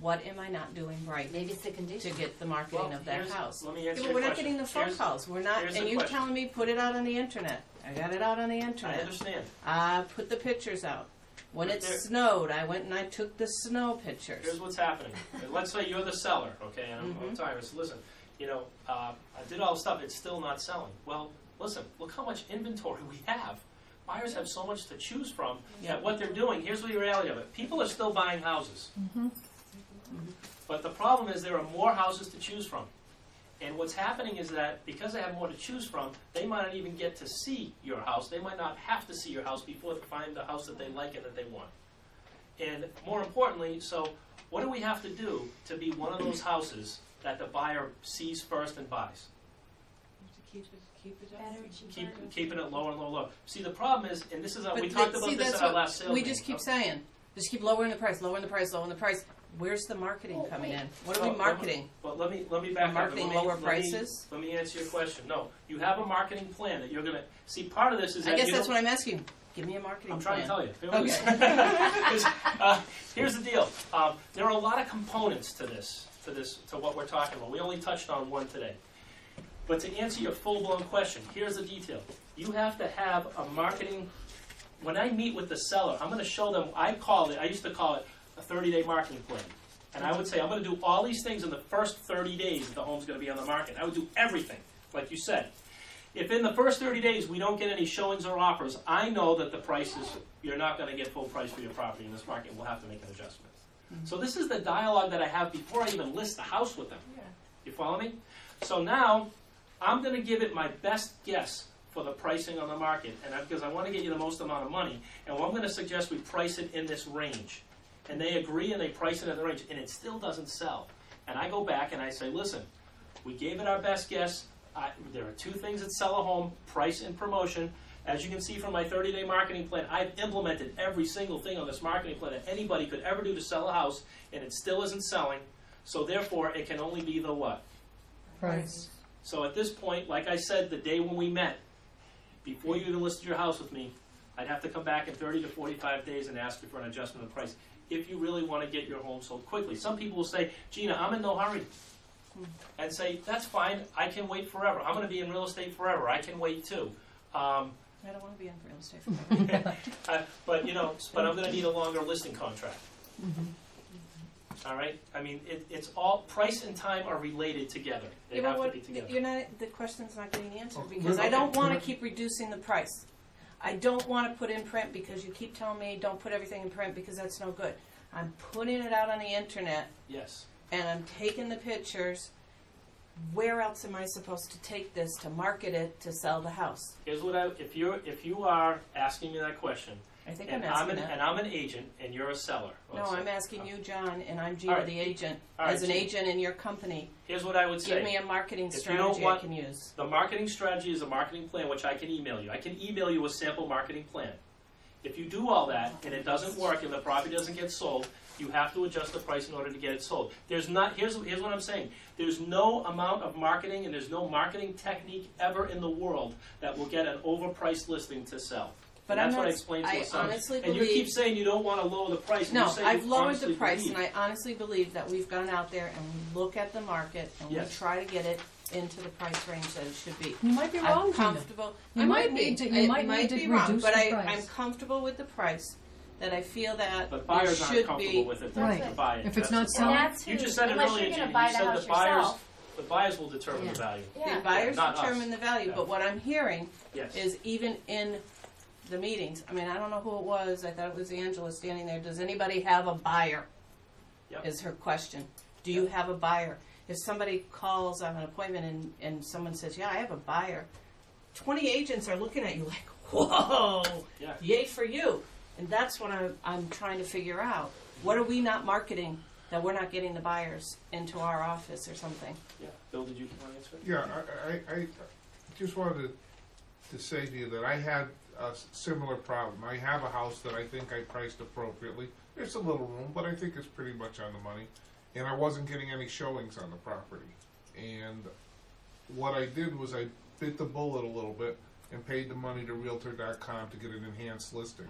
[SPEAKER 6] What am I not doing right?
[SPEAKER 2] Maybe it's the condition.
[SPEAKER 6] To get the marketing of that house.
[SPEAKER 1] Let me answer
[SPEAKER 6] but
[SPEAKER 1] your
[SPEAKER 6] we're
[SPEAKER 1] question.
[SPEAKER 6] not getting the phone calls. We're not, and you're telling me put it out on the internet. I got it out on the internet.
[SPEAKER 1] I understand.
[SPEAKER 6] I put the pictures out. When it snowed, I went and I took the snow pictures.
[SPEAKER 1] Here's what's happening. Let's say you're the seller, okay, and I'm tired. So listen, I did all the stuff. It's still not selling. Well, listen, look how much inventory we have. Buyers have so much to choose from that what they're doing, here's the reality of it. People are still buying houses. But the problem is there are more houses to choose from. And what's happening is that because they have more to choose from, they might not even get to see your house. They might not have to see your house before they find the house that they like and that they want. And more importantly, so what do we have to do to be one of those houses that the buyer sees first and buys? Keeping it lower and lower and lower. See, the problem is, and this is we talked about this at our last sale
[SPEAKER 6] we
[SPEAKER 1] meeting.
[SPEAKER 6] just keep saying. Just keep lowering the price, lowering the price, lowering the price. Where's the marketing coming in? What are we marketing?
[SPEAKER 1] Well, let me back up.
[SPEAKER 6] Marketing lower prices?
[SPEAKER 1] Let me answer your question. No, you have a marketing plan that you're going to see. Part of this is
[SPEAKER 6] I guess that's what I'm asking. Give me a marketing plan.
[SPEAKER 1] I'm trying to tell you. Okay. Here's the deal. There are a lot of components to what we're talking about. We only touched on one today. But to answer your full-blown question, here's the detail. You have to have a marketing. When I meet with the seller, I'm going to show them. I used to call it a 30-day marketing plan. And I would say, I'm going to do all these things in the first 30 days that the home's going to be on the market. I would do everything, like you said. If in the first 30 days we don't get any showings or offers, I know that the prices, you're not going to get full price for your property in this market. We'll have to make an adjustment. So this is the dialogue that I have before I even list the house with them. You follow me? So now, I'm going to give it my best guess for the pricing on the market, and because I want to get you the most amount of money, and I'm going to suggest we price it in this range. And they agree and they price it in the range, and it still doesn't sell. And I go back and I say, listen, we gave it our best guess. There are two things that sell a home, price and promotion. As you can see from my 30-day marketing plan, I've implemented every single thing on this marketing plan that anybody could ever do to sell a house, and it still isn't selling. So therefore, it can only be the what?
[SPEAKER 5] Price.
[SPEAKER 1] So at this point, like I said, the day when we met, before you even listed your house with me, I'd have to come back in 30 to 45 days and ask you for an adjustment of price if you really want to get your home sold quickly. Some people will say, Gina, I'm in no hurry. And say, that's fine, I can wait forever. I'm going to be in real estate forever. I can wait too.
[SPEAKER 6] I don't want to be in real estate forever.
[SPEAKER 1] But I'm going to need a longer listing contract. All right? I mean, it's all, price and time are related together. They have to be together.
[SPEAKER 6] The question's not getting answered because I don't want to keep reducing the price. I don't want to put in print because you keep telling me don't put everything in print because that's no good. I'm putting it out on the internet.
[SPEAKER 1] Yes.
[SPEAKER 6] And I'm taking the pictures. Where else am I supposed to take this to market it to sell the house?
[SPEAKER 1] Here's what if you are asking me that question,
[SPEAKER 6] I think I'm asking that.
[SPEAKER 1] And I'm an agent and you're a seller.
[SPEAKER 6] No, I'm asking you, John, and I'm Gina, the agent. As an agent in your company,
[SPEAKER 1] here's what I would say.
[SPEAKER 6] Give me a marketing strategy I can use.
[SPEAKER 1] The marketing strategy is a marketing plan, which I can email you. I can email you a sample marketing plan. If you do all that and it doesn't work and the property doesn't get sold, you have to adjust the price in order to get it sold. Here's what I'm saying. There's no amount of marketing and there's no marketing technique ever in the world that will get an overpriced listing to sell.
[SPEAKER 6] But
[SPEAKER 1] that's what I explained to you.
[SPEAKER 6] Honestly
[SPEAKER 1] and you keep saying you don't want to lower the price.
[SPEAKER 6] No, I've lowered the price, and I honestly believe that we've gone out there and we look at the market and we try to get it into the price range that it should be.
[SPEAKER 5] You might be wrong,
[SPEAKER 6] I'm comfortable.
[SPEAKER 5] You might need to reduce
[SPEAKER 6] wrong, but
[SPEAKER 5] the price.
[SPEAKER 6] I'm comfortable with the price that I feel that
[SPEAKER 1] but buyers
[SPEAKER 6] should
[SPEAKER 1] aren't comfortable with it.
[SPEAKER 5] Right.
[SPEAKER 1] To buy it.
[SPEAKER 5] If it's not selling,
[SPEAKER 1] you just said it earlier. You said the buyers will determine the value.
[SPEAKER 6] The buyers determine the value, but what I'm hearing is even in the meetings, I mean, I don't know who it was, I thought it was Angela standing there, does anybody have a buyer?
[SPEAKER 1] Yep.
[SPEAKER 6] Is her question. Do you have a buyer? If somebody calls on an appointment and someone says, yeah, I have a buyer, 20 agents are looking at you like, whoa,
[SPEAKER 1] Yeah.
[SPEAKER 6] yay for you. And that's what I'm trying to figure out. What are we not marketing that we're not getting the buyers into our office or something?
[SPEAKER 1] Yeah. Bill, did you want to answer it?
[SPEAKER 8] Yeah, I just wanted to say to you that I had a similar problem. I have a house that I think I priced appropriately. There's a little room, but I think it's pretty much on the money. And I wasn't getting any showings on the property. And what I did was I bit the bullet a little bit and paid the money to Realtor.com to get an enhanced listing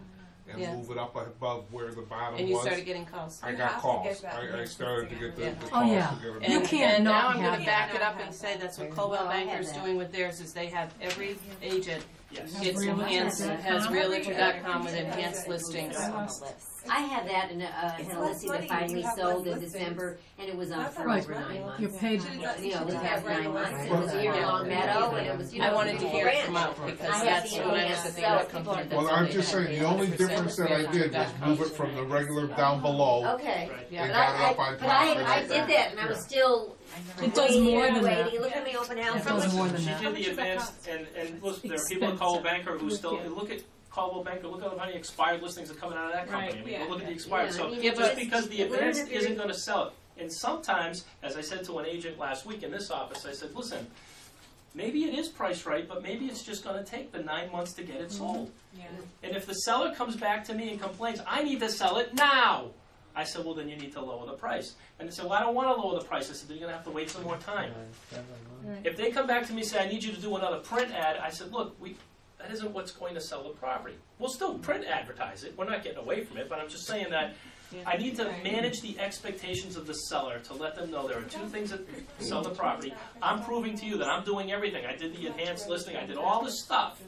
[SPEAKER 8] and
[SPEAKER 6] Yeah.
[SPEAKER 8] move it up above where the bottom
[SPEAKER 6] And you
[SPEAKER 8] was.
[SPEAKER 6] started getting calls.
[SPEAKER 8] I
[SPEAKER 9] You
[SPEAKER 8] got
[SPEAKER 9] have to
[SPEAKER 8] calls.
[SPEAKER 9] get that
[SPEAKER 8] I
[SPEAKER 9] enhanced
[SPEAKER 8] started to
[SPEAKER 9] listing
[SPEAKER 8] get the
[SPEAKER 9] on
[SPEAKER 8] calls
[SPEAKER 5] yeah.
[SPEAKER 8] to get it.
[SPEAKER 5] You
[SPEAKER 6] And,
[SPEAKER 5] can't
[SPEAKER 6] and
[SPEAKER 5] not
[SPEAKER 6] now I'm going
[SPEAKER 5] have
[SPEAKER 6] to
[SPEAKER 5] it.
[SPEAKER 6] back it up and say that's what Coldwell
[SPEAKER 2] Well, I had
[SPEAKER 6] Banker's
[SPEAKER 2] that.
[SPEAKER 6] doing with theirs is they have every agent
[SPEAKER 1] Yes.
[SPEAKER 6] gets enhanced, has Realtor.com with enhanced listings.
[SPEAKER 2] I had that and had a listing that finally sold in December, and it was on for
[SPEAKER 5] Right.
[SPEAKER 2] over 9 months.
[SPEAKER 5] You're paid.
[SPEAKER 2] You know, the past 9 months. It was a year-long meadow, and it was, you know,
[SPEAKER 6] I wanted to hear it
[SPEAKER 2] ranch.
[SPEAKER 6] come out because
[SPEAKER 2] I had
[SPEAKER 6] that's
[SPEAKER 2] the
[SPEAKER 6] when I was
[SPEAKER 2] enhanced
[SPEAKER 6] at the
[SPEAKER 2] sell.
[SPEAKER 6] other company.
[SPEAKER 2] People
[SPEAKER 8] Well, I'm just saying, the only difference that I did was move it from the regular down below
[SPEAKER 2] Okay.
[SPEAKER 1] Right.
[SPEAKER 6] Yeah.
[SPEAKER 8] and
[SPEAKER 2] But
[SPEAKER 8] got it up on
[SPEAKER 2] but
[SPEAKER 8] top.
[SPEAKER 2] I did that, and I was still
[SPEAKER 5] It does more than that.
[SPEAKER 2] waiting. Look at me open house.
[SPEAKER 5] It does more than
[SPEAKER 1] She
[SPEAKER 5] that.
[SPEAKER 1] did the advanced, and listen, there are people at Coldwell Banker who still, look at Coldwell Banker, look at how many expired listings are coming out of that company.
[SPEAKER 9] Right,
[SPEAKER 1] I mean,
[SPEAKER 9] yeah.
[SPEAKER 1] look at the expired.
[SPEAKER 2] Yeah,
[SPEAKER 1] So
[SPEAKER 2] I mean,
[SPEAKER 1] just
[SPEAKER 2] it's-
[SPEAKER 1] because the
[SPEAKER 2] we're in a
[SPEAKER 1] advanced
[SPEAKER 2] period-
[SPEAKER 1] isn't gonna sell it. And sometimes, as I said to an agent last week in this office, I said, listen, maybe it is priced right, but maybe it's just gonna take the 9 months to get it sold.
[SPEAKER 9] Yeah.
[SPEAKER 1] And if the seller comes back to me and complains, I need to sell it now, I said, well, then you need to lower the price. And they said, well, I don't want to lower the price. I said, then you're going to have to wait some more time. If they come back to me and say, I need you to do another print ad, I said, look, that isn't what's going to sell the property. We'll still print advertise it. We're not getting away from it, but I'm just saying that I need to manage the expectations of the seller to let them know there are two things that sell the property. I'm proving to you that I'm doing everything. I did the enhanced listing. I did all this stuff.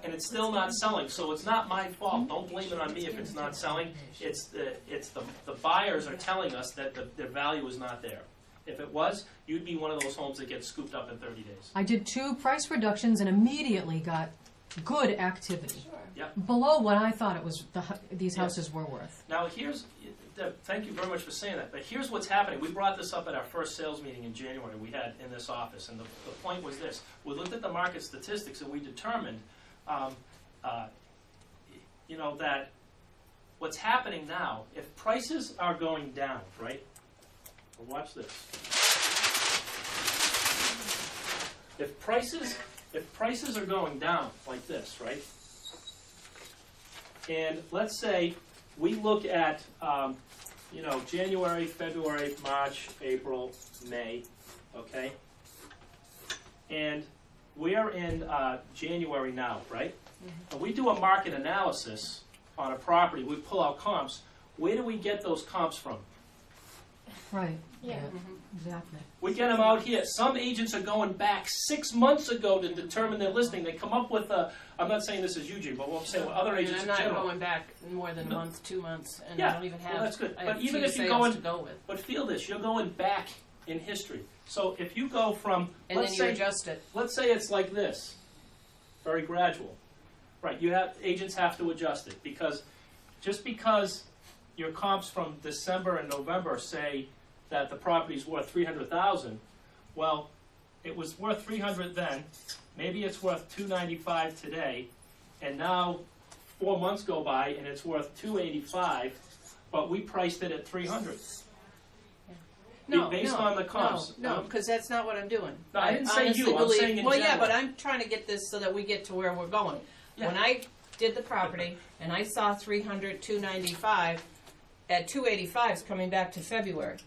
[SPEAKER 1] And it's still not selling, so it's not my fault. Don't blame it on me if it's not selling. It's the buyers are telling us that the value is not there. If it was, you'd be one of those homes that gets scooped up in 30 days.
[SPEAKER 5] I did 2 price reductions and immediately got good activity.
[SPEAKER 1] Yep.
[SPEAKER 5] Below what I thought it was these houses were worth.
[SPEAKER 1] Now here's, Deb, thank you very much for saying that, but here's what's happening. We brought this up at our first sales meeting in January we had in this office, and the point was this. We looked at the market statistics and we determined that what's happening now, if prices are going down, right? Well, watch this. If prices are going down like this, right? And let's say we look at, January, February, March, April, May, okay? And we're in January now, right? And we do a market analysis on a property. We pull out comps. Where do we get those comps from?
[SPEAKER 5] Right.
[SPEAKER 9] Yeah.
[SPEAKER 5] Exactly.
[SPEAKER 1] We get them out here. Some agents are going back 6 months ago to determine their listing. They come up with I'm not saying this is Eugene, but what I'm saying with other agents
[SPEAKER 6] I'm
[SPEAKER 1] in
[SPEAKER 6] not
[SPEAKER 1] general.
[SPEAKER 6] going back more than a month, 2 months, and
[SPEAKER 1] Yeah,
[SPEAKER 6] I don't even have.
[SPEAKER 1] well, that's good.
[SPEAKER 6] I
[SPEAKER 1] But
[SPEAKER 6] have
[SPEAKER 1] even
[SPEAKER 6] few
[SPEAKER 1] if you're
[SPEAKER 6] sales
[SPEAKER 1] going-
[SPEAKER 6] to go with,
[SPEAKER 1] But feel this, you're going back in history. So if you go from,
[SPEAKER 6] and
[SPEAKER 1] let's
[SPEAKER 6] then you
[SPEAKER 1] say,
[SPEAKER 6] adjust it.
[SPEAKER 1] let's say it's like this, very gradual. Right, agents have to adjust it because just because your comps from December and November say that the property's worth $300,000, well, it was worth $300 then. Maybe it's worth $295 today, and now 4 months go by and it's worth $285, but we priced it at $300. Based on the comps.
[SPEAKER 6] No, because that's not what I'm doing.
[SPEAKER 1] No, I didn't say
[SPEAKER 6] honestly
[SPEAKER 1] you. I'm
[SPEAKER 6] believe-
[SPEAKER 1] saying in
[SPEAKER 6] well, yeah,
[SPEAKER 1] general.
[SPEAKER 6] but I'm trying to get this so that we get to where we're going.
[SPEAKER 1] Yeah.
[SPEAKER 6] When I did the property and I saw 300, 295, at 285 is coming back to February,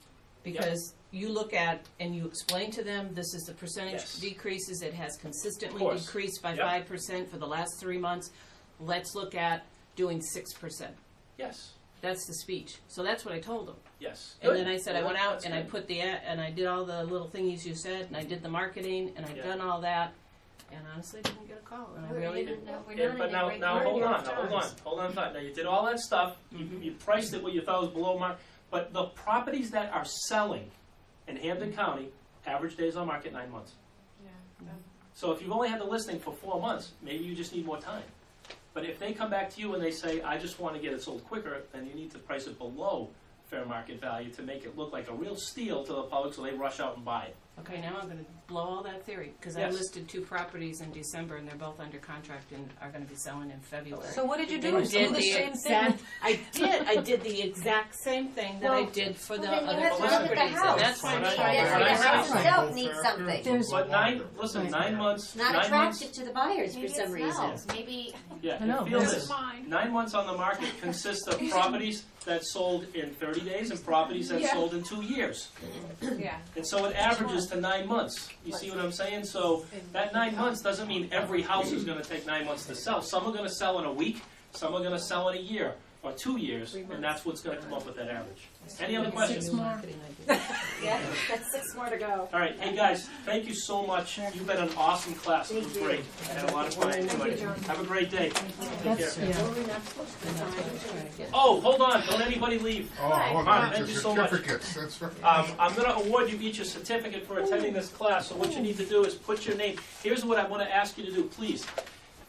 [SPEAKER 6] because you look at and you explain to them this is the percentage
[SPEAKER 1] Yes.
[SPEAKER 6] decreases. It has consistently
[SPEAKER 1] Of course.
[SPEAKER 6] decreased by
[SPEAKER 1] Yep.
[SPEAKER 6] 5% for the last 3 months. Let's look at doing 6%.
[SPEAKER 1] Yes,
[SPEAKER 6] That's the speech. So that's what I told them.
[SPEAKER 1] yes.
[SPEAKER 6] And
[SPEAKER 1] Good.
[SPEAKER 6] then I said
[SPEAKER 1] Well,
[SPEAKER 6] I went out
[SPEAKER 1] that's
[SPEAKER 6] and I
[SPEAKER 1] good.
[SPEAKER 6] put and I did all the little thingies you said, and I did the marketing, and I've
[SPEAKER 1] Yeah.
[SPEAKER 6] done all that, and honestly didn't get a call, and I really didn't.
[SPEAKER 1] Yeah, but now hold on, hold on tight. Now you did all that stuff. You priced it what you thought was below market. But the properties that are selling in Hampden County, average days on market 9 months.
[SPEAKER 9] Yeah.
[SPEAKER 1] So if you've only had the listing for 4 months, maybe you just need more time. But if they come back to you and they say, I just want to get it sold quicker, then you need to price it below fair market value to make it look like a real steal to the public so they rush out and buy it.
[SPEAKER 9] Okay, now I'm gonna blow all that theory, because I
[SPEAKER 1] Yes.
[SPEAKER 9] listed 2 properties in December, and they're both under contract and are gonna be selling in February.
[SPEAKER 5] So what did you
[SPEAKER 9] They
[SPEAKER 5] do?
[SPEAKER 9] did
[SPEAKER 5] Do the
[SPEAKER 9] the
[SPEAKER 5] same
[SPEAKER 9] exact-
[SPEAKER 5] thing?
[SPEAKER 9] I did the exact same thing that I did for the
[SPEAKER 2] then you
[SPEAKER 9] other
[SPEAKER 2] have to look at the
[SPEAKER 9] properties,
[SPEAKER 2] house.
[SPEAKER 9] and that's why I'm
[SPEAKER 1] Right.
[SPEAKER 9] trying to
[SPEAKER 1] Right.
[SPEAKER 2] The
[SPEAKER 9] figure
[SPEAKER 2] house
[SPEAKER 9] out.
[SPEAKER 2] itself needs something.
[SPEAKER 5] There's-
[SPEAKER 1] But 9 months,
[SPEAKER 2] Not
[SPEAKER 1] 9 months,
[SPEAKER 2] attractive to the buyers for
[SPEAKER 10] Maybe
[SPEAKER 2] some
[SPEAKER 10] it
[SPEAKER 2] reason.
[SPEAKER 10] smells. Maybe
[SPEAKER 1] yeah,
[SPEAKER 5] I know.
[SPEAKER 1] and feel
[SPEAKER 5] This
[SPEAKER 1] this, 9 months on the market consists of properties that sold in 30 days and properties that sold in 2 years.
[SPEAKER 9] Yeah.
[SPEAKER 1] And so it averages to 9 months. You see what I'm saying? So that 9 months doesn't mean every house is going to take 9 months to sell. Some are going to sell in a week, some are going to sell in a year or 2 years, and that's what's going to come up with that average. Any other questions?
[SPEAKER 12] Yeah, that's 6 more to go.
[SPEAKER 1] All right, hey guys, thank you so much. You've been an awesome class. It was great. I had a lot of fun. Enjoyed it. Have a great day. Take
[SPEAKER 5] That's,
[SPEAKER 1] care.
[SPEAKER 5] yeah.
[SPEAKER 1] Oh, hold on. Don't anybody leave.
[SPEAKER 8] Oh,
[SPEAKER 1] Come on, thank
[SPEAKER 8] the
[SPEAKER 1] you so much.
[SPEAKER 8] certificates, that's right.
[SPEAKER 1] I'm going to award you each a certificate for attending this class. So what you need to do is put your name. Here's what I want to ask you to do. Please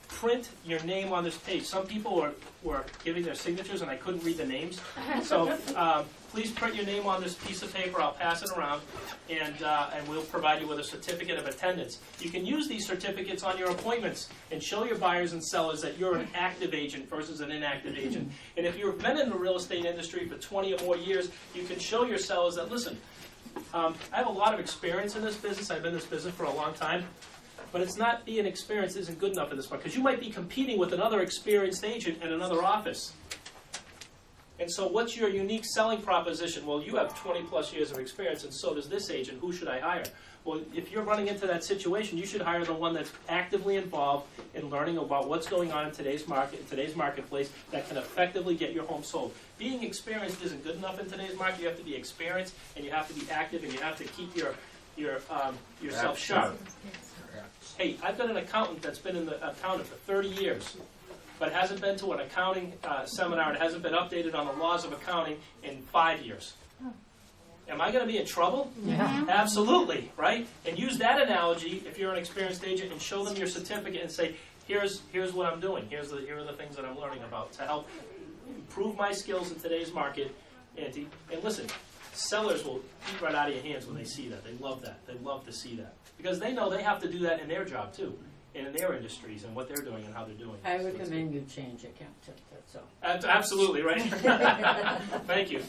[SPEAKER 1] print your name on this page. Some people were giving their signatures and I couldn't read the names. So please print your name on this piece of paper. I'll pass it around, and we'll provide you with a certificate of attendance. You can use these certificates on your appointments and show your buyers and sellers that you're an active agent versus an inactive agent. And if you've been in the real estate industry for 20 or more years, you can show your sellers that, listen, I have a lot of experience in this business. I've been in this business for a long time. But it's not being experienced isn't good enough in this one, because you might be competing with another experienced agent in another office. And so what's your unique selling proposition? Well, you have 20 plus years of experience, and so does this agent. Who should I hire? Well, if you're running into that situation, you should hire the one that's actively involved in learning about what's going on in today's market, in today's marketplace, that can effectively get your home sold. Being experienced isn't good enough in today's market. You have to be experienced, and you have to be active, and you have to keep yourself sharp. Hey, I've got an accountant that's been in the accountant for 30 years, but hasn't been to an accounting seminar and hasn't been updated on the laws of accounting in 5 years. Am I going to be in trouble?
[SPEAKER 5] Yeah.
[SPEAKER 1] Absolutely, right? And use that analogy if you're an experienced agent and show them your certificate and say, here's what I'm doing. Here are the things that I'm learning about to help improve my skills in today's market. And listen, sellers will eat right out of your hands when they see that. They love that. They love to see that. Because they know they have to do that in their job too, and in their industries, and what they're doing and how they're doing it.
[SPEAKER 7] I recommend you change accountant, that's all.
[SPEAKER 1] Absolutely, right? Thank you.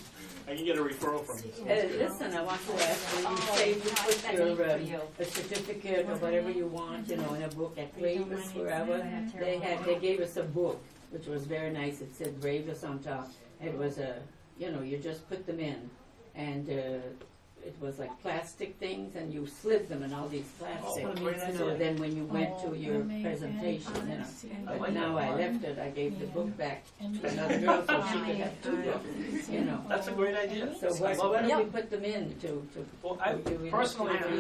[SPEAKER 1] I can get a referral from you.
[SPEAKER 7] Listen, I want to ask, when you say you put your a certificate or whatever you want, in a book at Ravis, wherever, they gave us a book, which was very nice. It said Ravis on top. It was you just put them in, and it was like plastic things, and you slid them in all these plastic. So then when you went to your presentation, but now I left it. I gave the book back to another girl so she could have 2 books.
[SPEAKER 1] That's a great idea.
[SPEAKER 7] So why don't we put them in to
[SPEAKER 1] Well, personally, if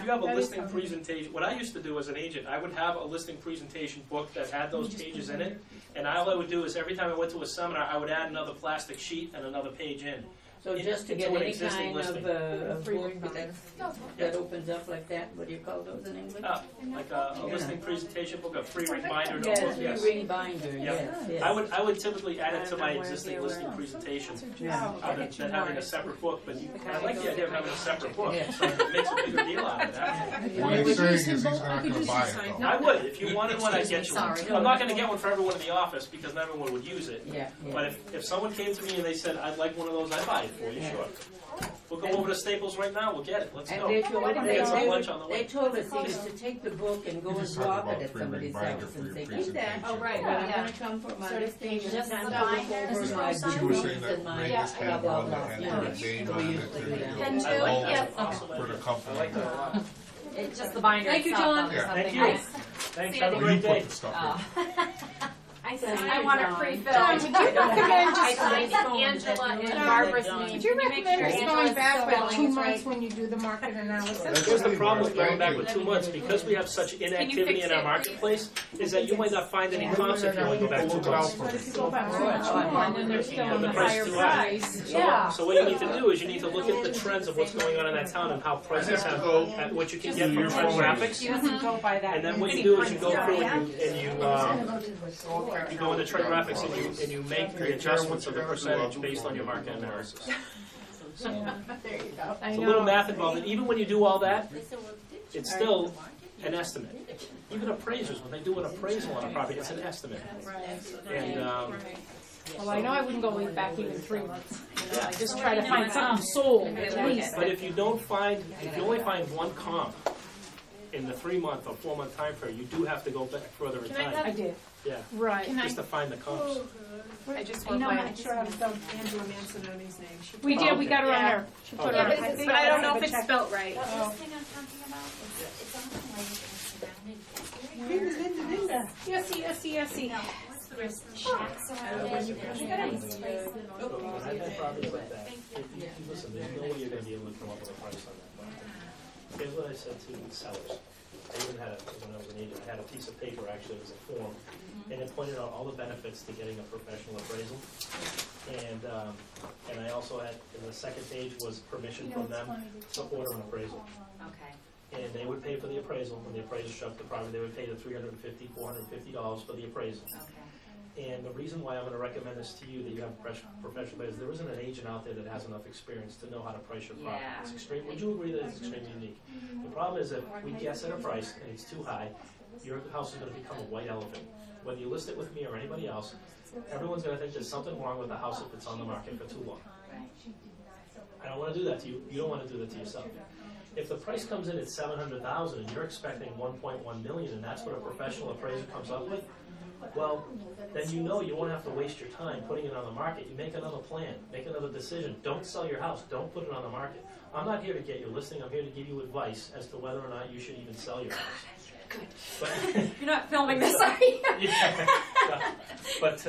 [SPEAKER 1] you have a listing presentation, what I used to do as an agent, I would have a listing presentation book that had those pages in it, and all I would do is every time I went to a seminar, I would add another plastic sheet and another page in.
[SPEAKER 7] So just to get any kind of book that opens up like that, what do you call those in English?
[SPEAKER 1] Like a listing presentation book, a free binder
[SPEAKER 7] Yes,
[SPEAKER 1] notebook, yes.
[SPEAKER 7] free binder,
[SPEAKER 1] Yep.
[SPEAKER 7] yes.
[SPEAKER 1] I would typically add it to my existing listing presentation than having a separate book, but I like the idea of having a separate book, so it makes a bigger deal out of it. Absolutely.
[SPEAKER 8] What he's saying is he's not gonna buy it though.
[SPEAKER 1] I would. If you wanted one, I'd get you one. I'm not going to get one for everyone in the office because not everyone would use it.
[SPEAKER 7] Yeah.
[SPEAKER 1] But if someone came to me and they said, I'd like one of those, I'd buy it for you, sure. We'll go over to Staples right now. We'll get it. Let's go.
[SPEAKER 7] And they told
[SPEAKER 1] Get some lunch on the way.
[SPEAKER 7] us to take the book and go and drop it at somebody's house and say, keep that.
[SPEAKER 12] Oh, right.
[SPEAKER 7] But I'm going to come for my listing.
[SPEAKER 10] Just
[SPEAKER 7] and
[SPEAKER 10] the
[SPEAKER 7] time to
[SPEAKER 10] binder?
[SPEAKER 7] look over my
[SPEAKER 8] She was saying
[SPEAKER 7] books
[SPEAKER 8] that
[SPEAKER 7] and my
[SPEAKER 8] Ray just had
[SPEAKER 7] blah,
[SPEAKER 8] one
[SPEAKER 7] blah,
[SPEAKER 8] that
[SPEAKER 7] blah.
[SPEAKER 8] had her name on it,
[SPEAKER 2] Pen too?
[SPEAKER 8] and
[SPEAKER 2] Yes.
[SPEAKER 8] for the company.
[SPEAKER 1] I like that a lot.
[SPEAKER 2] It's just the binder
[SPEAKER 9] Thank you,
[SPEAKER 2] itself,
[SPEAKER 9] John.
[SPEAKER 2] though,
[SPEAKER 8] Yeah.
[SPEAKER 1] Thank
[SPEAKER 2] something
[SPEAKER 1] you.
[SPEAKER 2] else.
[SPEAKER 1] Thanks. Have a
[SPEAKER 8] You
[SPEAKER 1] great
[SPEAKER 8] put
[SPEAKER 1] day.
[SPEAKER 8] the stuff in.
[SPEAKER 10] I
[SPEAKER 7] John.
[SPEAKER 10] I want it
[SPEAKER 12] John,
[SPEAKER 10] pre-filled.
[SPEAKER 12] would you recommend
[SPEAKER 10] I
[SPEAKER 12] just
[SPEAKER 10] signed Angela and
[SPEAKER 12] John,
[SPEAKER 10] Barbara's
[SPEAKER 7] John.
[SPEAKER 10] name.
[SPEAKER 12] would you
[SPEAKER 10] Can make
[SPEAKER 12] recommend
[SPEAKER 10] sure
[SPEAKER 12] just
[SPEAKER 10] Angela's
[SPEAKER 12] going back by
[SPEAKER 10] spelling
[SPEAKER 12] 2
[SPEAKER 10] is
[SPEAKER 12] months
[SPEAKER 10] right?
[SPEAKER 12] when you do the market analysis?
[SPEAKER 1] Here's the problem with going back with
[SPEAKER 8] Thank
[SPEAKER 1] 2 months. Because we have such inactivity in our marketplace, is that you might not find any comps if you only go back 2 months.
[SPEAKER 12] But if you go back 2 months, and then they're still on
[SPEAKER 1] The
[SPEAKER 12] the
[SPEAKER 1] price
[SPEAKER 12] higher
[SPEAKER 1] is too high.
[SPEAKER 12] price.
[SPEAKER 2] Yeah.
[SPEAKER 1] So what you need to do is you need to look at the trends of what's going on in that town and how prices have at what you can get from trend graphics.
[SPEAKER 12] She doesn't go by that.
[SPEAKER 1] And then what you do is you go through and you You go into trade graphics and you make the adjustments of the percentage based on your market analysis.
[SPEAKER 12] There you go.
[SPEAKER 1] It's a little math involved, and even when you do all that, it's still an estimate. Even appraisers, when they do an appraisal on a property, it's an estimate. And
[SPEAKER 12] Well, I know I wouldn't go back even 3 months. You know, I just try to find something sold at least.
[SPEAKER 1] but if you only find one comp in the 3-month or 4-month time frame, you do have to go back further in time.
[SPEAKER 12] I did.
[SPEAKER 1] Yeah,
[SPEAKER 12] Right.
[SPEAKER 1] just to find the comps.
[SPEAKER 12] I just want to make sure I spelled Angela Mancinoni's name.
[SPEAKER 5] We did, we got her on there. She put her on.
[SPEAKER 12] But I don't know if it's spelled right.
[SPEAKER 10] This thing I'm talking about, it's on the lake and it's surrounded.
[SPEAKER 12] Linda. Yes.
[SPEAKER 10] What's the rest of the shacks around it? There's a nice place.
[SPEAKER 1] When I've had properties like that, listen, there's no way you're going to be able to come up with a price on that property. Here's what I said to sellers. I even had when I was an agent, I had a piece of paper, actually, it was a form, and it pointed out all the benefits to getting a professional appraisal. And I also had, in the second page, was permission from them to order an appraisal.
[SPEAKER 10] Okay.
[SPEAKER 1] And they would pay for the appraisal. When the appraiser showed up the property, they would pay the $350, $450 for the appraisal.
[SPEAKER 10] Okay.
[SPEAKER 1] And the reason why I'm going to recommend this to you, that you have professional buyers, there isn't an agent out there that has enough experience to know how to price your property.
[SPEAKER 10] Yeah.
[SPEAKER 1] It's extreme. Would you agree that it's extremely unique? The problem is, if we guess at a price and it's too high, your house is going to become a white elephant. Whether you list it with me or anybody else, everyone's going to think there's something wrong with the house if it's on the market for too long. I don't want to do that to you. You don't want to do that to yourself. If the price comes in at $700,000 and you're expecting $1.1 million, and that's what a professional appraiser comes up with, well, then you know you won't have to waste your time putting it on the market. You make another plan, make another decision. Don't sell your house. Don't put it on the market. I'm not here to get your listing. I'm here to give you advice as to whether or not you should even sell your house.
[SPEAKER 10] Good.
[SPEAKER 1] But
[SPEAKER 10] You're not filming this, are you?
[SPEAKER 1] yeah, but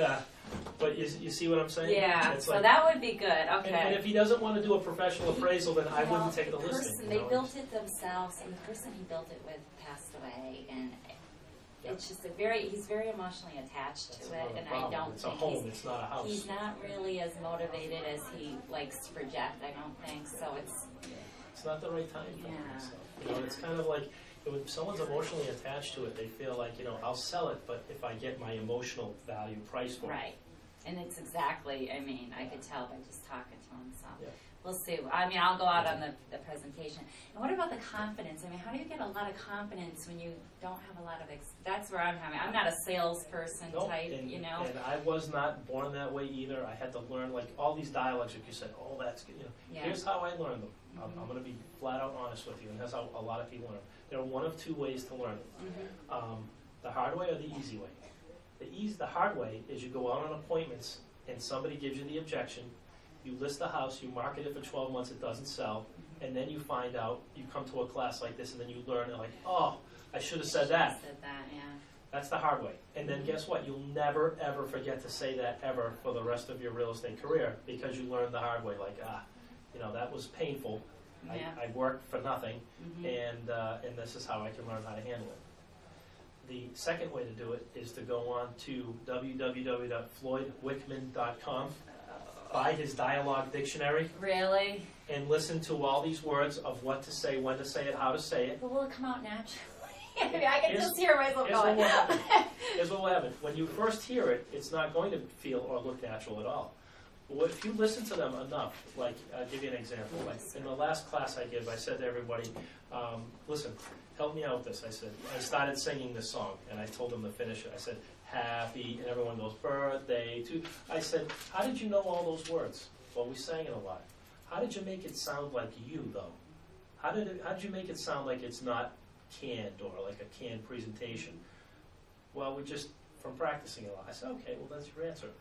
[SPEAKER 1] you see what I'm saying?
[SPEAKER 10] Yeah,
[SPEAKER 1] It's
[SPEAKER 10] so
[SPEAKER 1] like,
[SPEAKER 10] that would be good, okay.
[SPEAKER 1] and if he doesn't want to do a professional appraisal, then I wouldn't take the
[SPEAKER 10] person,
[SPEAKER 1] listing.
[SPEAKER 10] they
[SPEAKER 1] you know?
[SPEAKER 10] built it themselves, and the person he built it with passed away, and it's just he's very emotionally attached
[SPEAKER 1] That's
[SPEAKER 10] to it,
[SPEAKER 1] another
[SPEAKER 10] and
[SPEAKER 1] problem.
[SPEAKER 10] I don't
[SPEAKER 1] It's a
[SPEAKER 10] think
[SPEAKER 1] home, it's not a house.
[SPEAKER 10] he's not really as motivated as he likes to project, I don't think, so it's
[SPEAKER 1] not the right time for
[SPEAKER 10] Yeah.
[SPEAKER 1] it. So, you know, it's kind of like when someone's emotionally attached to it, they feel like, I'll sell it, but if I get my emotional value price for it.
[SPEAKER 10] right. And it's exactly, I mean, I could tell by just talking to him, so.
[SPEAKER 1] Yeah.
[SPEAKER 10] We'll see. I mean, I'll go out on the presentation. And what about the confidence? I mean, how do you get a lot of confidence when you don't have a lot of that's where I'm having. I'm not a salesperson
[SPEAKER 1] Nope,
[SPEAKER 10] type,
[SPEAKER 1] and,
[SPEAKER 10] you know.
[SPEAKER 1] And I was not born that way either. I had to learn, like, all these dialogues, like you said, oh, that's good.
[SPEAKER 10] Yeah.
[SPEAKER 1] Here's how I learned them. I'm going to be flat out honest with you, and that's how a lot of people learn. There are one of two ways to learn it. The hard way or the easy way. The hard way is you go out on appointments, and somebody gives you the objection. You list the house, you market it for 12 months, it doesn't sell, and then you find out, you come to a class like this, and then you learn, and like, oh, I should have said that.
[SPEAKER 10] Yeah.
[SPEAKER 1] That's the hard way. And then guess what? You'll never, ever forget to say that ever for the rest of your real estate career, because you learned the hard way. Like, that was painful.
[SPEAKER 10] Yeah.
[SPEAKER 1] I worked for nothing, and this is how I can learn how to handle it. The second way to do it is to go on to www.floydwickman.com, buy his dialogue dictionary,
[SPEAKER 10] Really?
[SPEAKER 1] and listen to all these words of what to say, when to say it, how to say it.
[SPEAKER 10] But will it come out naturally? I mean, I can
[SPEAKER 1] Here's-
[SPEAKER 10] just hear myself
[SPEAKER 1] Here's what
[SPEAKER 10] going.
[SPEAKER 1] will happen. Here's what will happen. When you first hear it, it's not going to feel or look natural at all. But if you listen to them enough, like, I'll give you an example. Like, in the last class I gave, I said to everybody, listen, help me out with this. I said, I started singing this song, and I told them to finish it. I said, happy, and everyone goes, birthday to. I said, how did you know all those words? Well, we sang it a lot. How did you make it sound like you, though? How did you make it sound like it's not canned or like a canned presentation? Well, we just, from practicing a lot. I said, okay, well, that's your answer.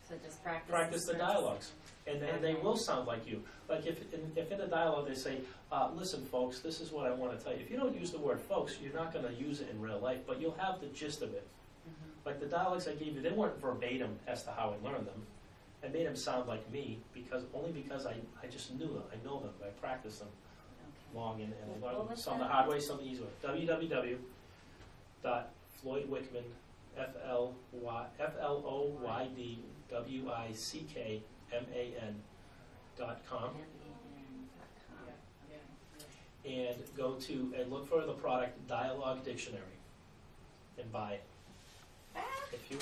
[SPEAKER 10] So just practice.
[SPEAKER 1] Practice the dialogues, and they will sound like you. Like if in a dialogue they say, listen, folks, this is what I want to tell you. If you don't use the word folks, you're not going to use it in real life, but you'll have the gist of it. Like the dialogues I gave you, they weren't verbatim as to how I learned them. I made them sound like me because I just knew them. I know them. I practiced them long, and I learned some the hard way, some the easy way. www.floydwickman, FLOYDWICKMAN.com, and go to and look for the product Dialogue Dictionary and buy it. If you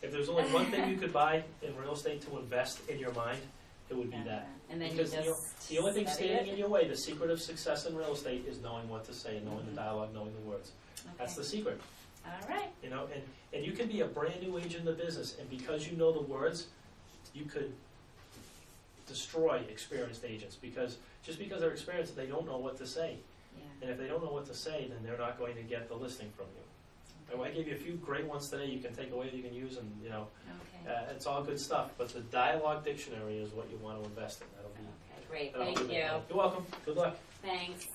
[SPEAKER 1] If there's only one thing you could buy in real estate to invest in your mind, it would be that.
[SPEAKER 10] And then
[SPEAKER 1] Because
[SPEAKER 10] you
[SPEAKER 1] you know,
[SPEAKER 10] just
[SPEAKER 1] the only thing
[SPEAKER 10] study
[SPEAKER 1] standing
[SPEAKER 10] it.
[SPEAKER 1] in your way, the secret of success in real estate is knowing what to say, knowing the dialogue, knowing the words. That's
[SPEAKER 10] Okay.
[SPEAKER 1] the secret.
[SPEAKER 10] All right.
[SPEAKER 1] You know, and you can be a brand new agent in the business, and because you know the words, you could destroy experienced agents, because just because they're experienced, they don't know what to say.
[SPEAKER 10] Yeah.
[SPEAKER 1] And if they don't know what to say, then they're not going to get the listing from you. And I gave you a few great ones today you can take away, you can use, and you know,
[SPEAKER 10] Okay.
[SPEAKER 1] it's all good stuff. But the dialogue dictionary is what you want to invest in. That'll be.
[SPEAKER 10] Okay, great.
[SPEAKER 1] that'll
[SPEAKER 10] Thank
[SPEAKER 1] be
[SPEAKER 10] you.
[SPEAKER 1] You're welcome. Good luck.
[SPEAKER 10] Thanks.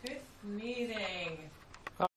[SPEAKER 6] Good meeting.